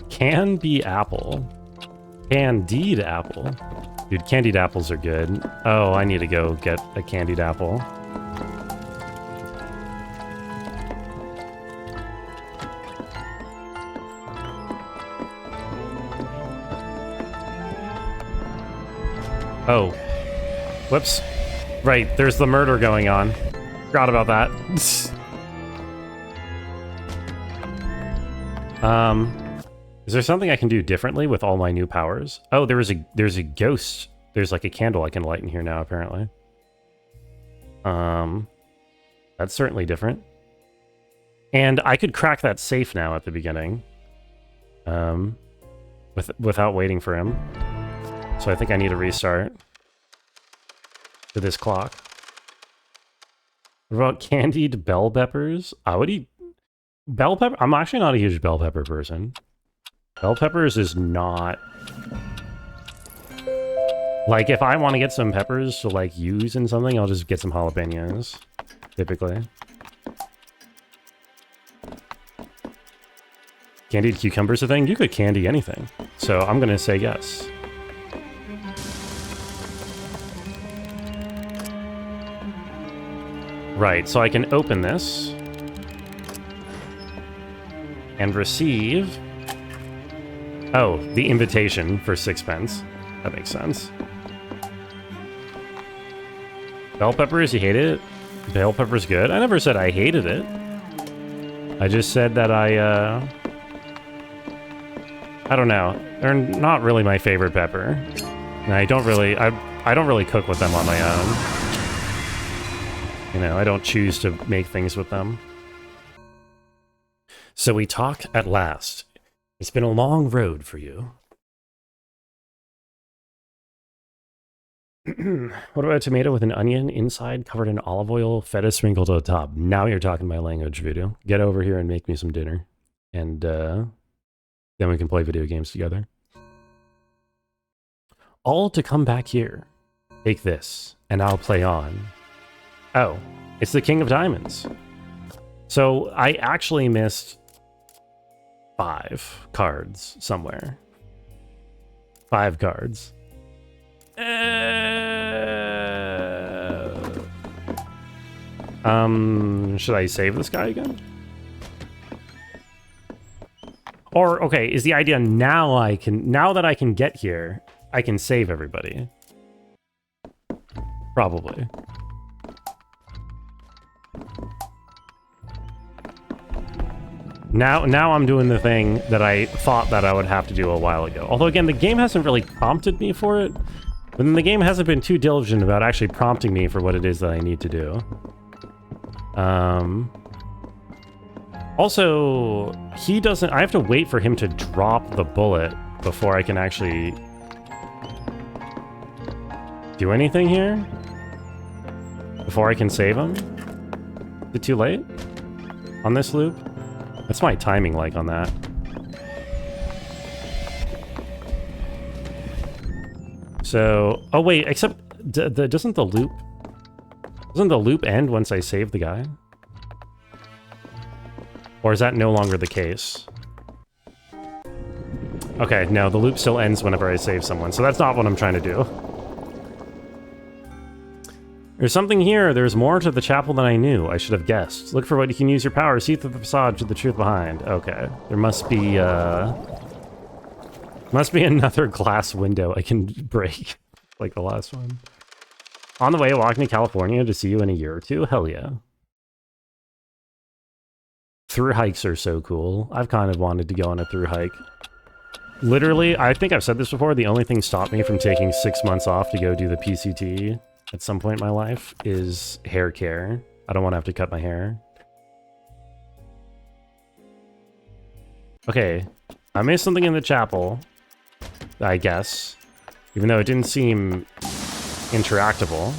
Candy apple. Candied apple. Dude, candied apples are good. Oh, I need to go get a candied apple. Oh. Whoops. Right, there's the murder going on. Forgot about that. Is there something I can do differently with all my new powers? Oh, there's a ghost. There's like a candle I can light in here now, apparently. That's certainly different. And I could crack that safe now at the beginning. Without waiting for him. So I think I need to restart to this clock. What about candied bell peppers? I would eat bell pepper. I'm actually not a huge bell pepper person. Bell peppers is not... Like, if I want to get some peppers to, like, use in something, I'll just get some jalapenos, typically. Candied cucumber's a thing? You could candy anything. So I'm gonna say yes. Right, so I can open this and receive... Oh, the invitation for 6 pence. That makes sense. Bell peppers, you hate it? Bell pepper's good? I never said I hated it. I just said that I don't know. They're not really my favorite pepper. And I don't really cook with them on my own. You know, I don't choose to make things with them. So we talk at last. It's been a long road for you. What about a tomato with an onion inside covered in olive oil, feta sprinkled on the top? Now you're talking my language, Voodoo. Get over here and make me some dinner. And then we can play video games together. All to come back here. Take this, and I'll play on. Oh, it's the King of Diamonds. So I actually missed 5 cards somewhere. 5 cards. Should I save this guy again? Or, okay, is the idea now that I can get here, I can save everybody? Probably. Now I'm doing the thing that I thought that I would have to do a while ago. Although, again, the game hasn't really prompted me for it. But then the game hasn't been too diligent about actually prompting me for what it is that I need to do. Also, he doesn't... I have to wait for him to drop the bullet before I can actually do anything here. Before I can save him. Is it too late? On this loop? What's my timing like on that? So... Oh, wait, except... doesn't the loop... Doesn't the loop end once I save the guy? Or is that no longer the case? Okay, no, the loop still ends whenever I save someone, so that's not what I'm trying to do. There's something here. There's more to the chapel than I knew. I should have guessed. Look for what you can use your power. See through the facade to the truth behind. Okay. There must be another glass window I can break. Like the last one. On the way, walking to California to see you in a year or two? Hell yeah. Through hikes are so cool. I've kind of wanted to go on a through hike. Literally, I think I've said this before, the only thing stopped me from taking 6 months off to go do the PCT at some point in my life is hair care. I don't want to have to cut my hair. Okay, I missed something in the chapel, I guess. Even though it didn't seem interactable.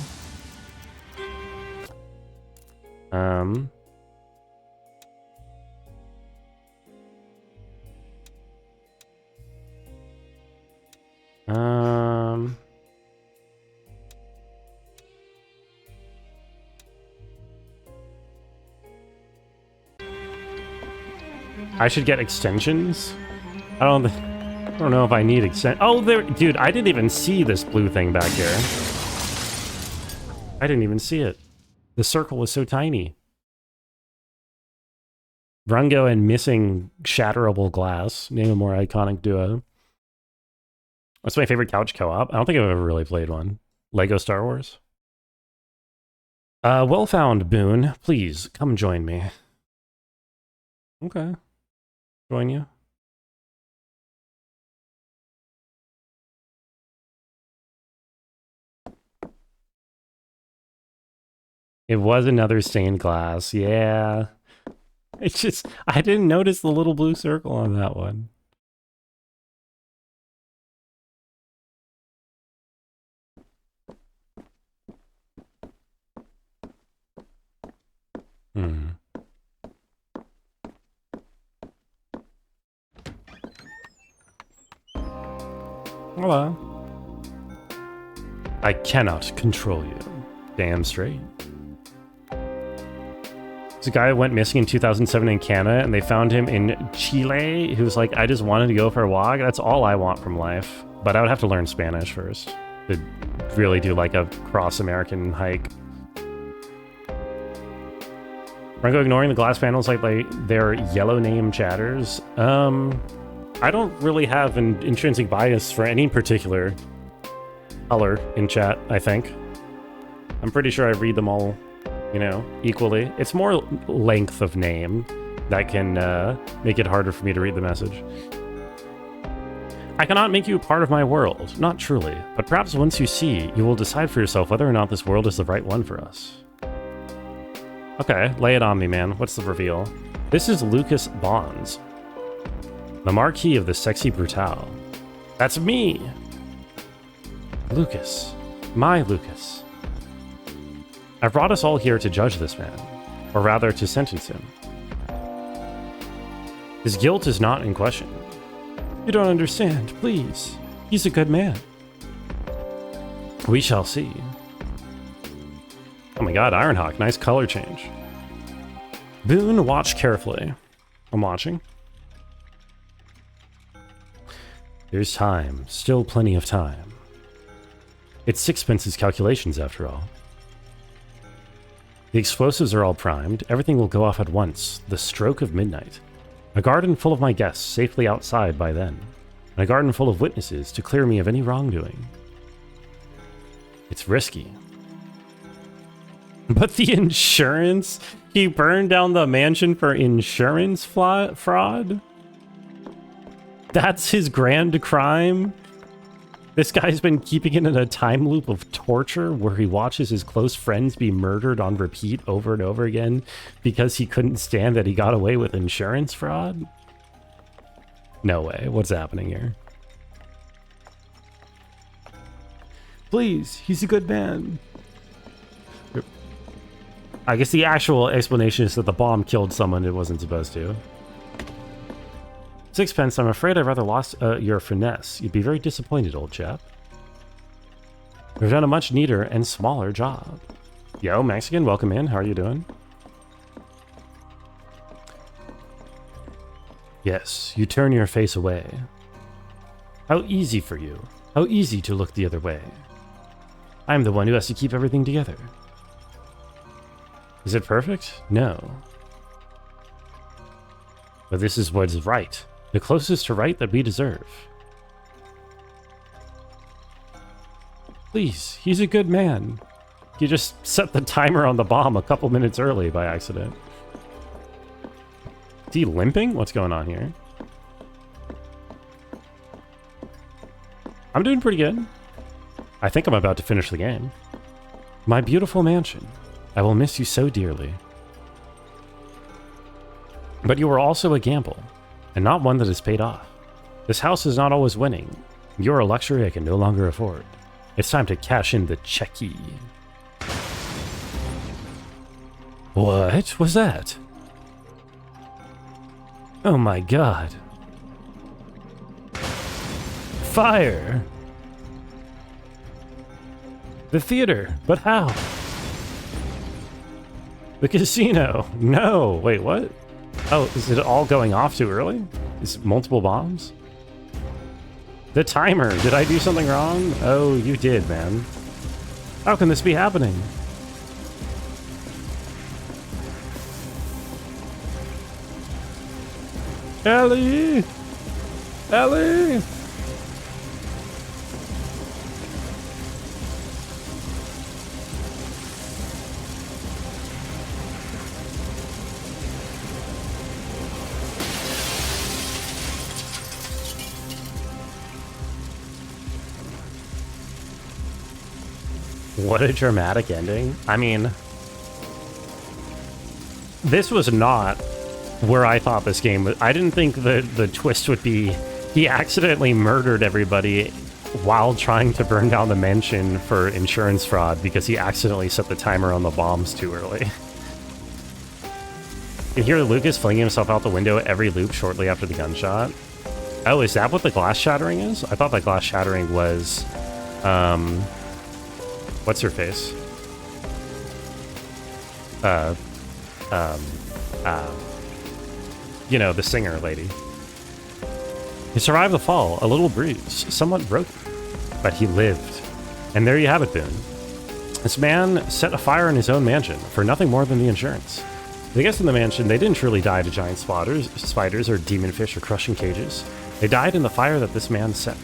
I should get extensions? I don't know if I need oh, there, dude, I didn't even see this blue thing back here. I didn't even see it. The circle was so tiny. Rungo and missing shatterable glass. Name a more iconic duo. What's my favorite couch co-op? I don't think I've ever really played one. Lego Star Wars? Well found, Boone. Please, come join me. Okay. Join you. It was another stained glass. Yeah. It's just, I didn't notice the little blue circle on that one. Hmm. Hello. I cannot control you. Damn straight. There's a guy that went missing in 2007 in Canada, and they found him in Chile. He was like, I just wanted to go for a walk. That's all I want from life. But I would have to learn Spanish first to really do like a cross-American hike. Franco ignoring the glass panels like they're yellow name chatters. I don't really have an intrinsic bias for any particular color in chat, I think. I'm pretty sure I read them all, you know, equally. It's more length of name that can make it harder for me to read the message. I cannot make you a part of my world, not truly, but perhaps once you see, you will decide for yourself whether or not this world is the right one for us. Okay, lay it on me, man. What's the reveal? This is Lucas Bonds, the Marquis of the Sexy Brutale. That's me! Lucas. My Lucas. I've brought us all here to judge this man, or rather to sentence him. His guilt is not in question. You don't understand, please. He's a good man. We shall see. Oh my god, Ironhawk, nice color change. Boone, watch carefully. I'm watching. There's time, still plenty of time. It's Sixpence's calculations, after all. The explosives are all primed, everything will go off at once, the stroke of midnight. A garden full of my guests safely outside by then, and a garden full of witnesses to clear me of any wrongdoing. It's risky. But the insurance? He burned down the mansion for insurance fraud? That's his grand crime? This guy's been keeping it in a time loop of torture where he watches his close friends be murdered on repeat over and over again because he couldn't stand that he got away with insurance fraud? No way. What's happening here? Please, he's a good man. I guess the actual explanation is that the bomb killed someone it wasn't supposed to. Sixpence, I'm afraid I rather lost your finesse. You'd be very disappointed, old chap. We've done a much neater and smaller job. Yo, Mexican, welcome in. How are you doing? Yes, you turn your face away. How easy for you. How easy to look the other way. I'm the one who has to keep everything together. Is it perfect? No. But this is what is right. The closest to right that we deserve. Please, he's a good man. You just set the timer on the bomb a couple minutes early by accident. Is he limping? What's going on here? I'm doing pretty good. I think I'm about to finish the game. My beautiful mansion. I will miss you so dearly. But you are also a gamble, and not one that is paid off. This house is not always winning. You're a luxury I can no longer afford. It's time to cash in the checky. What was that? Oh my god. Fire! The theater, but how? The casino. No, wait, what? Oh, is it all going off too early? Is it multiple bombs? The timer. Did I do something wrong? Oh, you did, man. How can this be happening? Ellie! Ellie! What a dramatic ending. I mean, this was not where I thought this game was. I didn't think the twist would be he accidentally murdered everybody while trying to burn down the mansion for insurance fraud because he accidentally set the timer on the bombs too early. You can hear Lucas flinging himself out the window every loop shortly after the gunshot. Oh, is that what the glass shattering is? I thought that glass shattering was, what's her face? You know, the singer lady. He survived the fall, a little bruised, somewhat broken, but he lived. And there you have it, Boone. This man set a fire in his own mansion for nothing more than the insurance. The guests in the mansion, they didn't truly die to giant spiders or demon fish or crushing cages. They died in the fire that this man set.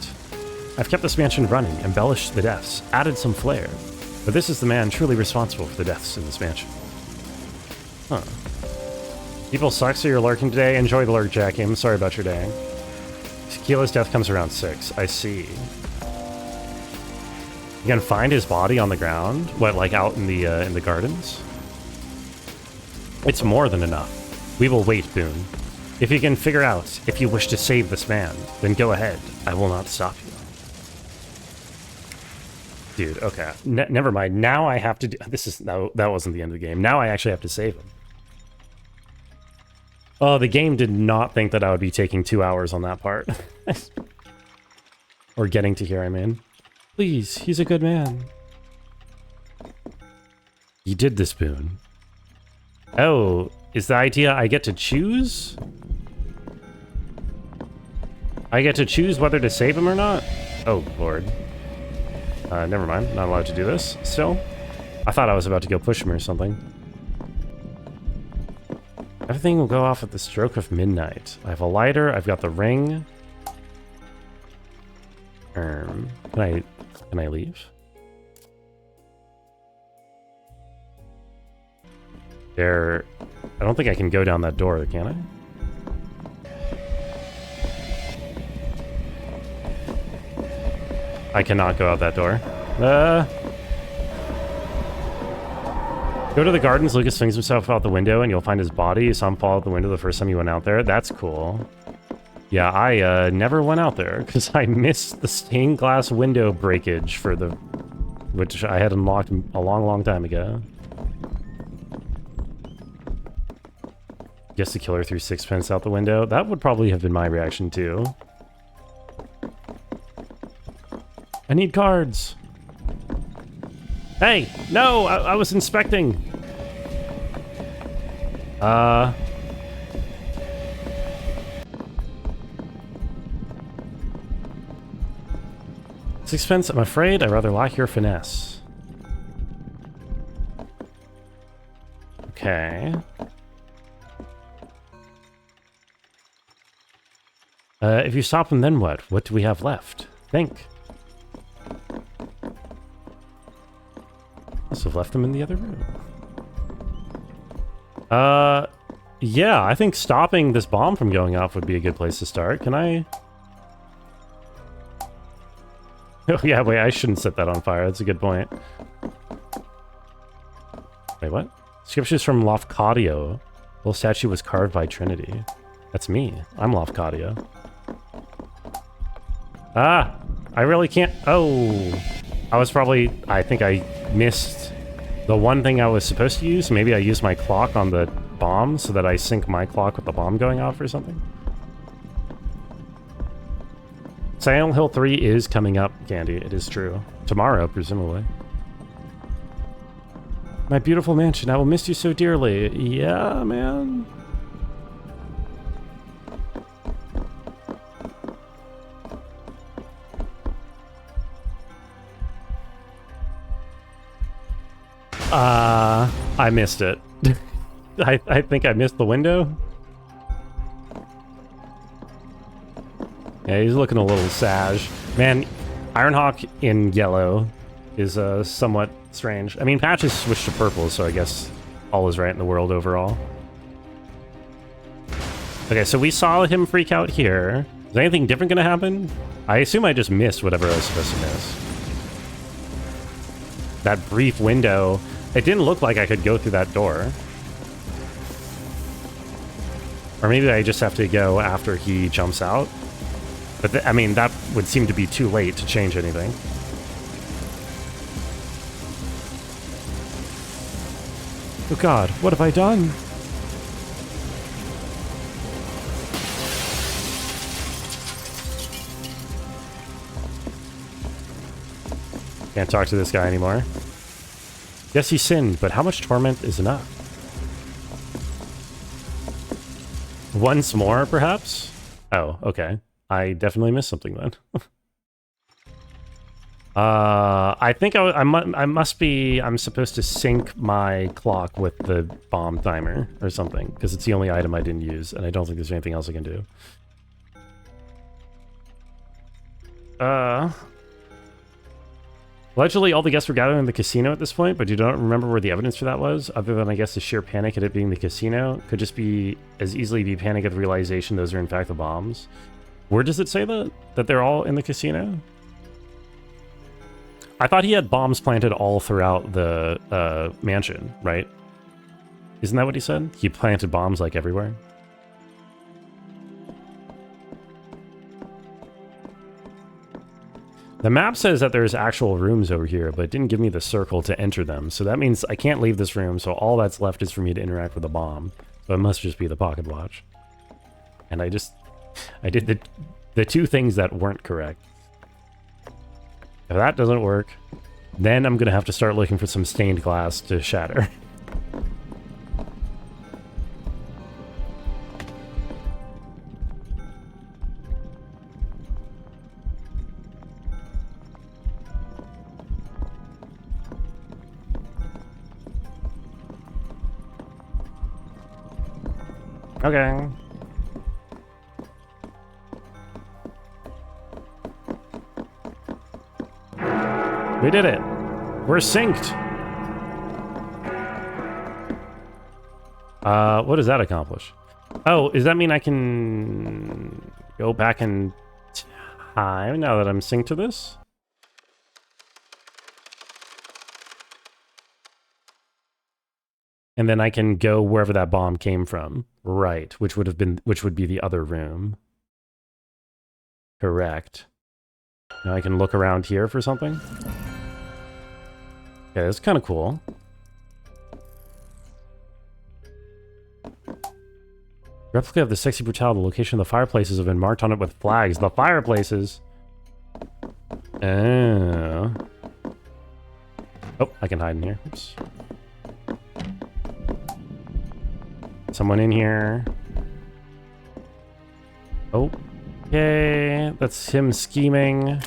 I've kept this mansion running, embellished the deaths, added some flair. But this is the man truly responsible for the deaths in this mansion. Huh. People suck, so you're lurking today. Enjoy the lurk, Jackie. I'm sorry about your day. Tequila's death comes around 6. I see. You can find his body on the ground? What, like out in the gardens? It's more than enough. We will wait, Boone. If you can figure out if you wish to save this man, then go ahead. I will not stop you. Dude, okay. Never mind. Now I have to do... This is... No, that wasn't the end of the game. Now I actually have to save him. Oh, the game did not think that I would be taking 2 hours on that part. Or getting to here, I mean. Please, he's a good man. You did this, Boone. Oh, is the idea I get to choose? I get to choose whether to save him or not? Oh, Lord. Never mind. Not allowed to do this still. I thought I was about to go push him or something. Everything will go off at the stroke of midnight. I have a lighter. I've got the ring. Can I leave? There... I don't think I can go down that door, can I? I cannot go out that door. Go to the gardens. Lucas swings himself out the window and you'll find his body. You saw him fall out the window the first time you went out there. That's cool. Yeah, I never went out there because I missed the stained glass window breakage for the... which I had unlocked a long, long time ago. Guess the killer threw sixpence out the window. That would probably have been my reaction too. I need cards. Hey, no, I was inspecting. Sixpence, I'm afraid I rather lack your finesse. Okay. If you stop him, then what? What do we have left? Think. Must have left him in the other room. Yeah, I think stopping this bomb from going off would be a good place to start. Can I... Oh, yeah, wait, I shouldn't set that on fire. That's a good point. Wait, what? Scriptures from Lafcadio. Little statue was carved by Trinity. That's me. I'm Lafcadio. Ah! I really can't... Oh! I was probably... I think I missed the one thing I was supposed to use. Maybe I used my clock on the bomb so that I sync my clock with the bomb going off or something. Silent Hill 3 is coming up, Candy. It is true. Tomorrow, presumably. My beautiful mansion, I will miss you so dearly. Yeah, man. I missed it. I think I missed the window. Yeah, he's looking a little sage. Man, Ironhawk in yellow is somewhat strange. I mean, Patch has switched to purple, so I guess all is right in the world overall. Okay, so we saw him freak out here. Is anything different going to happen? I assume I just missed whatever I was supposed to miss. That brief window, it didn't look like I could go through that door. Or maybe I just have to go after he jumps out. But I mean, that would seem to be too late to change anything. Oh god, what have I done? Can't talk to this guy anymore. Yes, he sinned, but how much torment is enough? Once more, perhaps? Oh, okay. I definitely missed something then. I think I'm supposed to sync my clock with the bomb timer or something, because it's the only item I didn't use, and I don't think there's anything else I can do. Allegedly, all the guests were gathered in the casino at this point, but you don't remember where the evidence for that was, other than, I guess, the sheer panic at it being the casino. Could just be as easily be panic at the realization those are in fact the bombs. Where does it say that? That they're all in the casino? I thought he had bombs planted all throughout the mansion, right? Isn't that what he said? He planted bombs, like, everywhere? The map says that there's actual rooms over here, but it didn't give me the circle to enter them. So that means I can't leave this room, so all that's left is for me to interact with the bomb. So it must just be the pocket watch. And I did the two things that weren't correct. If that doesn't work, then I'm going to have to start looking for some stained glass to shatter. Okay. We did it. We're synced. What does that accomplish? Oh, does that mean I can go back in time now that I'm synced to this? And then I can go wherever that bomb came from. Right, which would be the other room. Correct. Now I can look around here for something. Okay, that's kind of cool. Replica of the Sexy Brutale. The location of the fireplaces have been marked on it with flags. The fireplaces! Oh. Oh, I can hide in here. Oops. Someone in here. Okay, that's him scheming.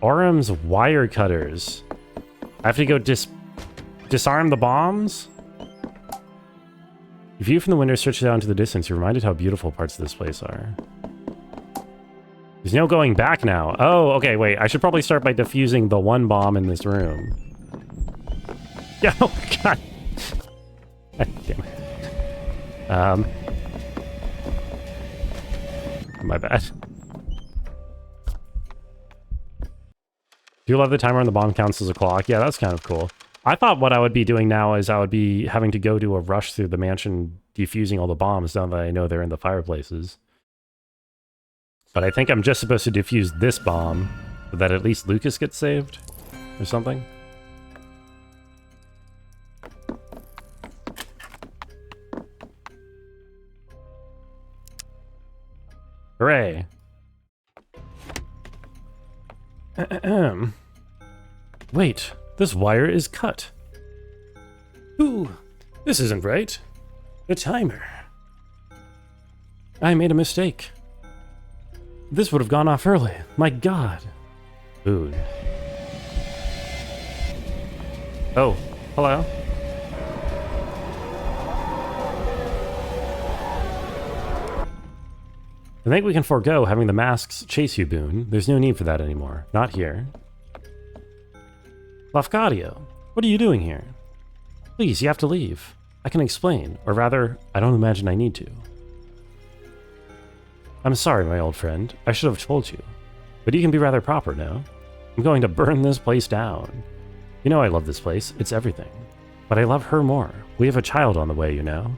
Orum's wire cutters. I have to go disarm the bombs? If you from the window search out into the distance, you're reminded how beautiful parts of this place are. There's no going back now. Oh, okay, wait. I should probably start by defusing the one bomb in this room. Yeah, oh, God. God damn it. My bad. Do you love the timer on the bomb counts as a clock? Yeah, that's kind of cool. I thought what I would be doing now is I would be having to go do a rush through the mansion defusing all the bombs now that I know they're in the fireplaces. But I think I'm just supposed to defuse this bomb so that at least Lucas gets saved or something. Hooray. Wait, this wire is cut. Ooh, this isn't right. The timer. I made a mistake. This would have gone off early. My God. Ooh. Oh, hello. I think we can forego having the masks chase you, Boone. There's no need for that anymore. Not here. Lafcadio, what are you doing here? Please, you have to leave. I can explain, or rather, I don't imagine I need to. I'm sorry, my old friend. I should have told you. But you can be rather proper now. I'm going to burn this place down. You know I love this place. It's everything. But I love her more. We have a child on the way, you know.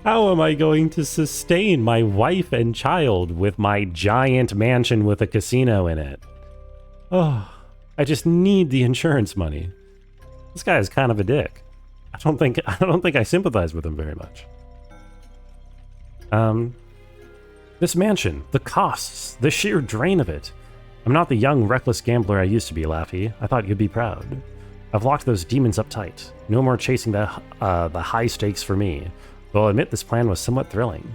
How am I going to sustain my wife and child with my giant mansion with a casino in it? Oh, I just need the insurance money. This guy is kind of a dick. I don't think I sympathize with him very much. This mansion, the costs, the sheer drain of it. I'm not the young, reckless gambler I used to be, Laffy. I thought you'd be proud. I've locked those demons up tight. No more chasing the high stakes for me. Though I'll admit this plan was somewhat thrilling.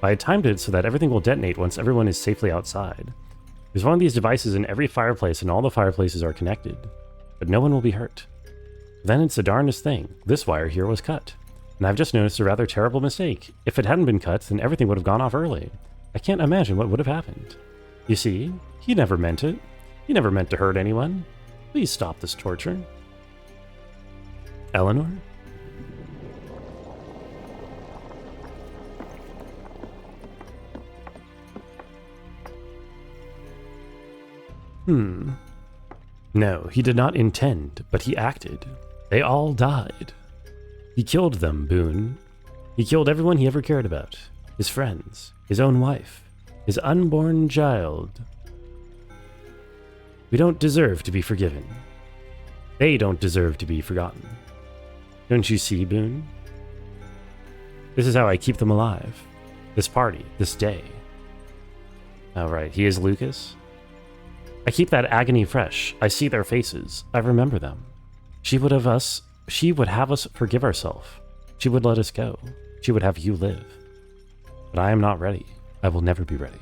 I had timed it so that everything will detonate once everyone is safely outside. There's one of these devices in every fireplace and all the fireplaces are connected. But no one will be hurt. Then it's the darndest thing. This wire here was cut. And I've just noticed a rather terrible mistake. If it hadn't been cut, then everything would have gone off early. I can't imagine what would have happened. You see, he never meant it. He never meant to hurt anyone. Please stop this torture. Eleanor? No, he did not intend, but he acted. They all died. He killed them, Boone. He killed everyone he ever cared about. His friends, his own wife, his unborn child. We don't deserve to be forgiven. They don't deserve to be forgotten. Don't you see, Boone? This is how I keep them alive. This party, this day. All right, he is Lucas. I keep that agony fresh. I see their faces. I remember them. She would have us forgive ourselves. She would let us go. She would have you live. But I am not ready. I will never be ready.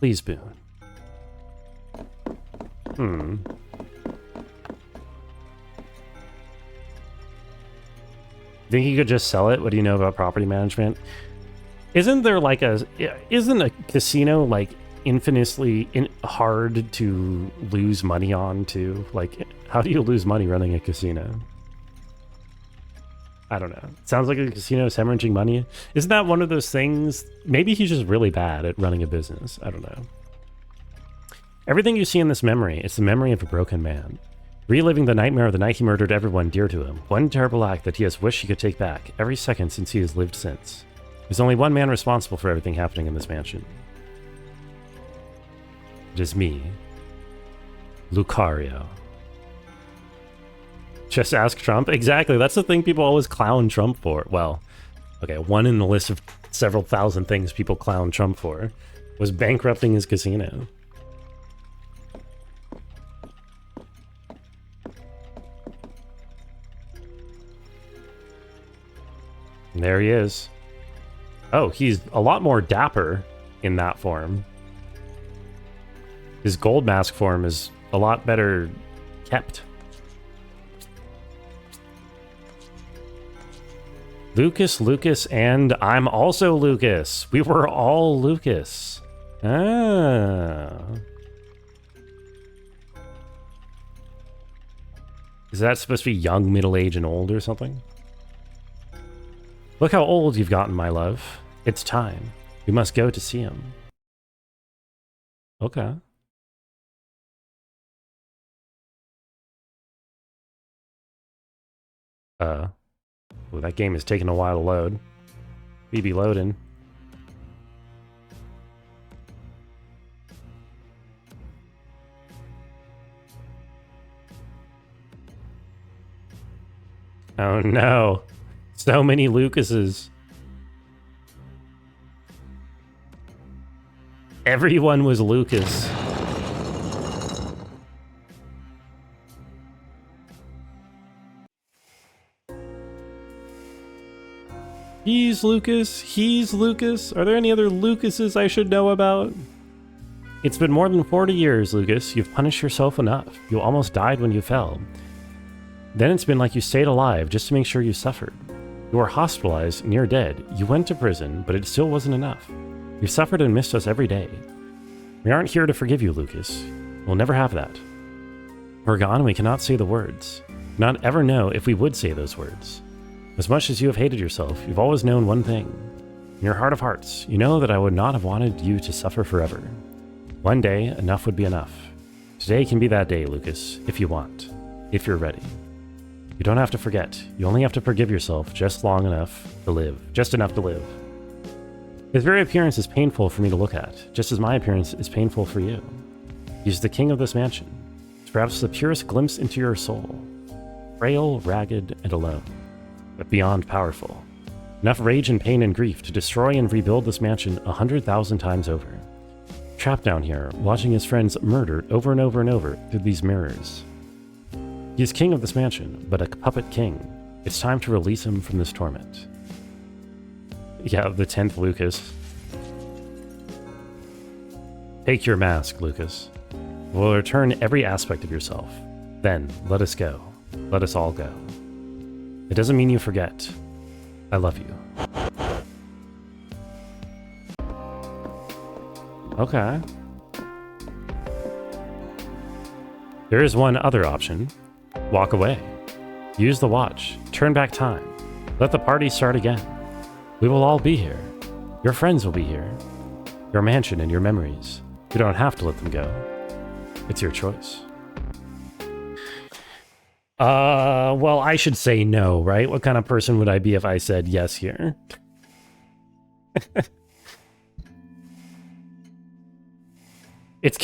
Please, Boone. Think you could just sell it? What do you know about property management? Isn't a casino like infamously hard to lose money on too? Like, how do you lose money running a casino? I don't know. It sounds like a casino is hemorrhaging money. Isn't that one of those things? Maybe he's just really bad at running a business. I don't know. Everything you see in this memory is the memory of a broken man. Reliving the nightmare of the night he murdered everyone dear to him. One terrible act that he has wished he could take back every second since he has lived since. There's only one man responsible for everything happening in this mansion. It is me, Lucario. Just ask Trump? Exactly, that's the thing people always clown Trump for. Well, okay, one in the list of several thousand things people clown Trump for was bankrupting his casino. And there he is. Oh, he's a lot more dapper in that form. His gold mask form is a lot better kept. Lucas, and I'm also Lucas. We were all Lucas. Ah. Is that supposed to be young, middle-aged, and old or something? Look how old you've gotten, my love. It's time. We must go to see him. Okay. Well, that game is taking a while to load. We be loading. Oh no. So many Lucases. Everyone was Lucas. He's Lucas. He's Lucas. Are there any other Lucases I should know about? It's been more than 40 years, Lucas. You've punished yourself enough. You almost died when you fell. Then it's been like you stayed alive just to make sure you suffered. You were hospitalized, near dead. You went to prison, but it still wasn't enough. You suffered and missed us every day. We aren't here to forgive you, Lucas. We'll never have that. We're gone and we cannot say the words. Not ever know if we would say those words. As much as you have hated yourself, you've always known one thing. In your heart of hearts, you know that I would not have wanted you to suffer forever. One day, enough would be enough. Today can be that day, Lucas, if you want. If you're ready. You don't have to forget. You only have to forgive yourself just enough to live. His very appearance is painful for me to look at, just as my appearance is painful for you. He's the king of this mansion. It's perhaps the purest glimpse into your soul. Frail, ragged, and alone, but beyond powerful. Enough rage and pain and grief to destroy and rebuild this mansion 100,000 times over. Trapped down here, watching his friends murdered over and over and over through these mirrors. He is king of this mansion, but a puppet king. It's time to release him from this torment. Yeah, the 10th Lucas. Take your mask, Lucas. We'll return every aspect of yourself. Then, let us go. Let us all go. It doesn't mean you forget. I love you. Okay. There is one other option. Walk away. Use the watch. Turn back time. Let the party start again. We will all be here. Your friends will be here. Your mansion and your memories. You don't have to let them go. It's your choice. Well, I should say no, right? What kind of person would I be if I said yes here? It's...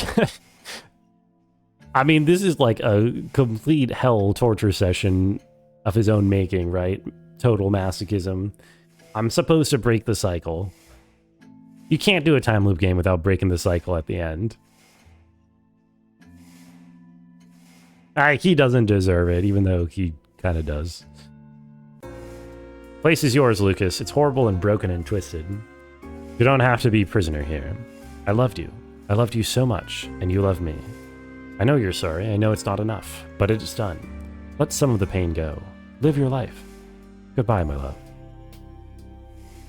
I mean, this is like a complete hell torture session of his own making, right? Total masochism. I'm supposed to break the cycle. You can't do a time loop game without breaking the cycle at the end. He doesn't deserve it, even though he kind of does. Place is yours, Lucas. It's horrible and broken and twisted. You don't have to be prisoner here. I loved you. I loved you so much, and you love me. I know you're sorry. I know it's not enough, but it's done. Let some of the pain go. Live your life. Goodbye, my love.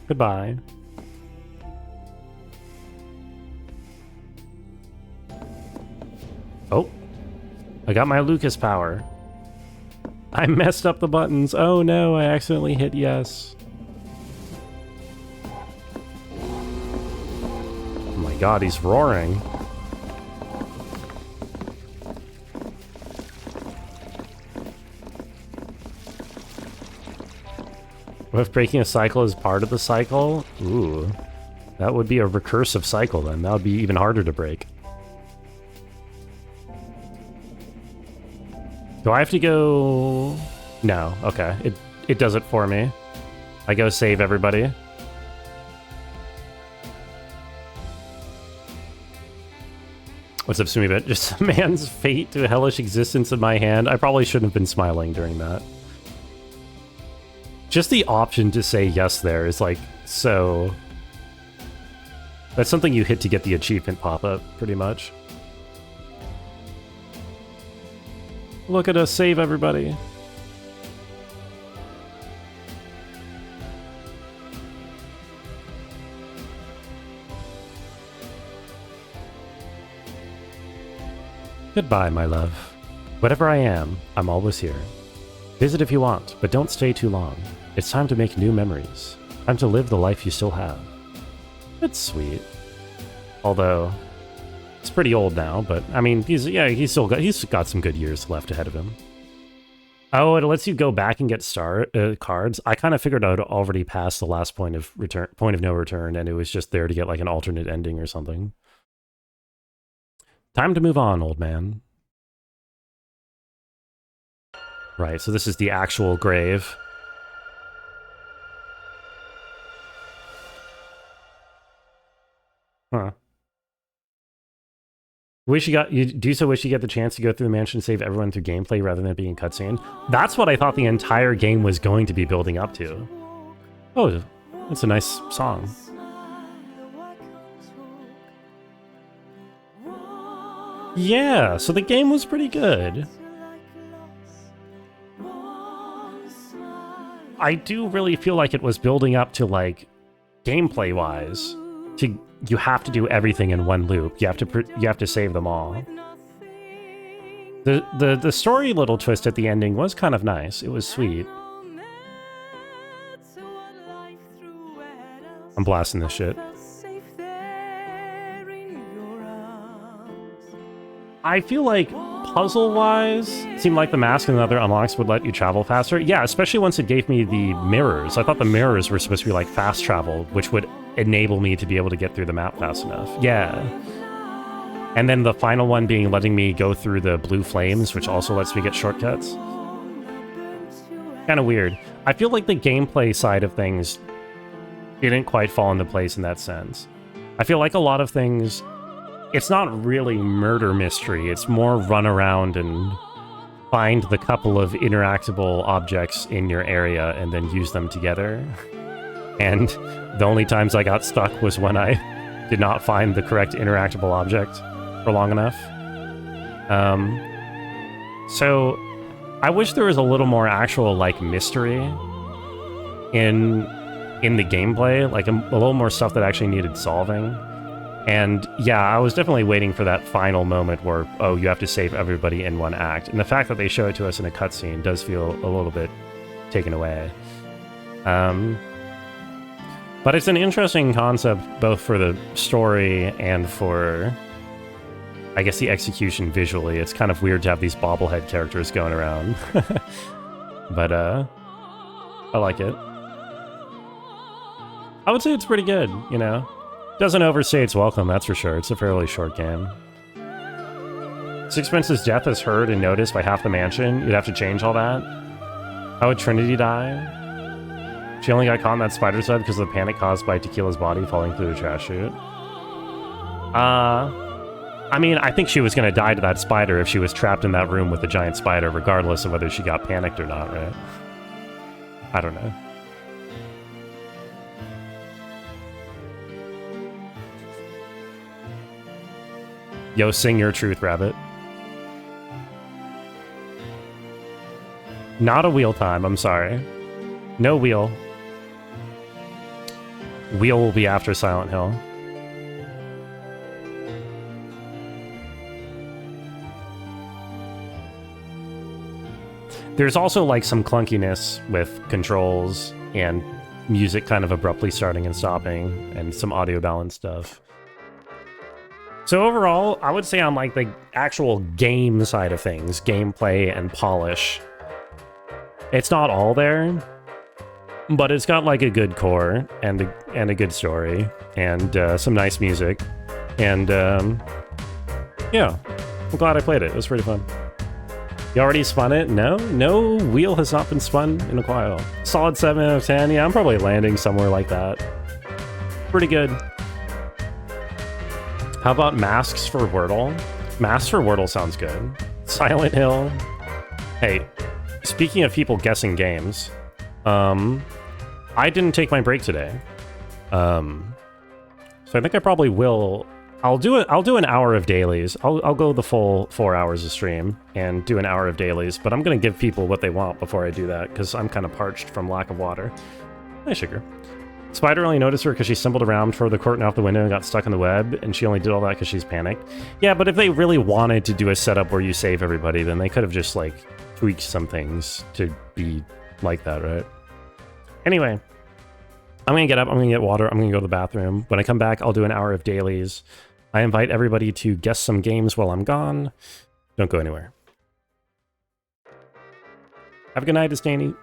Goodbye. Oh. I got my Lucas power. I messed up the buttons. Oh no, I accidentally hit yes. Oh my god, he's roaring. What if breaking a cycle is part of the cycle? Ooh. That would be a recursive cycle then. That would be even harder to break. Do I have to go... No, okay. It does it for me. I go save everybody. What's up, Sumibit? Just a man's fate to a hellish existence in my hand. I probably shouldn't have been smiling during that. Just the option to say yes there is like, so... That's something you hit to get the achievement pop-up, pretty much. Look at us save everybody. Goodbye, my love. Whatever I am, I'm always here. Visit if you want, but don't stay too long. It's time to make new memories. Time to live the life you still have. That's sweet. Although... It's pretty old now, but I mean, he's got some good years left ahead of him. Oh, it lets you go back and get cards. I kind of figured I'd already passed the last point of no return, and it was just there to get like an alternate ending or something. Time to move on, old man. Right, so this is the actual grave. Huh. Do so wish you get the chance to go through the mansion and save everyone through gameplay rather than it being cutscene. That's what I thought the entire game was going to be building up to. Oh, that's a nice song. Yeah, so the game was pretty good. I do really feel like it was building up to, like, gameplay-wise, you have to do everything in one loop. You have to save them all. The story little twist at the ending was kind of nice. It was sweet. I'm blasting this shit. I feel like puzzle-wise, seemed like the mask and the other unlocks would let you travel faster. Yeah, especially once it gave me the mirrors. I thought the mirrors were supposed to be like fast travel, which would enable me to be able to get through the map fast enough. Yeah. And then the final one being letting me go through the blue flames, which also lets me get shortcuts. Kind of weird. I feel like the gameplay side of things didn't quite fall into place in that sense. I feel like a lot of things, it's not really murder mystery, it's more run around and find the couple of interactable objects in your area and then use them together. And the only times I got stuck was when I did not find the correct interactable object for long enough. So I wish there was a little more actual, like, mystery in the gameplay, like a little more stuff that actually needed solving. And yeah, I was definitely waiting for that final moment where, oh, you have to save everybody in one act. And the fact that they show it to us in a cutscene does feel a little bit taken away. But it's an interesting concept, both for the story and for, I guess, the execution visually. It's kind of weird to have these bobblehead characters going around. But, I like it. I would say it's pretty good, you know? Doesn't overstay its welcome, that's for sure. It's a fairly short game. Sixpence's death is heard and noticed by half the mansion. You'd have to change all that. How would Trinity die? She only got caught in that spider's web because of the panic caused by Tequila's body falling through the trash chute. I mean, I think she was going to die to that spider if she was trapped in that room with the giant spider, regardless of whether she got panicked or not, right? I don't know. Yo, sing your truth, Rabbit. Not a wheel time, I'm sorry. No wheel. Wheel will be after Silent Hill. There's also, like, some clunkiness with controls and music kind of abruptly starting and stopping, and some audio balance stuff. So overall, I would say on, like, the actual game side of things, gameplay and polish, it's not all there, but it's got, like, a good core and a good story and some nice music. And yeah, I'm glad I played it. It was pretty fun. You already spun it? No? No wheel has not been spun in a while. Solid 7 out of 10. Yeah, I'm probably landing somewhere like that. Pretty good. How about Masks for Wordle? Masks for Wordle sounds good. Silent Hill. Hey, speaking of people guessing games, I didn't take my break today. So I think I probably will. I'll do an hour of dailies. I'll go the full 4 hours of stream and do an hour of dailies, but I'm gonna give people what they want before I do that, because I'm kind of parched from lack of water. Hi, Sugar. Spider only noticed her because she stumbled around toward the court and out the window and got stuck in the web, and she only did all that because she's panicked. Yeah, but if they really wanted to do a setup where you save everybody, then they could have just, like, tweaked some things to be like that, right? Anyway, I'm gonna get up, I'm gonna get water, I'm gonna go to the bathroom. When I come back, I'll do an hour of dailies. I invite everybody to guess some games while I'm gone. Don't go anywhere. Have a good night, it's Danny.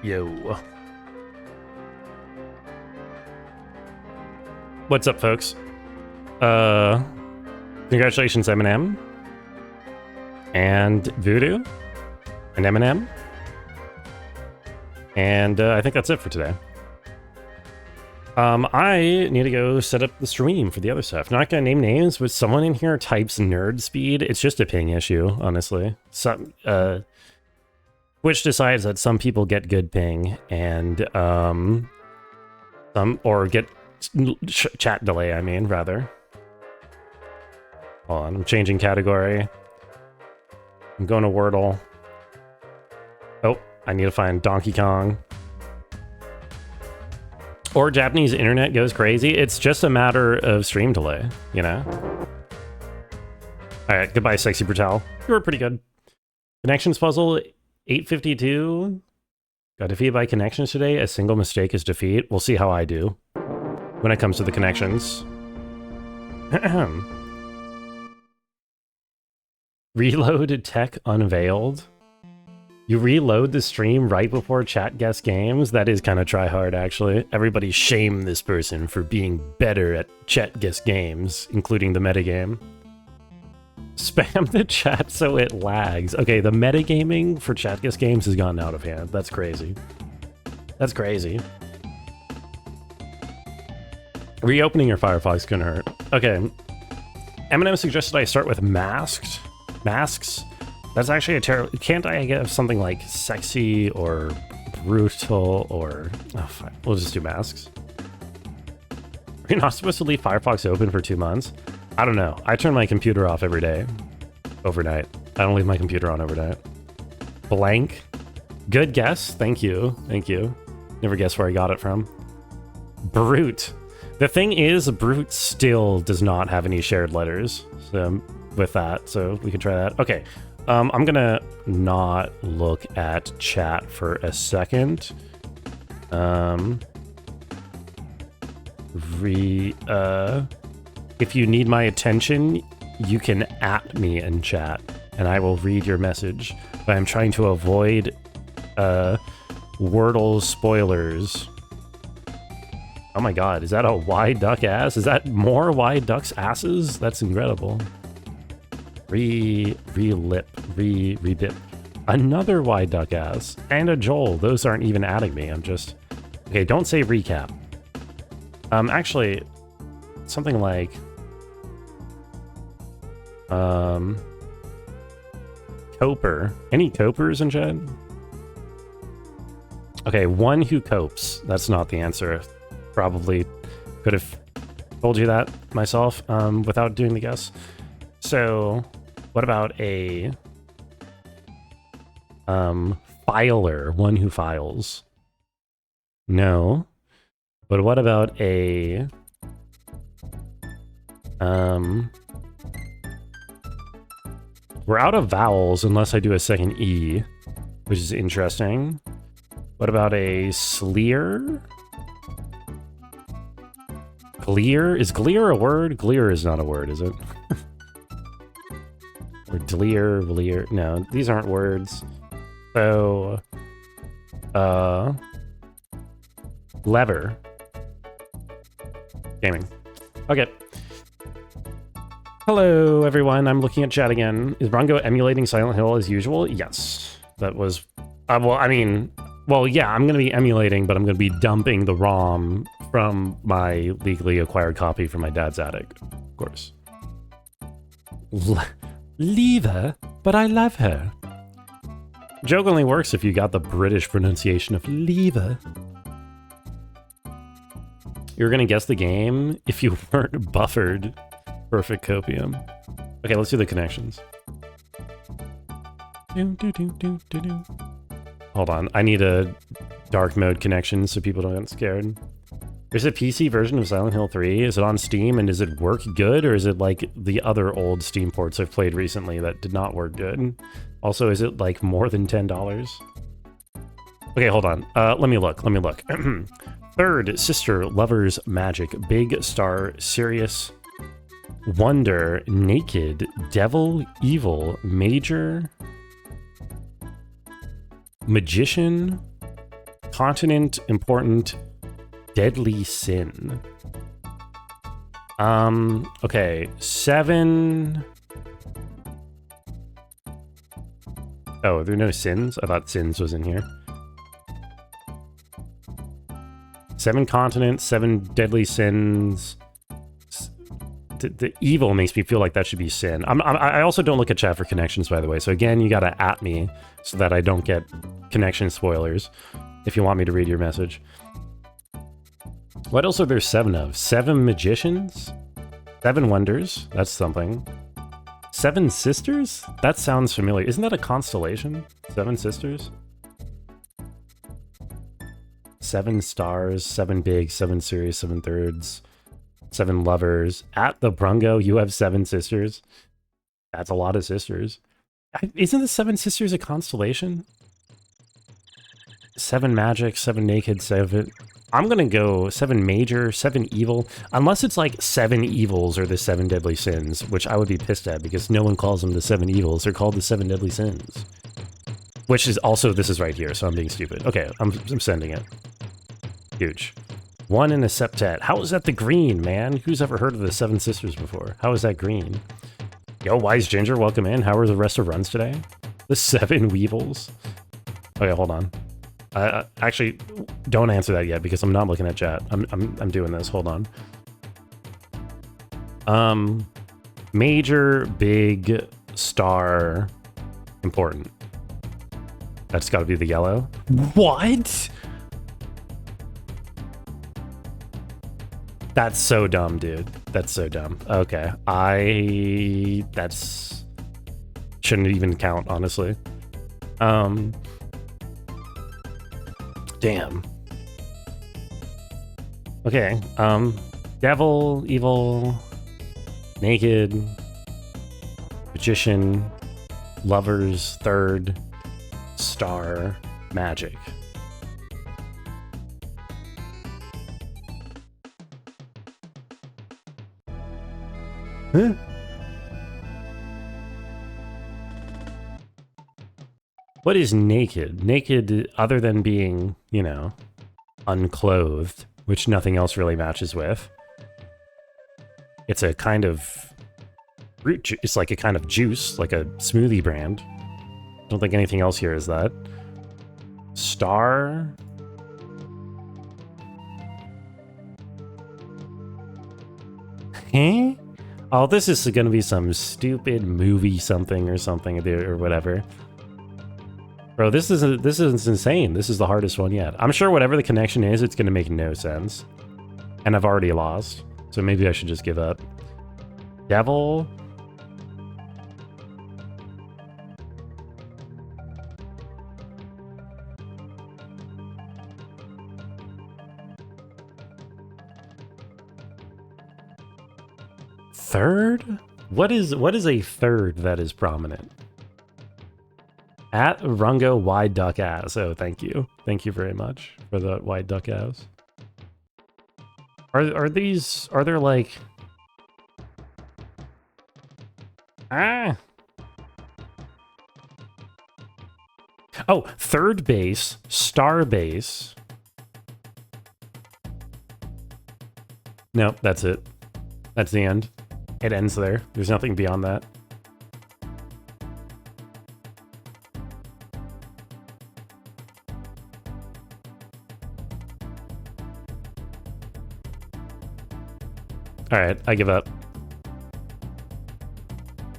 Yo. What's up, folks? Congratulations, Eminem. And Voodoo. And Eminem. And I think that's it for today. I need to go set up the stream for the other stuff. Not gonna name names, but someone in here types nerd speed. It's just a ping issue, honestly. Twitch decides that some people get good ping and some or get chat delay, I mean, rather. Hold on, I'm changing category. I'm going to Wordle. Oh, I need to find Donkey Kong. Or Japanese internet goes crazy. It's just a matter of stream delay, you know? Alright, goodbye, Sexy Brutale. You were pretty good. Connections puzzle, 852. Got defeated by connections today. A single mistake is defeat. We'll see how I do when it comes to the connections. Reload tech unveiled. You reload the stream right before chat guess games? That is kind of try hard, actually. Everybody shame this person for being better at chat guess games, including the metagame. Spam the chat so it lags. Okay, the metagaming for chat guess games has gotten out of hand. That's crazy. That's crazy. Reopening your Firefox couldn't hurt. Okay. Eminem suggested I start with Masks. That's actually a terrible... Can't I get something like Sexy or Brutal or... Oh, fine. We'll just do Masks. You're not supposed to leave Firefox open for 2 months? I don't know. I turn my computer off every day. Overnight. I don't leave my computer on overnight. Blank. Good guess. Thank you. Thank you. Never guess where I got it from. Brute. The thing is, Brute still does not have any shared letters. So, with that, so we can try that. Okay. I'm gonna not look at chat for a second. If you need my attention, you can @ me in chat, and I will read your message. But I'm trying to avoid Wordle spoilers. Oh my god, is that a wide duck ass? Is that more wide ducks asses? That's incredible. Re-bip. Another wide duck ass. And a Joel. Those aren't even adding me. I'm just... Okay, don't say recap. Actually, something like... Coper. Any copers in chat? Okay, one who copes. That's not the answer. Probably could have told you that myself without doing the guess. So, what about a filer, one who files? No. But what about a we're out of vowels unless I do a second E, which is interesting. What about a sleer? Gleer? Is gleer a word? Gleer is not a word, is it? Or Dleer, Vleer. No, these aren't words. So, lever. Gaming. Okay. Hello, everyone. I'm looking at chat again. Is Bronco emulating Silent Hill as usual? Yes. That was... well, I mean... Well, yeah, I'm going to be emulating, but I'm going to be dumping the ROM from my legally acquired copy from my dad's attic, of course. Leave her, but I love her. Joke only works if you got the British pronunciation of leave her. You're gonna guess the game if you weren't buffered. Perfect copium. Okay, let's do the connections. Hold on, I need a dark mode connection so people don't get scared. There's a PC version of Silent Hill 3. Is it on Steam and does it work good, or is it like the other old Steam ports I've played recently that did not work good? Also, is it like more than $10? Okay, hold on. Let me look. Third, Sister, Lovers, Magic, Big Star, Serious, Wonder, Naked, Devil, Evil, Major, Magician, Continent, important, deadly sin. Okay, 7... Oh, are there no sins? I thought sins was in here. 7 continents, 7 deadly sins. The evil makes me feel like that should be sin. I also don't look at chat for connections, by the way. So again, you gotta @ me so that I don't get connection spoilers if you want me to read your message. What else are there 7 of? 7 magicians? 7 wonders? That's something. 7 sisters? That sounds familiar. Isn't that a constellation? 7 sisters? 7 stars, 7 big, 7 serious, 7 thirds, 7 lovers. At the Brungo, you have 7 sisters. That's a lot of sisters. Isn't the 7 sisters a constellation? 7 magic, 7 naked, 7... I'm gonna go 7 major, 7 evil. Unless it's like 7 evils or the 7 deadly sins, which I would be pissed at because no one calls them the 7 evils. They're called the 7 deadly sins. Which is also, this is right here, so I'm being stupid. Okay, I'm sending it. Huge. 1 in a septet. How is that the green, man? Who's ever heard of the 7 sisters before? How is that green? Yo, Wise Ginger, welcome in. How are the rest of runs today? The 7 weevils. Okay, hold on. Actually, don't answer that yet because I'm not looking at chat. I'm doing this. Hold on. Major, big, star, important. That's got to be the yellow. What? That's so dumb, dude. That's so dumb. Okay, that's shouldn't even count, honestly. Damn. Okay, devil, evil, naked, magician, lovers, third, star, magic. Huh? What is naked? Naked, other than being, you know, unclothed, which nothing else really matches with. It's a kind of fruit. It's like a kind of juice, like a smoothie brand. I don't think anything else here is that. Star. Huh? Oh, this is gonna be some stupid movie something or whatever. Bro, this is insane. This is the hardest one yet. I'm sure whatever the connection is, it's gonna make no sense. And I've already lost, so maybe I should just give up. Devil. Third? What is a third that is prominent? At Rungo Wide Duck Ass. Oh, thank you. Thank you very much for the Wide Duck Ass. Are there like... Ah! Oh, third base, star base. Nope, that's it. That's the end. It ends there. There's nothing beyond that. Alright, I give up.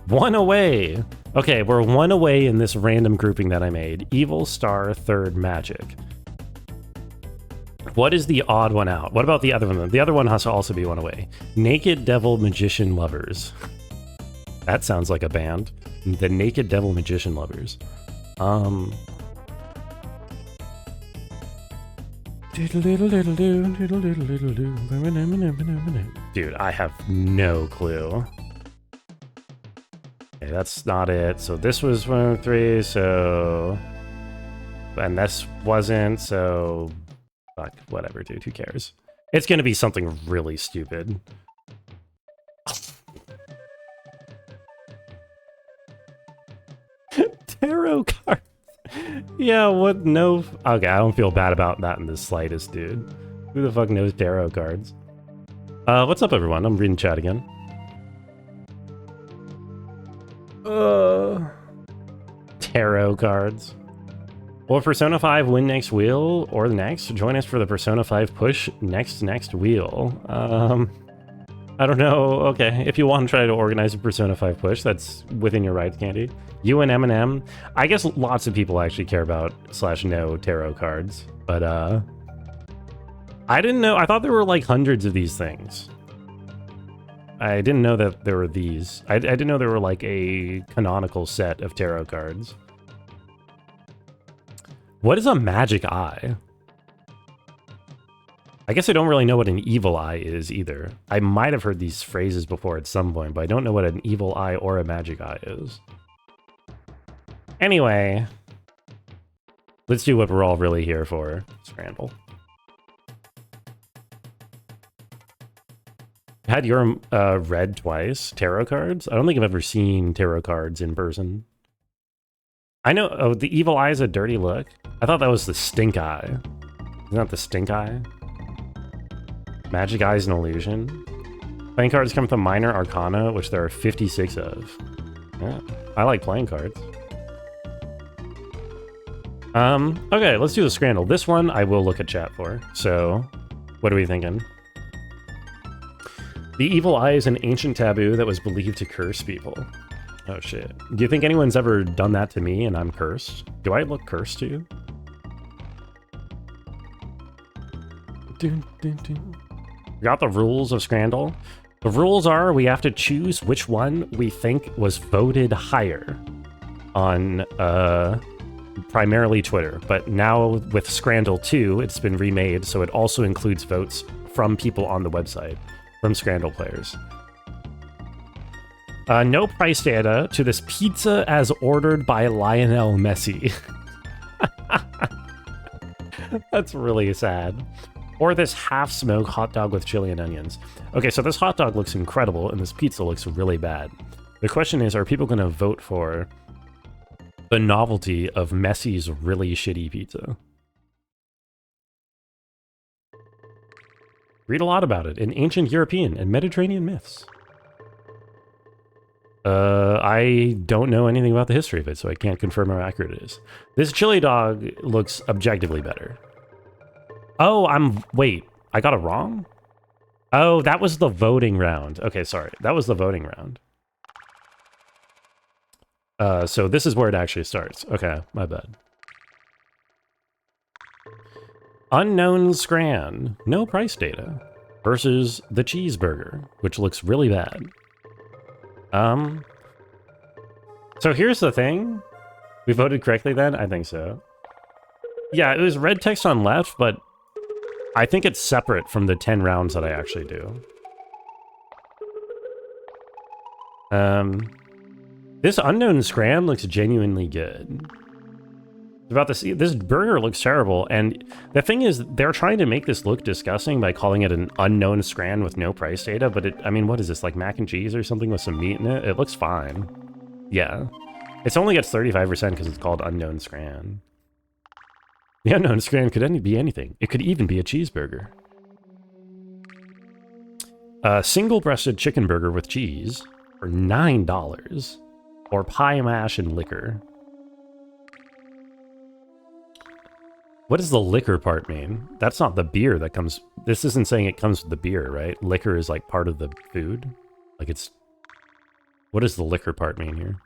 1 away! Okay, we're 1 away in this random grouping that I made. Evil, star, third, magic. What is the odd one out? What about the other one? The other one has to also be 1 away. Naked Devil Magician Lovers. That sounds like a band. The Naked Devil Magician Lovers. Dude, I have no clue. Okay, that's not it. So this was 1 of 3, so... And this wasn't, so... Fuck, whatever, dude, who cares? It's gonna be something really stupid. Tarot cards! Yeah, what? No. Okay, I don't feel bad about that in the slightest, dude. Who the fuck knows tarot cards? What's up, everyone? I'm reading chat again. Tarot cards. Will Persona 5 win next wheel or the next? Join us for the Persona 5 push next wheel. I don't know. Okay, if you want to try to organize a Persona 5 push, that's within your rights, Candy. You and Eminem. I guess lots of people actually care about /no tarot cards, but I didn't know. I thought there were like hundreds of these things. I didn't know that there were these. I didn't know there were like a canonical set of tarot cards. What is a magic eye? I guess I don't really know what an evil eye is either. I might have heard these phrases before at some point, but I don't know what an evil eye or a magic eye is. Anyway, let's do what we're all really here for. Scramble. Had your read twice tarot cards? I don't think I've ever seen tarot cards in person. I know. Oh, the evil eye is a dirty look. I thought that was the stink eye. Isn't that the stink eye? Magic eye is an illusion. Playing cards come with a minor arcana, which there are 56 of. Yeah, I like playing cards. Okay, let's do the scandal. This one I will look at chat for. So, what are we thinking? The evil eye is an ancient taboo that was believed to curse people. Oh shit. Do you think anyone's ever done that to me and I'm cursed? Do I look cursed to you? Got the rules of Scandal? The rules are we have to choose which one we think was voted higher on primarily Twitter. But now with Scandal 2, it's been remade, so it also includes votes from people on the website, from Scandal players. No price data to this pizza as ordered by Lionel Messi. That's really sad. Or this half-smoked hot dog with chili and onions. Okay, so this hot dog looks incredible, and this pizza looks really bad. The question is, are people going to vote for the novelty of Messi's really shitty pizza? Read a lot about it in ancient European and Mediterranean myths. I don't know anything about the history of it, so I can't confirm how accurate it is. This chili dog looks objectively better. Oh, wait, I got it wrong? Oh, that was the voting round. Okay, sorry, that was the voting round. So this is where it actually starts. Okay, my bad. Unknown Scran, no price data, versus the cheeseburger, which looks really bad. So here's the thing. We voted correctly then? I think so. Yeah, it was red text on left, but I think it's separate from the 10 rounds that I actually do. This unknown scram looks genuinely good. About this burger looks terrible, and the thing is, they're trying to make this look disgusting by calling it an unknown scran with no price data, but I mean, what is this, like mac and cheese or something with some meat in it? It looks fine. Yeah. It only gets 35% because it's called unknown scran. The unknown scran could be anything. It could even be a cheeseburger. A single-breasted chicken burger with cheese for $9, or pie mash and liquor. What does the liquor part mean? That's not the beer that comes... This isn't saying it comes with the beer, right? Liquor is like part of the food? Like it's... What does the liquor part mean here?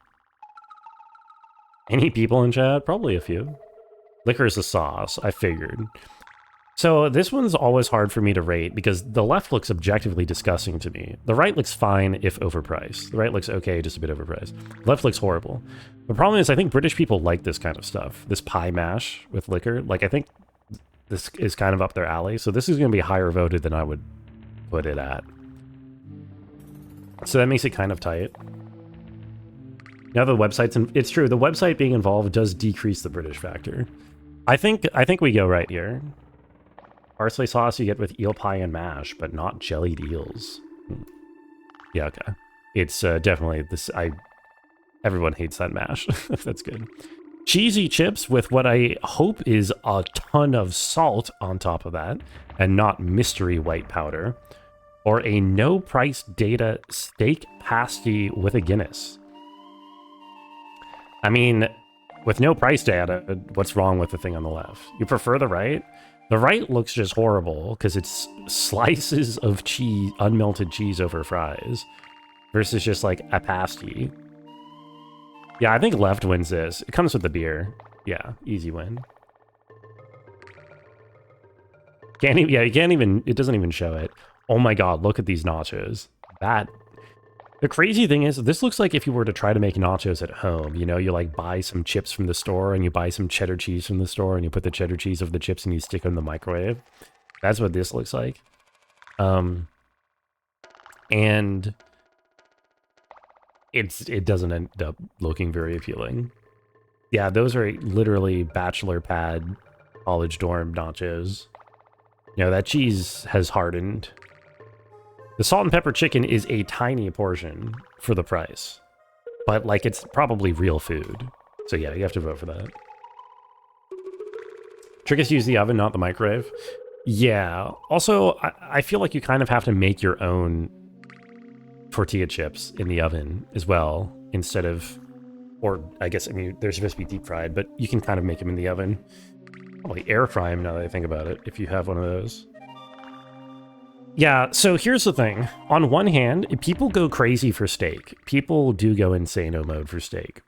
Any people in chat? Probably a few. Liquor is a sauce, I figured. So this one's always hard for me to rate because the left looks objectively disgusting to me. The right looks fine if overpriced. The right looks okay, just a bit overpriced. The left looks horrible. The problem is I think British people like this kind of stuff. This pie mash with liquor. Like I think this is kind of up their alley. So this is going to be higher voted than I would put it at. So that makes it kind of tight. Now the website's... It's true, the website being involved does decrease the British factor. I think we go right here. Parsley sauce you get with eel pie and mash, but not jellied eels. Yeah, okay. It's definitely this... Everyone hates that mash. That's good. Cheesy chips with what I hope is a ton of salt on top of that, and not mystery white powder. Or a no price data steak pasty with a Guinness. I mean, with no price data, what's wrong with the thing on the left? You prefer the right? The right looks just horrible because it's slices of cheese, unmelted cheese over fries, versus just like a pasty. Yeah, I think left wins this. It comes with the beer. Yeah, easy win. Can't even, yeah, you can't even, it doesn't even show it. Oh my god, look at these nachos. The crazy thing is, this looks like if you were to try to make nachos at home, you know, you like buy some chips from the store and you buy some cheddar cheese from the store and you put the cheddar cheese over the chips and you stick them in the microwave. That's what this looks like. And it doesn't end up looking very appealing. Yeah, those are literally bachelor pad college dorm nachos. You know, that cheese has hardened. The salt and pepper chicken is a tiny portion for the price. But, like, it's probably real food. So yeah, you have to vote for that. Trick is to use the oven, not the microwave. Yeah. Also, I feel like you kind of have to make your own tortilla chips in the oven as well, instead of... Or, I guess, I mean, they're supposed to be deep fried, but you can kind of make them in the oven. Probably air fry them now that I think about it, if you have one of those. Yeah, so here's the thing. On one hand, people go crazy for steak. People do go insano mode for steak.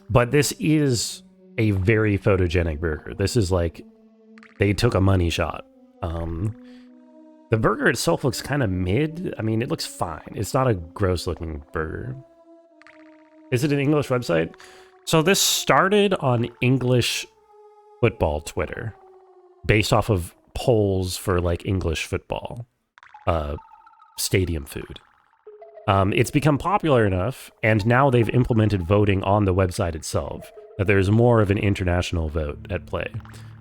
But this is a very photogenic burger. This is like, they took a money shot. The burger itself looks kind of mid. I mean, it looks fine. It's not a gross looking burger. Is it an English website? So this started on English football Twitter, based off of polls for like English football stadium food. It's become popular enough, and now they've implemented voting on the website itself, that there's more of an international vote at play.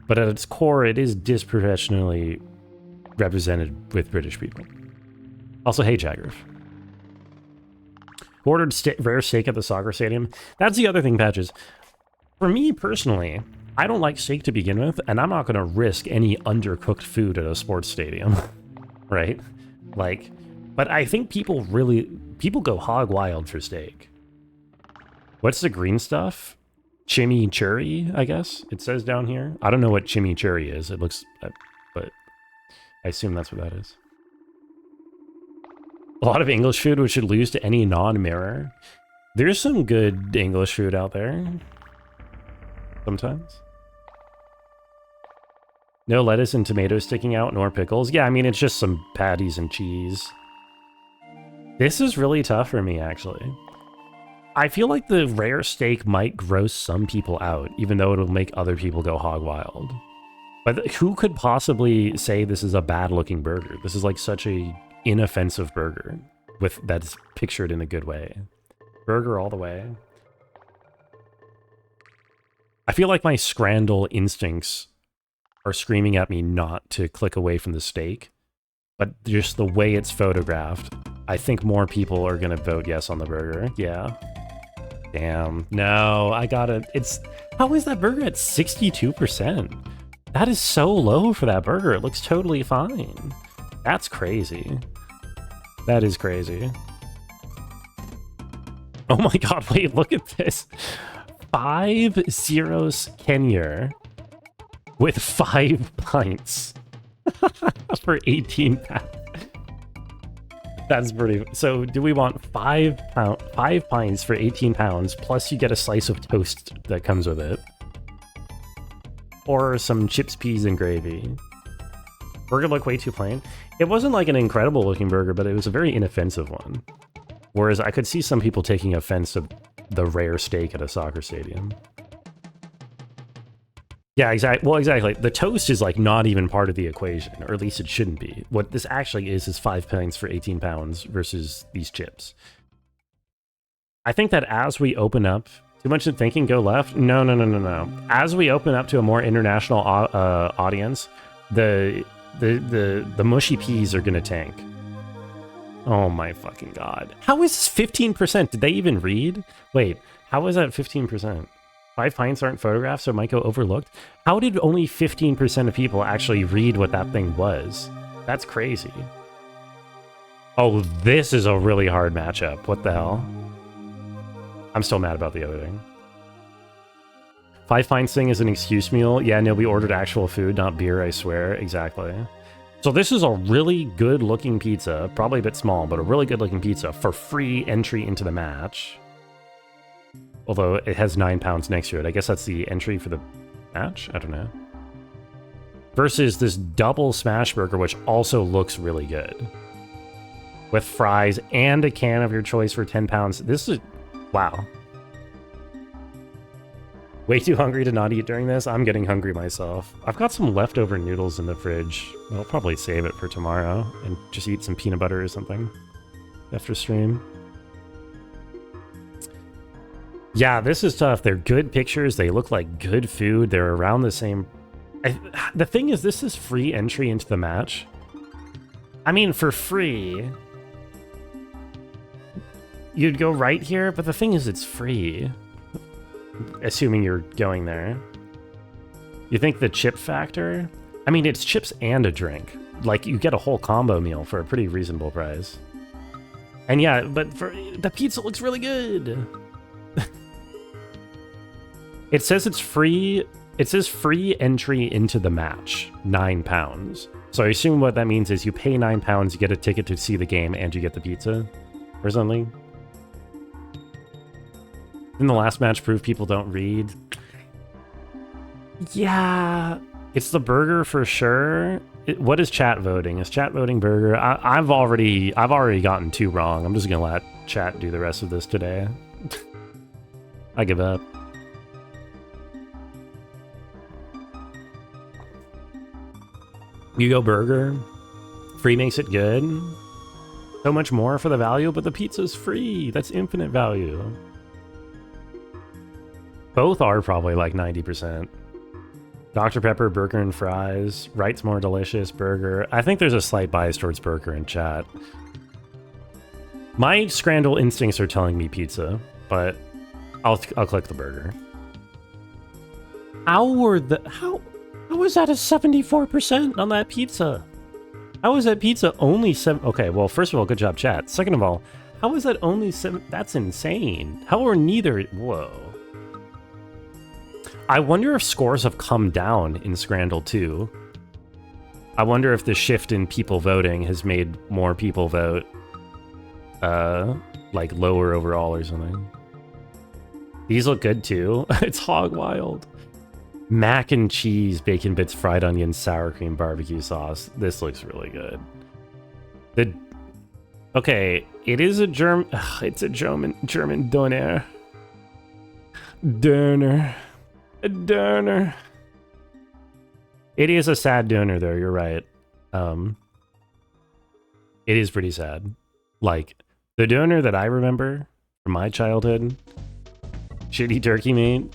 But at its core, it is disproportionately represented with British people. Also, hey, Jagger. Who ordered rare steak at the soccer stadium? That's the other thing, Patches. For me personally, I don't like steak to begin with, and I'm not going to risk any undercooked food at a sports stadium, right? Like, but I think people go hog wild for steak. What's the green stuff? Chimichurri, I guess it says down here. I don't know what chimichurri is. It looks, but I assume that's what that is. A lot of English food which should lose to any non-mirror. There's some good English food out there. Sometimes. No lettuce and tomatoes sticking out, nor pickles. Yeah, I mean, it's just some patties and cheese. This is really tough for me, actually. I feel like the rare steak might gross some people out, even though it'll make other people go hog wild. But who could possibly say this is a bad-looking burger? This is like such a inoffensive burger that's pictured in a good way. Burger all the way. I feel like my Scrandle instincts are screaming at me not to click away from the steak, but just the way it's photographed, I think more people are gonna vote yes on the burger. Yeah. Damn. No, I gotta... How is that burger at 62%? That is so low for that burger. It looks totally fine. That's crazy. That is crazy. Oh my god, wait, look at this. 5 zeros Kenya with 5 pints for 18 pounds. That's pretty... So do we want 5 pints for 18 pounds, plus you get a slice of toast that comes with it? Or some chips, peas, and gravy? Burger looked way too plain. It wasn't like an incredible looking burger, but it was a very inoffensive one. Whereas I could see some people taking offense to the rare steak at a soccer stadium. Yeah, exactly. Well, exactly. The toast is like not even part of the equation, or at least it shouldn't be. What this actually is 5 pints for 18 pounds versus these chips. I think that as we open up, too much in thinking, go left? No. As we open up to a more international audience, the mushy peas are gonna tank. Oh my fucking god. How is this 15%? Did they even read? Wait, how is that 15%? 5 pints aren't photographs, so it might go overlooked. How did only 15% of people actually read what that thing was? That's crazy. Oh, this is a really hard matchup. What the hell? I'm still mad about the other thing. 5 pints thing is an excuse meal. Yeah, no, we ordered actual food, not beer, I swear. Exactly. So this is a really good-looking pizza. Probably a bit small, but a really good-looking pizza for free entry into the match. Although it has 9 pounds next to it. I guess that's the entry for the match? I don't know. Versus this double smash burger, which also looks really good. With fries and a can of your choice for 10 pounds. This is... wow. Way too hungry to not eat during this? I'm getting hungry myself. I've got some leftover noodles in the fridge. I'll probably save it for tomorrow and just eat some peanut butter or something after stream. Yeah, this is tough. They're good pictures. They look like good food. They're around the same... the thing is, this is free entry into the match. I mean, for free, you'd go right here, but the thing is, it's free. Assuming you're going there. You think the chip factor? I mean, it's chips and a drink. Like, you get a whole combo meal for a pretty reasonable price. And yeah, but for the pizza looks really good. It says it's free. It says free entry into the match, 9 pounds. So I assume what that means is you pay 9 pounds, you get a ticket to see the game, and you get the pizza or something. Didn't the last match prove people don't read? Yeah, it's the burger for sure. What is chat voting? Is chat voting burger? I've already gotten 2 wrong. I'm just gonna let chat do the rest of this today. I give up. You go burger. Free makes it good. So much more for the value, but the pizza's free. That's infinite value. Both are probably like 90%. Dr. Pepper, burger and fries. Wright's more delicious, burger. I think there's a slight bias towards burger in chat. My scramble instincts are telling me pizza, but I'll click the burger. How was that a 74% on that pizza? How is that pizza only 7? Okay, well, first of all, good job, chat. Second of all, how is that only 7? That's insane. How are neither? Whoa. I wonder if scores have come down in Scrandle 2. I wonder if the shift in people voting has made more people vote, like lower overall or something. These look good too. It's hog wild. Mac and cheese, bacon bits, fried onions, sour cream, barbecue sauce. This looks really good. Okay, it is a it's a German doner. A doner. It is a sad doner, though. You're right. It is pretty sad. Like, the doner that I remember from my childhood, shitty turkey meat.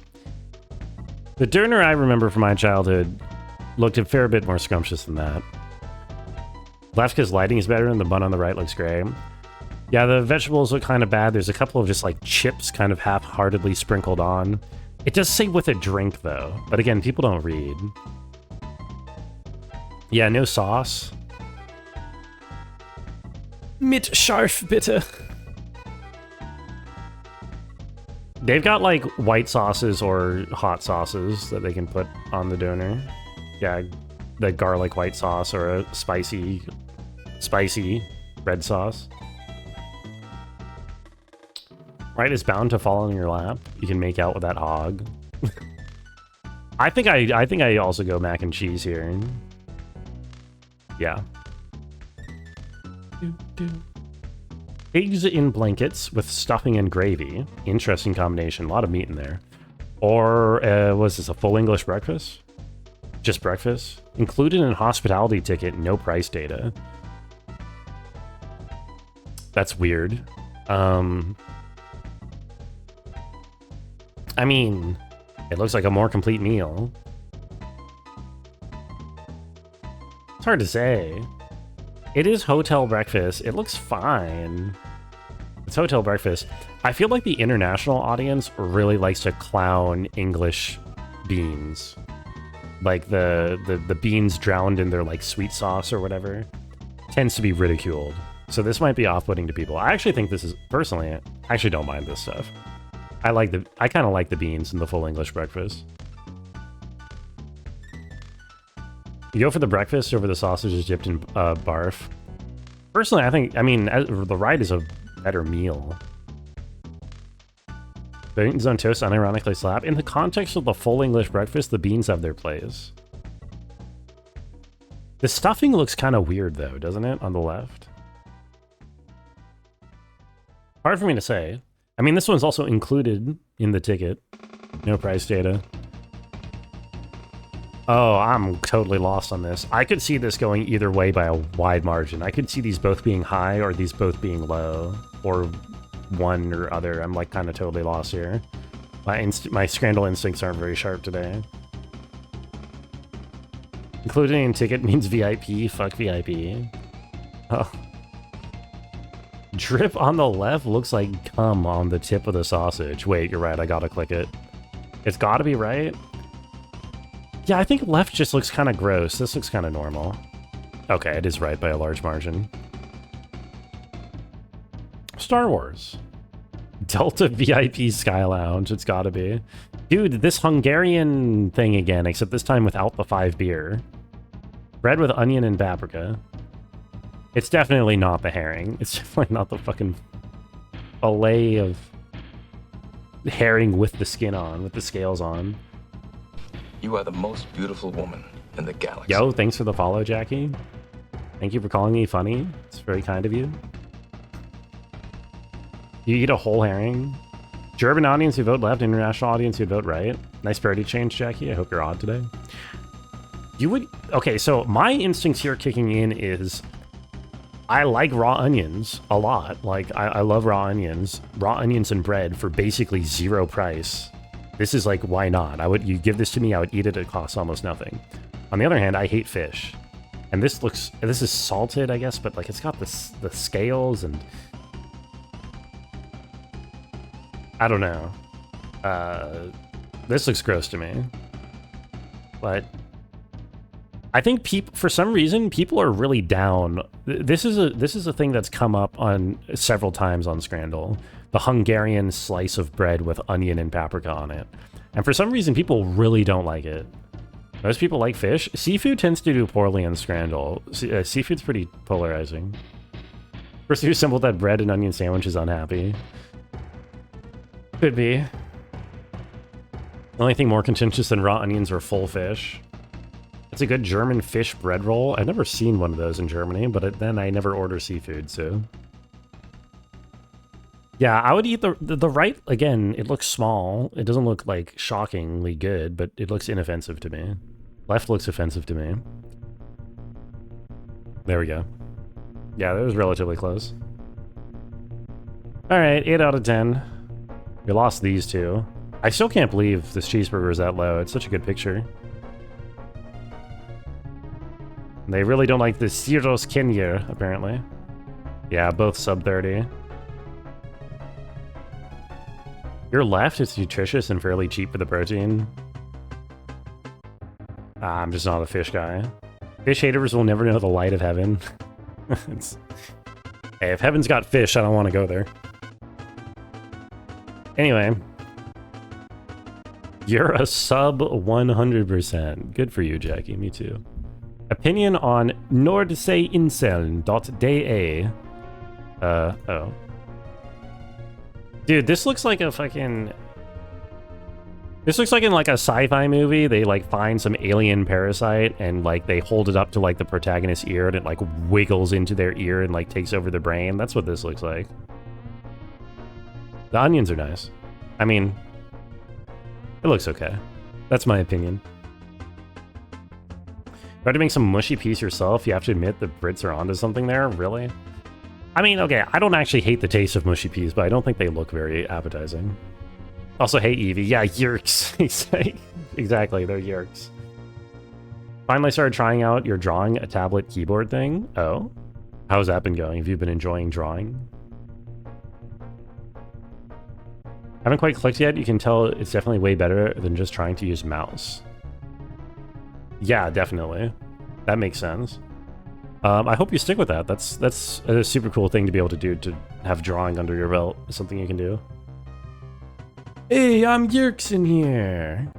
The doner I remember from my childhood looked a fair bit more scrumptious than that. Lefka's lighting is better, and the bun on the right looks gray. Yeah, the vegetables look kind of bad. There's a couple of just, like, chips kind of half-heartedly sprinkled on. It does say with a drink, though. But again, people don't read. Yeah, no sauce. Mit scharf, bitte. They've got, like, white sauces or hot sauces that they can put on the doner. Yeah, the garlic white sauce or a spicy red sauce. Right is bound to fall on your lap. You can make out with that hog. I think I also go mac and cheese here. Yeah. Eggs in blankets with stuffing and gravy. Interesting combination. A lot of meat in there. Or was this a full English breakfast? Just breakfast? Included in hospitality ticket, no price data. That's weird. I mean, it looks like a more complete meal. It's hard to say. It is hotel breakfast. It looks fine. It's hotel breakfast. I feel like the international audience really likes to clown English beans. Like the beans drowned in their like sweet sauce or whatever tends to be ridiculed. So this might be off-putting to people. I actually think this is, personally, I actually don't mind this stuff. I kind of like the beans in the full English breakfast. You go for the breakfast over the sausages dipped in barf. Personally, I mean, the ride is a better meal. Beans on toast unironically slap. In the context of the full English breakfast, the beans have their place. The stuffing looks kind of weird, though, doesn't it, on the left? Hard for me to say. I mean, this one's also included in the ticket. No price data. Oh, I'm totally lost on this. I could see this going either way by a wide margin. I could see these both being high or these both being low. Or one or other. I'm like kind of totally lost here. My Scrandal instincts aren't very sharp today. Including in ticket means VIP. Fuck VIP. Oh. Drip on the left looks like cum on the tip of the sausage. Wait, you're right. I gotta click it. It's gotta be right. Yeah, I think left just looks kind of gross. This looks kind of normal. Okay, it is right by a large margin. Star Wars. Delta VIP Sky Lounge. It's gotta be. Dude, this Hungarian thing again, except this time without the 5 beer. Bread with onion and paprika. It's definitely not the herring. It's definitely not the fucking fillet of herring with the skin on, with the scales on. You are the most beautiful woman in the galaxy. Yo, thanks for the follow, Jackie. Thank you for calling me funny. It's very kind of you. You eat a whole herring? German audience who vote left, international audience who vote right. Nice parody change, Jackie. I hope you're odd today. You would... Okay, so my instincts here kicking in is... I like raw onions a lot. Like, I love raw onions. Raw onions and bread for basically 0 price. This is like, why not? You give this to me, I would eat it. It costs almost nothing. On the other hand, I hate fish. And this is salted, I guess, but like it's got the scales and... I don't know. This looks gross to me. But I think for some reason, people are really down. This is a thing that's come up on several times on Scrandal. The Hungarian slice of bread with onion and paprika on it. And for some reason, people really don't like it. Most people like fish. Seafood tends to do poorly on Scrandal. Seafood's pretty polarizing. Person who assembled that bread and onion sandwich is unhappy. Could be. The only thing more contentious than raw onions are full fish. It's a good German fish bread roll. I've never seen one of those in Germany, but then I never order seafood, so... Yeah, I would eat the right, again, it looks small. It doesn't look, like, shockingly good, but it looks inoffensive to me. Left looks offensive to me. There we go. Yeah, that was relatively close. Alright, 8 out of 10. We lost these two. I still can't believe this cheeseburger is that low. It's such a good picture. They really don't like the Syros Kenya, apparently. Yeah, both sub 30. Your left is nutritious and fairly cheap for the protein. I'm just not a fish guy. Fish haters will never know the light of heaven. Hey, if heaven's got fish, I don't want to go there. Anyway. You're a sub 100%. Good for you, Jackie. Me too. Opinion on Nordsee-Inseln.de. Oh. Dude, this looks like a fucking... This looks like in like a sci-fi movie, they like find some alien parasite and like they hold it up to like the protagonist's ear and it like wiggles into their ear and like takes over the brain. That's what this looks like. The onions are nice. I mean, it looks okay. That's my opinion. Try to make some mushy peas yourself. You have to admit the Brits are onto something there. Really? I mean, okay, I don't actually hate the taste of mushy peas, but I don't think they look very appetizing. Also, hey, Evie. Yeah, yerks. Exactly, they're yerks. Finally started trying out your drawing a tablet keyboard thing. Oh? How's that been going? Have you been enjoying drawing? Haven't quite clicked yet. You can tell it's definitely way better than just trying to use mouse. Yeah, definitely. That makes sense. I hope you stick with that. That's a super cool thing to be able to do, to have drawing under your belt. It's something you can do. Hey, I'm Yerkson here.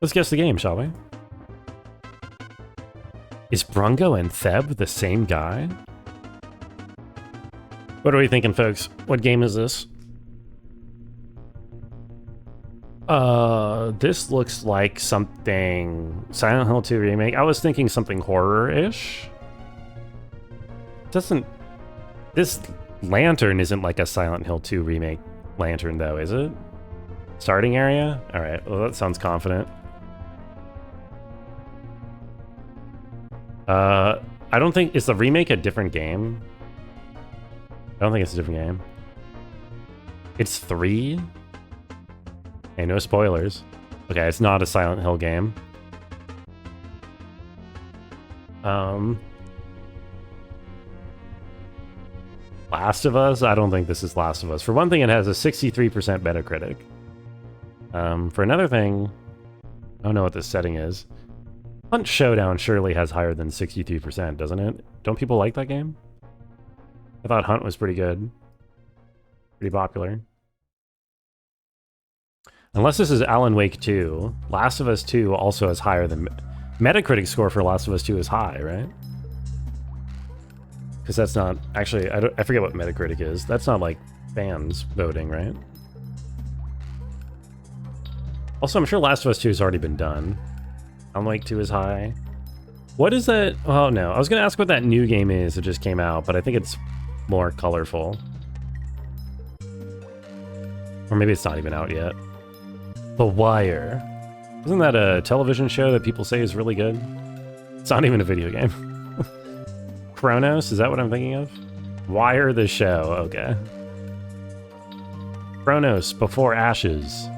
Let's guess the game, shall we? Is Brungo and Theb the same guy? What are we thinking, folks? What game is this? This looks like something Silent Hill 2 remake. I was thinking something horror-ish. This lantern isn't like a Silent Hill 2 remake lantern, though, is it? Starting area? All right, well, that sounds confident. I don't think... Is the remake a different game? I don't think it's a different game. It's 3? Okay, no spoilers. Okay, it's not a Silent Hill game. Last of Us? I don't think this is Last of Us. For one thing, it has a 63% Metacritic. For another thing, I don't know what this setting is. Hunt Showdown surely has higher than 63%, doesn't it? Don't people like that game? I thought Hunt was pretty good. Pretty popular. Unless this is Alan Wake 2, Last of Us 2 also has higher than... Metacritic score for Last of Us 2 is high, right? Because that's not... Actually, I forget what Metacritic is. That's not like fans voting, right? Also, I'm sure Last of Us 2 has already been done. Alan Wake 2 is high. What is that? Oh, no. I was going to ask what that new game is that just came out, but I think it's more colorful. Or maybe it's not even out yet. The Wire. Isn't that a television show that people say is really good? It's not even a video game. Chronos? Is that what I'm thinking of? Wire the show. Okay. Chronos Before Ashes.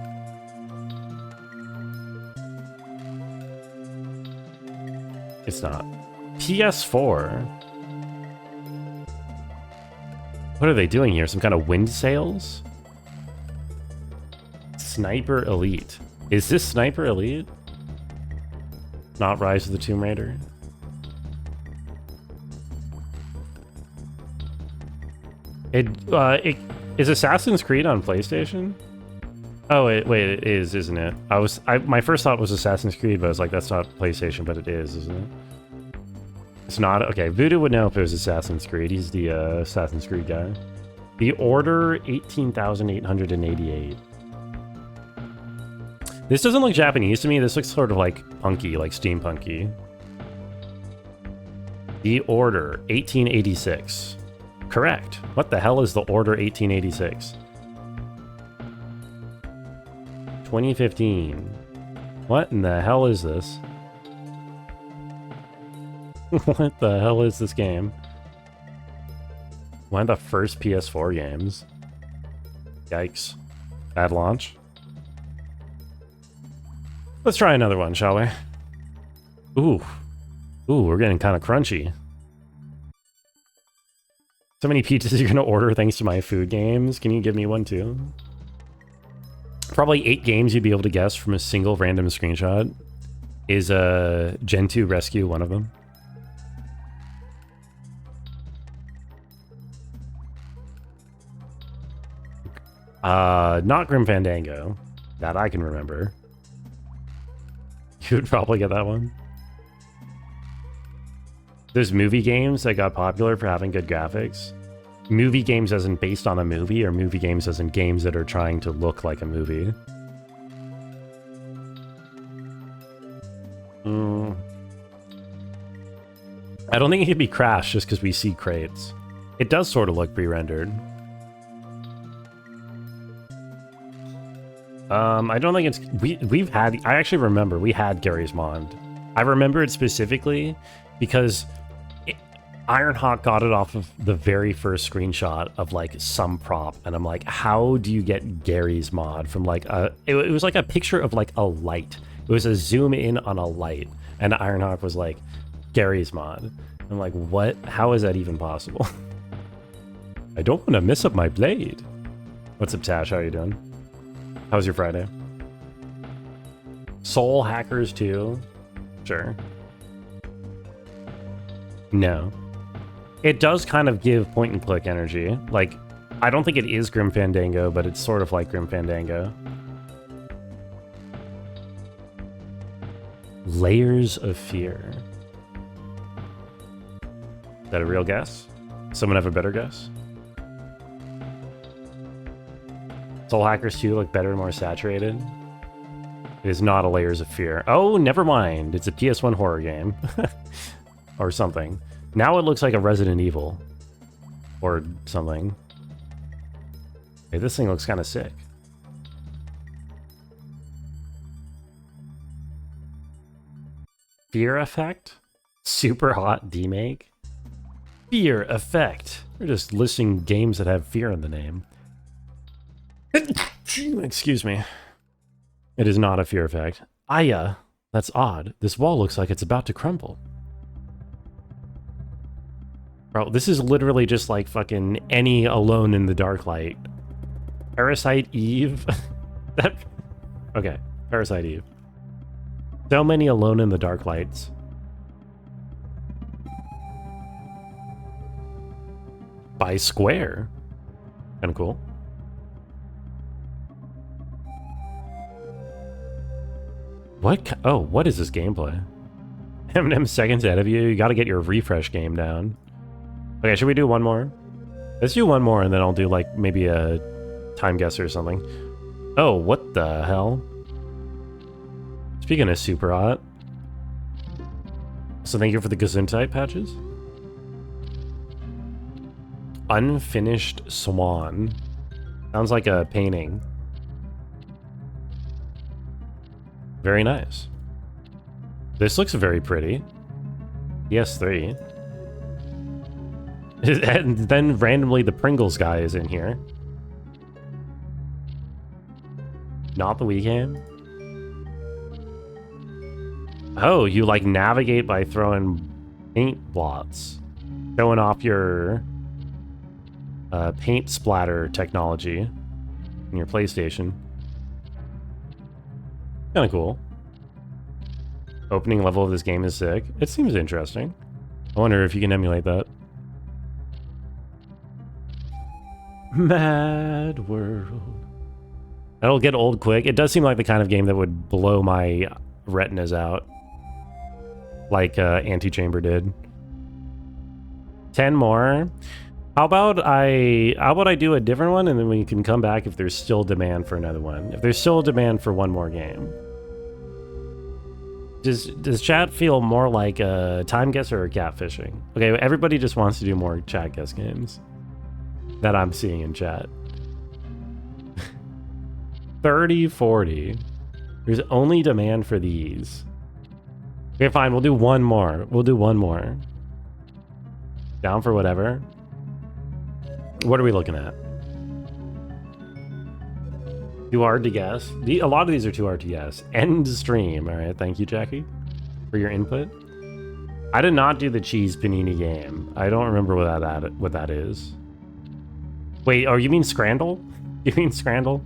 It's not. PS4. What are they doing here? Some kind of wind sails? Sniper Elite. Is this Sniper Elite? Not Rise of the Tomb Raider? It is Assassin's Creed on PlayStation? Oh wait, it is, isn't it? My first thought was Assassin's Creed, but I was like, that's not PlayStation, but it is, isn't it? It's not. Okay, Voodoo would know if it was Assassin's Creed. He's the Assassin's Creed guy. The Order 18,888. This doesn't look Japanese to me. This looks sort of like punky, like steampunky. The Order 1886. Correct. What the hell is The Order 1886? 2015. What in the hell is this? What the hell is this game? One of the first PS4 games. Yikes. Bad launch. Let's try another one, shall we? Ooh. Ooh, we're getting kind of crunchy. So many pizzas you're gonna order thanks to my food games. Can you give me one too? Probably 8 games you'd be able to guess from a single random screenshot. Is Gen 2 Rescue one of them? Not Grim Fandango. That I can remember. You would probably get that one. There's movie games that got popular for having good graphics. Movie games as in based on a movie, or movie games as in games that are trying to look like a movie. I don't think it could be Crash just because we see crates. It does sort of look pre-rendered. I don't think it's... We've had... I actually remember we had Gary's Mod. I remember it specifically because Ironhawk got it off of the very first screenshot of like some prop, and I'm like, how do you get Gary's Mod from like a... It was like a picture of like a light. It was a zoom in on a light, and Ironhawk was like, Gary's Mod. I'm like, what? How is that even possible? I don't want to mess up my blade. What's up, Tash? How are you doing? How's your Friday? Soul Hackers 2? Sure. No. It does kind of give point and click energy. Like, I don't think it is Grim Fandango, but it's sort of like Grim Fandango. Layers of Fear. Is that a real guess? Someone have a better guess? Soul Hackers 2 look better and more saturated. It is not a Layers of Fear. Oh, never mind. It's a PS1 horror game. Or something. Now it looks like a Resident Evil. Or something. Hey, this thing looks kind of sick. Fear Effect? Super hot demake? Fear Effect. We're just listing games that have fear in the name. Excuse me. It is not a Fear Effect. Aya. That's odd. This wall looks like it's about to crumble. Bro, this is literally just like fucking any Alone in the Dark Light. Parasite Eve? That... Okay, Parasite Eve. So many Alone in the Dark Lights. By Square. Kinda cool. What? Oh, what is this gameplay? Eminem seconds ahead of you. You gotta get your refresh game down. Okay, should we do one more? Let's do one more and then I'll do like maybe a time guess or something. Oh, what the hell? Speaking of super hot. So thank you for the Gesundheit patches. Unfinished Swan. Sounds like a painting. Very nice. This looks very pretty. PS3. And then randomly the Pringles guy is in here. Not the Wii game. Oh, you like navigate by throwing paint blots. Showing off your paint splatter technology in your PlayStation. Kinda cool. Opening level of this game is sick. It seems interesting. I wonder if you can emulate that. Mad World. That'll get old quick. It does seem like the kind of game that would blow my retinas out. Like Antichamber did. 10 more. How about I do a different one and then we can come back if there's still demand for another one. If there's still demand for one more game. Does chat feel more like a time guesser or catfishing? Okay, everybody just wants to do more chat guess games that I'm seeing in chat. 30, 40. There's only demand for these. Okay, fine, we'll do one more. We'll do one more. Down for whatever. What are we looking at? Too hard to guess. A lot of these are too hard to guess. End stream. All right, thank you, Jackie, for your input. I did not do the cheese panini game. I don't remember what that is. Wait, oh, you mean Scrandle? You mean Scrandle?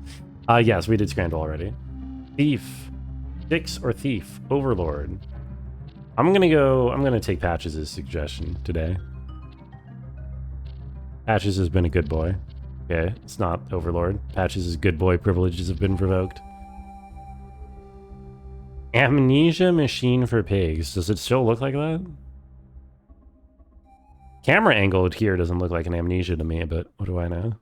Yes, we did Scrandle already. Thief. Dix or Thief. Overlord. I'm gonna take Patches' suggestion today. Patches has been a good boy. Okay, it's not Overlord. Patches' good boy privileges have been revoked. Amnesia Machine for Pigs. Does it still look like that? Camera angle here doesn't look like an Amnesia to me, but what do I know?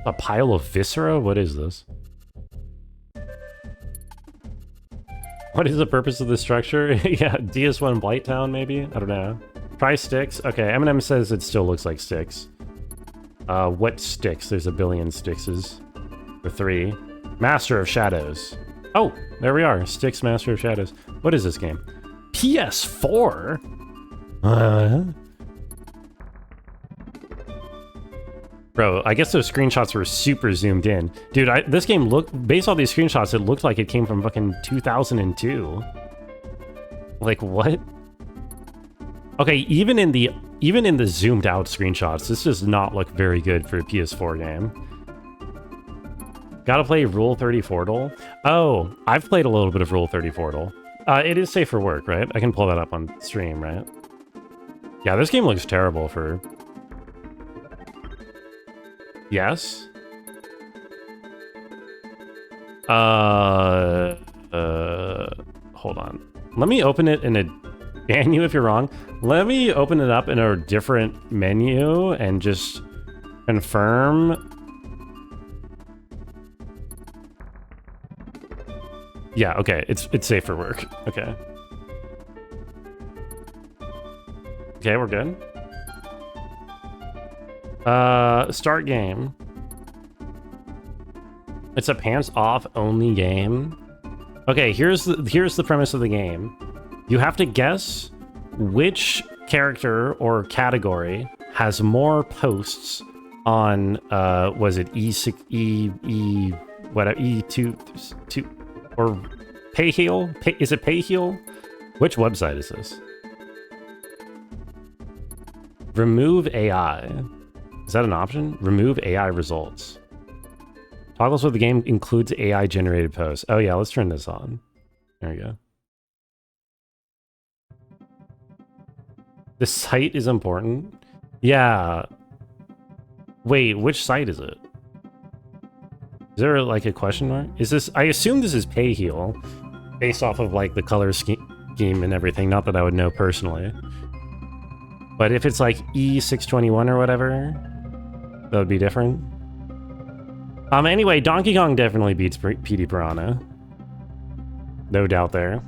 A pile of viscera? What is this? What is the purpose of this structure? Yeah, DS1 Blighttown, maybe? I don't know. Try sticks. Okay, Eminem says it still looks like sticks. What sticks? There's a billion stickses. Or 3. Master of Shadows. Oh, there we are. Sticks, Master of Shadows. What is this game? PS4? Bro, I guess those screenshots were super zoomed in. Dude, this game looked... Based on these screenshots, it looked like it came from fucking 2002. Like, what? Okay, even in the zoomed out screenshots, this does not look very good for a PS4 game. Gotta play Rule 30 Fortal. Oh, I've played a little bit of Rule 30 Fortal. It is safe for work, right? I can pull that up on stream, right? Yeah, this game looks terrible for... Yes? Hold on. Let me open it in a... Ban you if you're wrong. Let me open it up in a different menu and just confirm. Yeah, okay. It's safe for work. Okay. Okay, we're good. Start game. It's a pants-off only game. Okay, here's the premise of the game. You have to guess which character or category has more posts on was it E2 or Payheel? Is it Payheel? Which website is this? Remove AI. Is that an option? Remove AI results. Toggles with the game includes AI generated posts. Oh yeah, let's turn this on. There we go. The site is important? Yeah. Wait, which site is it? Is there like a question mark? Is this... I assume this is Payheel, based off of like the color scheme and everything. Not that I would know personally. But if it's like E621 or whatever, that would be different. Anyway, Donkey Kong definitely beats PD Piranha. No doubt there.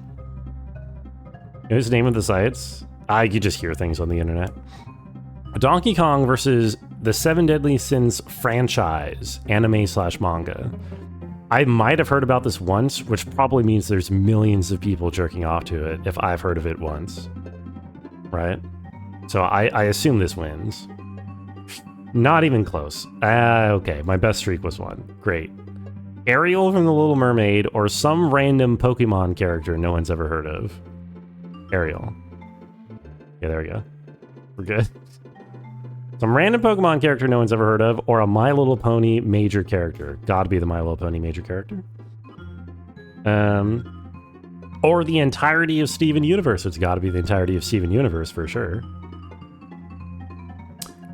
What's the name of the sites? You just hear things on the internet. Donkey Kong versus the Seven Deadly Sins franchise, anime/manga. I might have heard about this once, which probably means there's millions of people jerking off to it if I've heard of it once. Right? So I assume this wins. Not even close. Okay, my best streak was one. Great. Ariel from The Little Mermaid or some random Pokemon character no one's ever heard of. Ariel. Yeah, there we go. We're good. Some random Pokemon character no one's ever heard of, or a My Little Pony major character. Gotta be the My Little Pony major character. Or the entirety of Steven Universe. It's gotta be the entirety of Steven Universe for sure.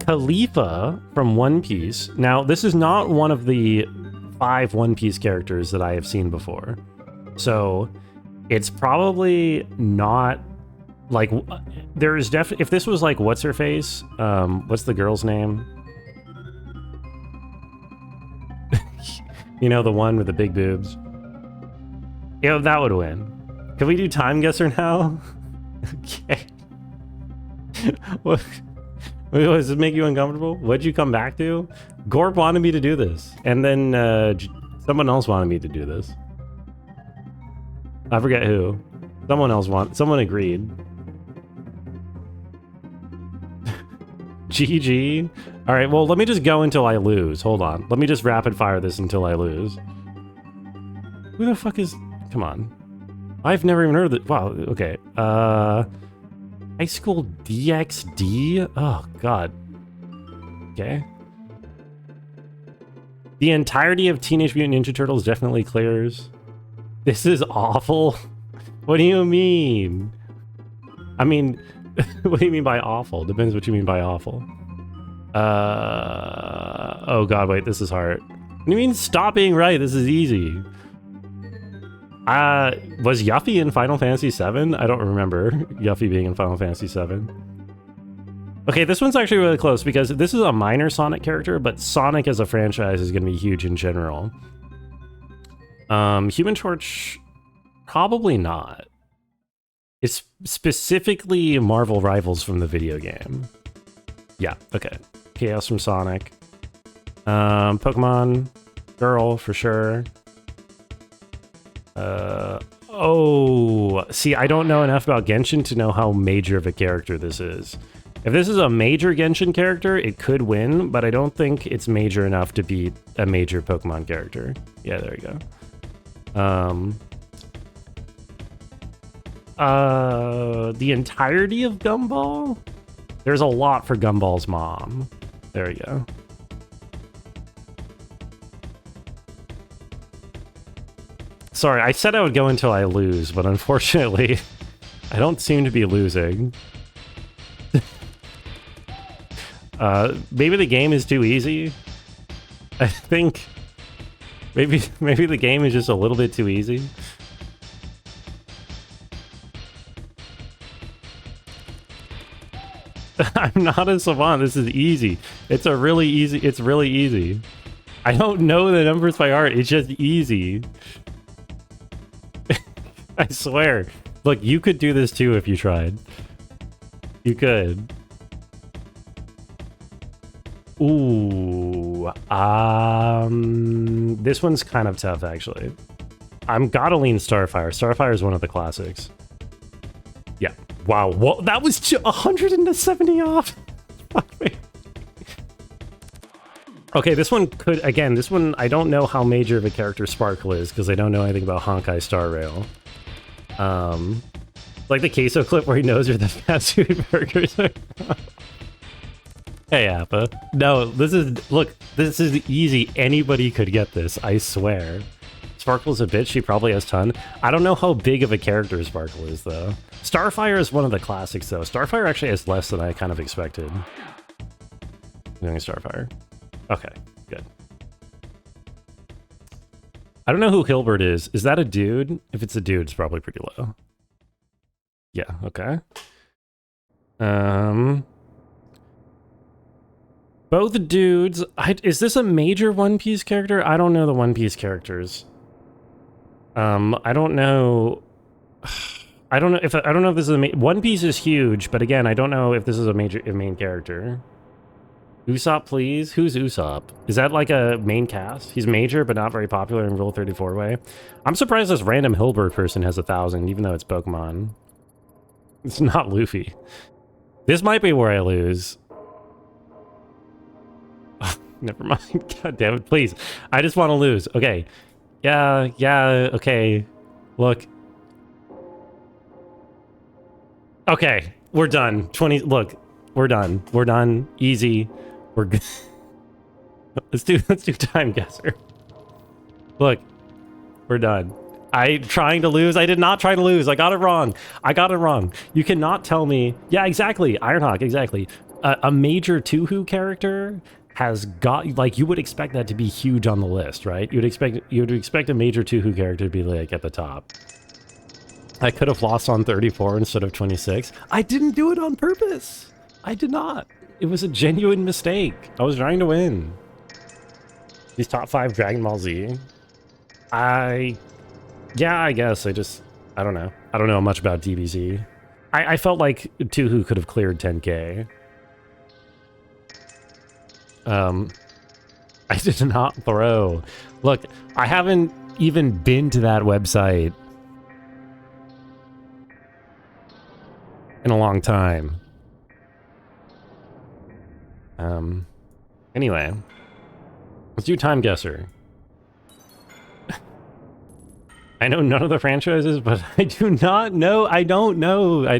Khalifa from One Piece. Now, this is not one of the 5 One Piece characters that I have seen before. So, it's probably not... Like, there's definitely... If this was like, what's her face? What's the girl's name? You know, the one with the big boobs. Yeah, that would win. Can we do time guesser now? Okay. What? Does it make you uncomfortable? What'd you come back to? Gorp wanted me to do this. And then someone else wanted me to do this. I forget who. Someone agreed. GG. All right, well, let me just go until I lose. Hold on. Let me just rapid fire this until I lose. Who the fuck is... Come on. I've never even heard of it. Wow, okay. High School DxD? Oh, God. Okay. The entirety of Teenage Mutant Ninja Turtles definitely clears. This is awful. What do you mean? I mean... What do you mean by awful? Depends what you mean by awful. Oh god, wait, this is hard. What do you mean stop being right? This is easy. Was Yuffie in Final Fantasy VII? I don't remember Yuffie being in Final Fantasy VII. Okay, this one's actually really close because this is a minor Sonic character, but Sonic as a franchise is going to be huge in general. Human Torch, probably not. It's specifically Marvel Rivals from the video game. Yeah, okay. Chaos from Sonic. Pokemon Girl, for sure. Oh, see, I don't know enough about Genshin to know how major of a character this is. If this is a major Genshin character, it could win, but I don't think it's major enough to beat a major Pokemon character. Yeah, there we go. The entirety of Gumball? There's a lot for Gumball's mom. There we go. Sorry, I said I would go until I lose, but unfortunately, I don't seem to be losing. Maybe the game is too easy. I think maybe the game is just a little bit too easy. I'm not a savant. This is easy. It's really easy. I don't know the numbers by heart. It's just easy. I swear. Look, you could do this too if you tried. You could. Ooh. This one's kind of tough, actually. I'm gotta lean Starfire. Starfire is one of the classics. Yeah. Wow. Well, that was 170 off. Fuck me. Okay, this one could, again, this one, I don't know how major of a character Sparkle is, because I don't know anything about Honkai Star Rail. Like the queso clip where he knows where the fast food burgers are. Hey, Appa. No, this is easy. Anybody could get this, I swear. Sparkle's a bitch, she probably has ton. I don't know how big of a character Sparkle is, though. Starfire is one of the classics, though. Starfire actually has less than I kind of expected. I'm doing Starfire. Okay, good. I don't know who Hilbert is. Is that a dude? If it's a dude, it's probably pretty low. Yeah, okay. Both dudes. Is this a major One Piece character? I don't know the One Piece characters. I don't know. I don't know if this is a One Piece is huge, but again, I don't know if this is a main character. Usopp, please. Who's Usopp? Is that like a main cast? He's major, but not very popular in Rule 34 way. I'm surprised this random Hilbert person has 1,000, even though it's Pokemon. It's not Luffy. This might be where I lose. Never mind. God damn it, please. I just want to lose. Okay. Yeah, okay. Look. Okay, we're done. 20, look. We're done. We're done. Easy. We're good. Let's do time guesser. Look. We're done. I'm trying to lose. I did not try to lose. I got it wrong. You cannot tell me. Yeah, exactly. Ironhawk, exactly. A major Tuhu character has got, like, you would expect that to be huge on the list, right? You would expect a major Tuhu character to be like at the top. I could have lost on 34 instead of 26. I didn't do it on purpose. I did not. It was a genuine mistake. I was trying to win. These top 5 Dragon Ball Z. Yeah, I guess. I don't know. I don't know much about DBZ. I felt like Tuhu could have cleared 10k. I did not throw. Look, I haven't even been to that website in a long time. Anyway, let's do time guesser. I know none of the franchises, but I do not know. I don't know the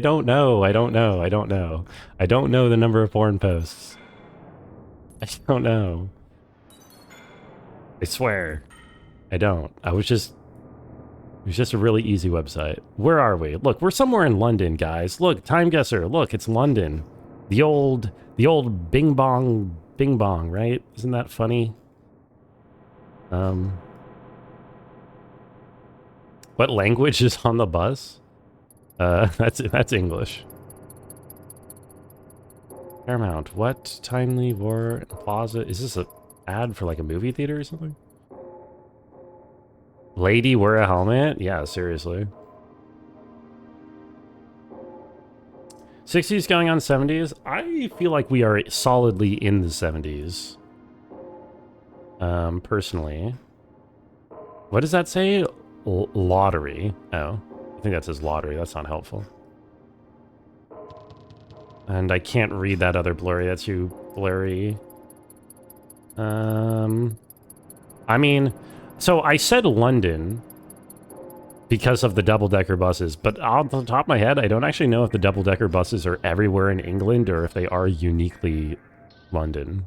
number of porn posts. I don't know. I swear. I don't. It was just a really easy website. Where are we? Look, we're somewhere in London, guys. Look, time guesser. Look, it's London. The old Bing Bong, right? Isn't that funny? What language is on the bus? That's English. Paramount. What timely war plaza? Is this an ad for like a movie theater or something? Lady wear a helmet? Yeah, seriously. 60s going on 70s? I feel like we are solidly in the 70s. Personally. What does that say? Lottery. Oh, I think that says lottery. That's not helpful. And I can't read that other blurry. That's too blurry. I mean, so I said London because of the double-decker buses. But off the top of my head, I don't actually know if the double-decker buses are everywhere in England or if they are uniquely London.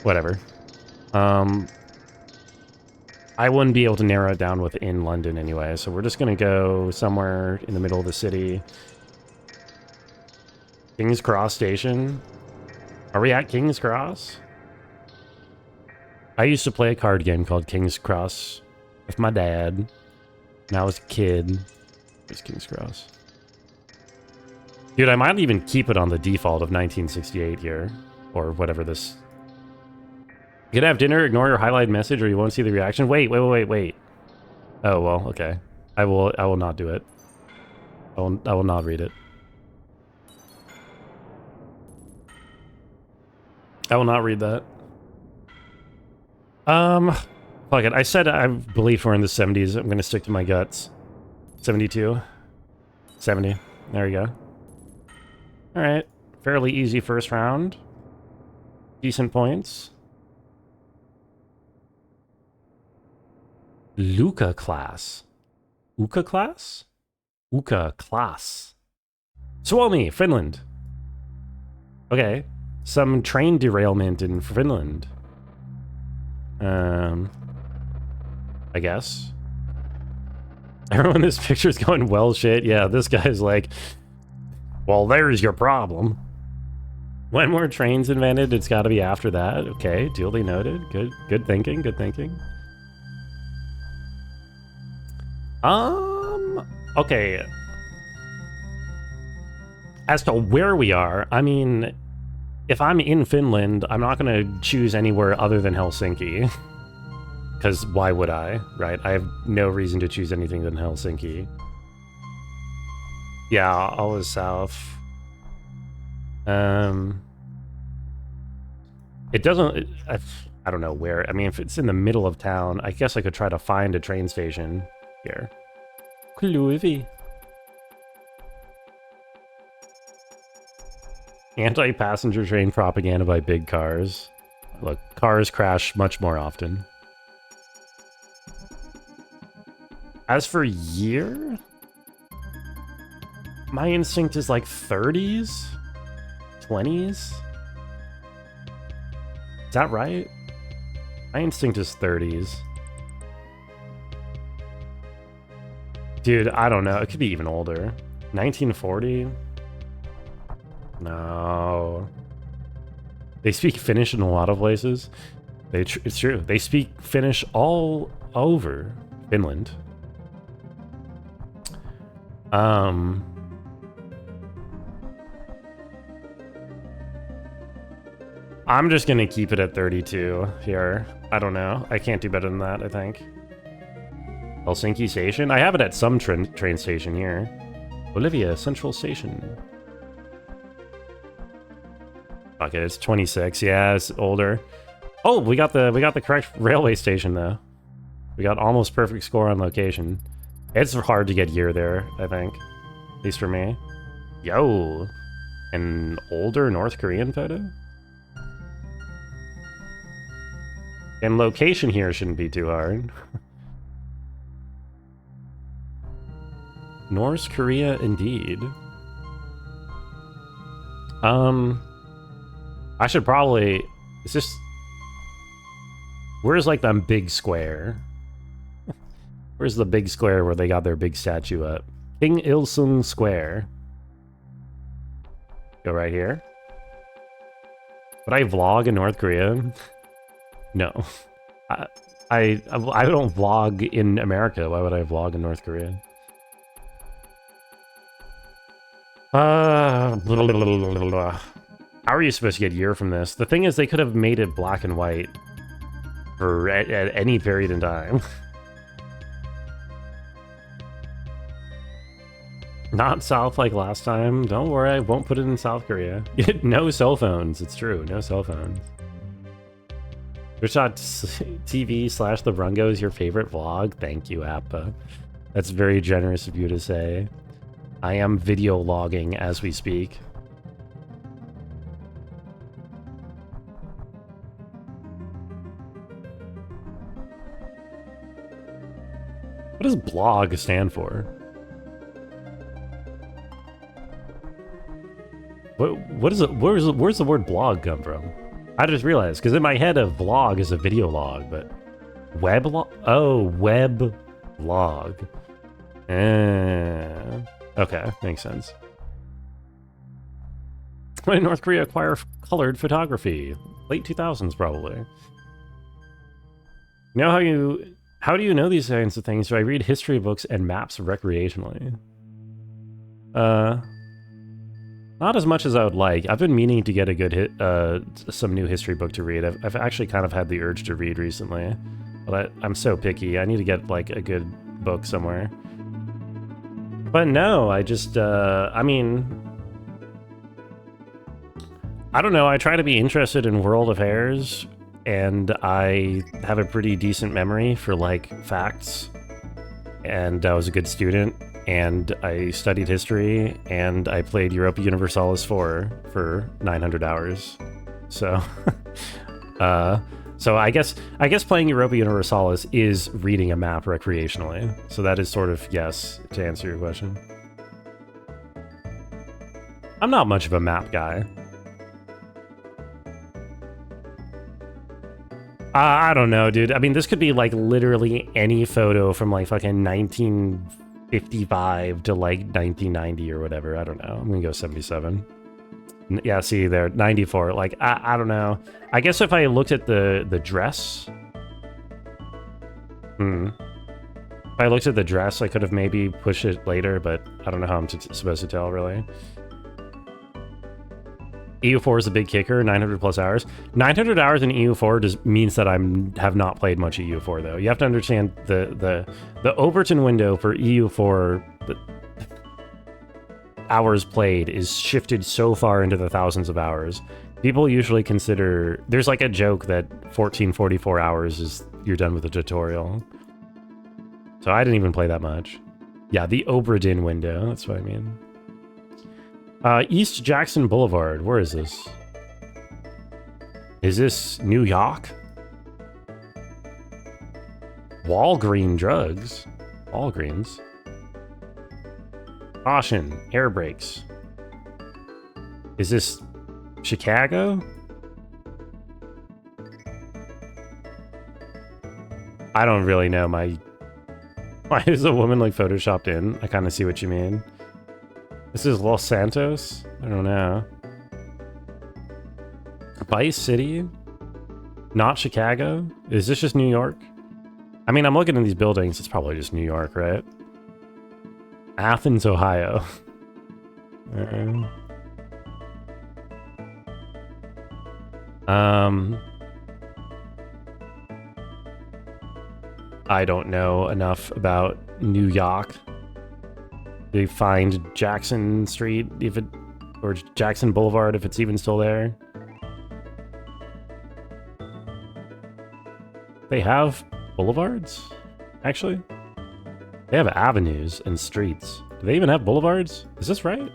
Whatever. I wouldn't be able to narrow it down within London anyway, so we're just going to go somewhere in the middle of the city. King's Cross Station. Are we at King's Cross? I used to play a card game called King's Cross with my dad. When I was a kid. Where's King's Cross? Dude, I might even keep it on the default of 1968 here. Or whatever this... You can have dinner, ignore your highlighted message, or you won't see the reaction. Wait. Oh, well, okay. I will not do it. I will not read it. I will not read that. Fuck it. I said I believe we're in the 70s. I'm gonna stick to my guts. 72. 70. There you go. Alright. Fairly easy first round. Decent points. Luca class. Uka class? Uka class. Suomi, Finland. Okay. Some train derailment in Finland. I guess. Everyone in this picture is going, well, shit. Yeah, this guy's like, well, there's your problem. When were trains invented? It's got to be after that. Okay, duly noted. Good thinking. Good thinking. Okay. As to where we are, I mean, if I'm in Finland, I'm not going to choose anywhere other than Helsinki. Because why would I, right? I have no reason to choose anything than Helsinki. Yeah, always south. It doesn't... I don't know where. I mean, if it's in the middle of town, I guess I could try to find a train station here. Kluivi. Anti-passenger train propaganda by big cars. Look, cars crash much more often. As for year, my instinct is like 30s, 20s. Is that right? My instinct is 30s. Dude, I don't know. It could be even older. 1940? No. They speak Finnish in a lot of places. It's true. They speak Finnish all over Finland. I'm just gonna keep it at 32 here. I don't know. I can't do better than that, I think. Helsinki Station? I have it at some train station here. Olivia Central Station. Fuck it, it's 26. Yeah, it's older. Oh, we got the correct railway station though. We got almost perfect score on location. It's hard to get year there, I think. At least for me. Yo! An older North Korean photo? And location here shouldn't be too hard. North Korea indeed. I should probably... It's just... Where's like that big square? Where's the big square where they got their big statue up? King Il-sung Square. Go right here. Would I vlog in North Korea? No. I don't vlog in America. Why would I vlog in North Korea? How are you supposed to get year from this? The thing is, they could have made it black and white for at any period in time. Not South like last time. Don't worry, I won't put it in South Korea. No cell phones. It's true. No cell phones. Twitch.tv/ The Rungo is your favorite vlog? Thank you, Appa. That's very generous of you to say. I am video logging as we speak. What does blog stand for? What is it? Where's the word blog come from? I just realized, because in my head a vlog is a video log, but web log. Okay, makes sense. When did North Korea acquire colored photography? Late 2000s, probably. You know how do you know these kinds of things? Do I read history books and maps recreationally? Not as much as I would like. I've been meaning to get a good some new history book to read. I've actually kind of had the urge to read recently, but I'm so picky. I need to get like a good book somewhere. But no, I just, I mean, I don't know. I try to be interested in world affairs, and I have a pretty decent memory for like facts, and I was a good student. And I studied history, and I played Europa Universalis 4 for 900 hours. So, so I guess playing Europa Universalis is reading a map recreationally. So that is sort of yes to answer your question. I'm not much of a map guy. I don't know, dude. I mean, this could be like literally any photo from like fucking 1955 to like 1990 or whatever. I don't know. I'm gonna go 77. Yeah, see there, 94. Like I don't know. I guess if I looked at the dress, if I looked at the dress, I could have maybe pushed it later, but I don't know how I'm supposed to tell really. EU4 is a big kicker, 900 plus hours. 900 hours in EU4 just means that I have not played much EU4 though. You have to understand the Overton window for EU4, the hours played is shifted so far into the thousands of hours. People usually consider, there's like a joke that 1444 hours is you're done with the tutorial. So I didn't even play that much. Yeah, the Oberdin window, that's what I mean. East Jackson Boulevard. Where is this? Is this New York? Walgreen drugs. Walgreens. Caution. Air brakes. Is this Chicago? I don't really know my... Why is a woman like photoshopped in? I kind of see what you mean. This is Los Santos? I don't know. Vice City? Not Chicago? Is this just New York? I mean, I'm looking at these buildings. It's probably just New York, right? Athens, Ohio. I don't know enough about New York. They find Jackson Street, if it, or Jackson Boulevard, if it's even still there. They have boulevards, actually. They have avenues and streets. Do they even have boulevards? Is this right?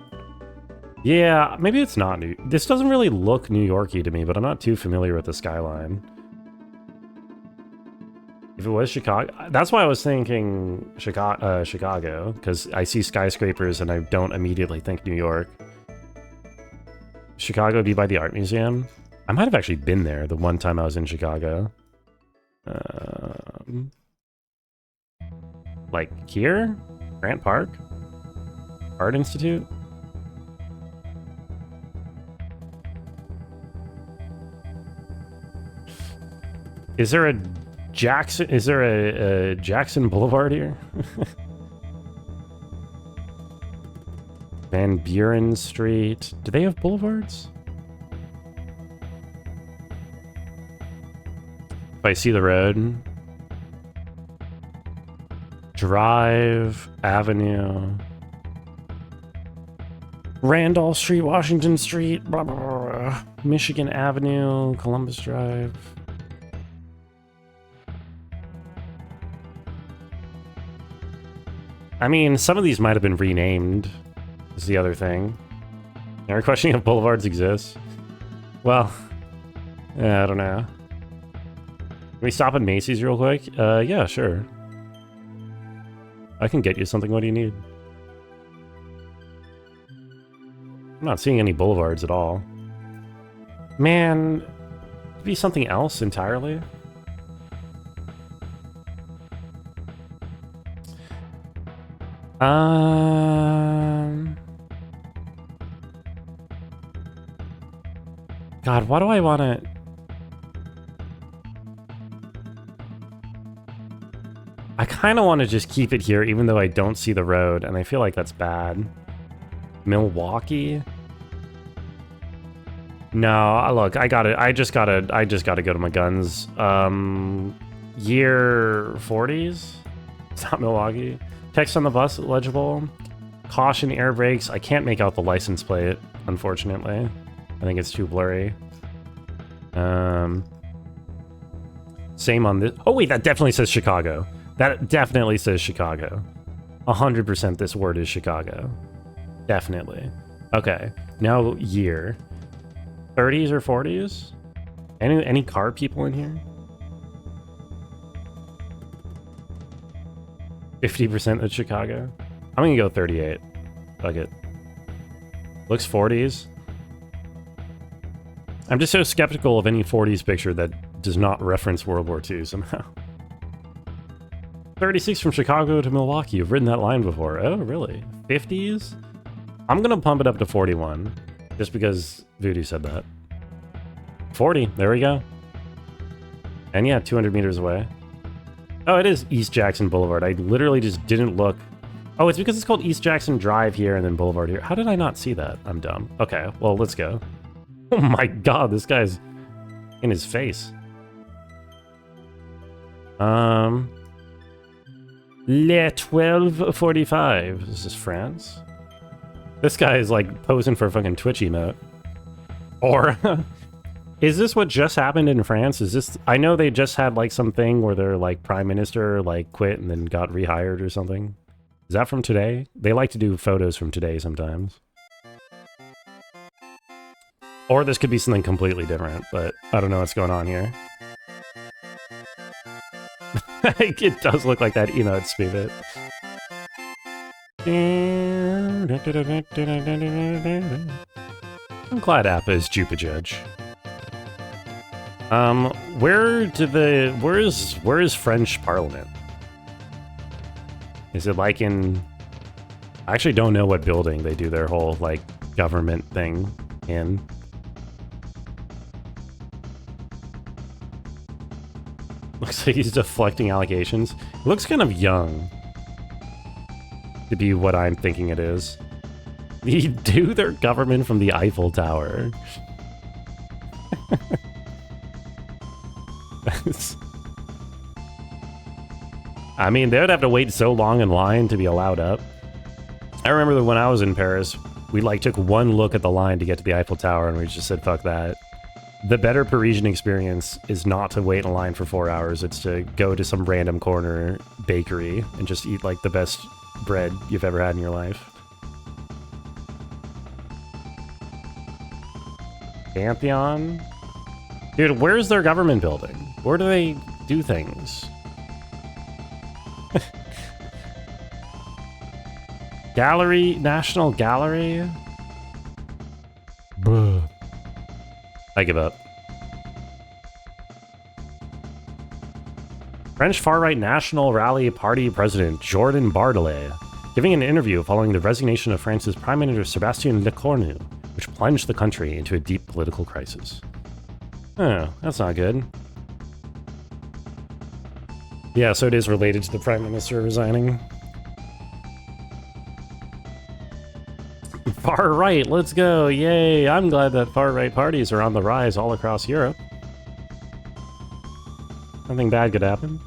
Yeah, maybe it's not New. This doesn't really look New York-y to me, but I'm not too familiar with the skyline. If it was Chicago, that's why I was thinking Chicago, because I see skyscrapers and I don't immediately think New York. Chicago would be by the art museum. I might have actually been there the one time I was in Chicago. Like here? Grant Park? Art Institute? Is there a Jackson? Is there a Jackson Boulevard here? Van Buren Street. Do they have boulevards? If I see the road. Drive, Avenue. Randolph Street, Washington Street, blah, blah, blah. Michigan Avenue, Columbus Drive. I mean, some of these might have been renamed, is the other thing. Are you questioning if boulevards exist? Well, I don't know. Can we stop at Macy's real quick? Yeah, sure. I can get you something. What do you need? I'm not seeing any boulevards at all. Man, it'd be something else entirely. God, why do I want to... I kind of want to just keep it here, even though I don't see the road, and I feel like that's bad. Milwaukee? No, look, I got it. I just gotta go to my guns. Year 40s? It's not Milwaukee. Text on the bus legible. Caution, air brakes. I can't make out the license plate, unfortunately. I think it's too blurry. Same on this. Oh wait, that definitely says Chicago. That definitely says Chicago. 100% this word is Chicago. Definitely. Okay, now year. 30s or 40s? Any car people in here? 50% of Chicago? I'm gonna go 38. Fuck it. Looks 40s. I'm just so skeptical of any 40s picture that does not reference World War II somehow. 36 from Chicago to Milwaukee. You've ridden that line before. Oh, really? 50s? I'm gonna pump it up to 41. Just because Voodoo said that. 40. There we go. And yeah, 200 meters away. Oh, it is East Jackson Boulevard. I literally just didn't look. Oh, it's because it's called East Jackson Drive here and then Boulevard here. How did I not see that? I'm dumb. Okay, well, let's go. Oh my god, this guy's in his face. Le 12:45. Is this France? This guy is like posing for a fucking Twitch emote. Or is this what just happened in France? Is this... I know they just had like something where their like prime minister like quit and then got rehired or something. Is that from today? They like to do photos from today sometimes. Or this could be something completely different, but I don't know what's going on here. It does look like that emote, Speed. I'm glad Appa is Jupa Judge. Where is French Parliament? Is it like in... I actually don't know what building they do their whole, like, government thing in. Looks like he's deflecting allegations. It looks kind of young to be what I'm thinking it is. They do their government from the Eiffel Tower. I mean, they would have to wait so long in line to be allowed up. I remember that when I was in Paris, we like took one look at the line to get to the Eiffel Tower and we just said, fuck that. The better Parisian experience is not to wait in line for 4 hours. It's to go to some random corner bakery and just eat like the best bread you've ever had in your life. Pantheon? Dude, where's their government building? Where do they do things? Gallery? National Gallery? Bruh. I give up. French far-right National Rally Party President Jordan Bardella giving an interview following the resignation of France's Prime Minister Sébastien Lecornu, which plunged the country into a deep political crisis. Oh, that's not good. Yeah, so it is related to the Prime Minister resigning. Far right, let's go, yay! I'm glad that far right parties are on the rise all across Europe. Nothing bad could happen.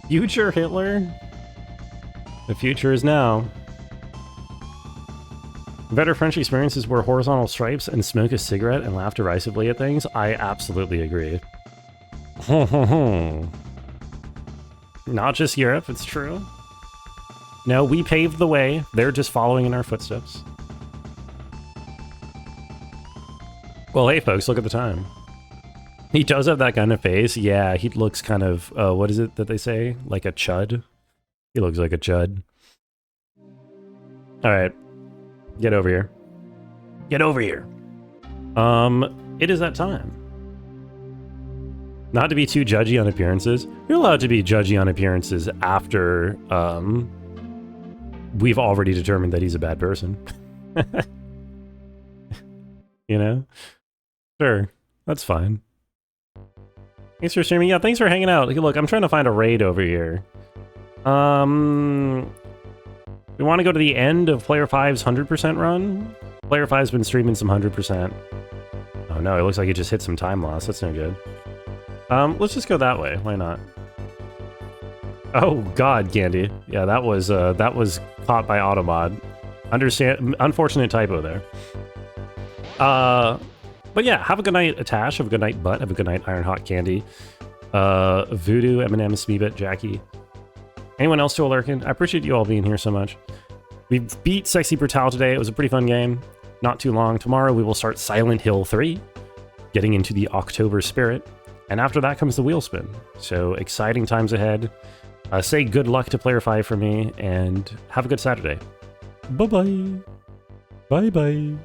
Future Hitler? The future is now. Better French experiences wear horizontal stripes and smoke a cigarette and laugh derisively at things? I absolutely agree. Not just Europe, it's true. No, we paved the way. They're just following in our footsteps. Well, hey folks, look at the time. He does have that kind of face. Yeah, he looks kind of, what is it that they say? Like a chud? He looks like a chud. Alright. Get over here. Get over here. It is that time. Not to be too judgy on appearances. You're allowed to be judgy on appearances after, we've already determined that he's a bad person. You know? Sure. That's fine. Thanks for streaming. Yeah, thanks for hanging out. Look, I'm trying to find a raid over here. We want to go to the end of Player 5's 100% run. Player 5's been streaming some 100%. Oh no, it looks like he just hit some time loss. That's no good. Let's just go that way. Why not? Oh god, Candy. Yeah, that was caught by Automod. Unfortunate typo there. But yeah, have a good night, Atash. Have a good night, Butt. Have a good night, Ironhawk Candy. Voodoo, Eminem, Smeebit, Jackie. Anyone else still lurking? I appreciate you all being here so much. We beat Sexy Brutale today. It was a pretty fun game. Not too long. Tomorrow we will start Silent Hill 3, getting into the October spirit. And after that comes the wheel spin. So exciting times ahead. Say good luck to Player 5 for me, and have a good Saturday. Bye-bye. Bye-bye.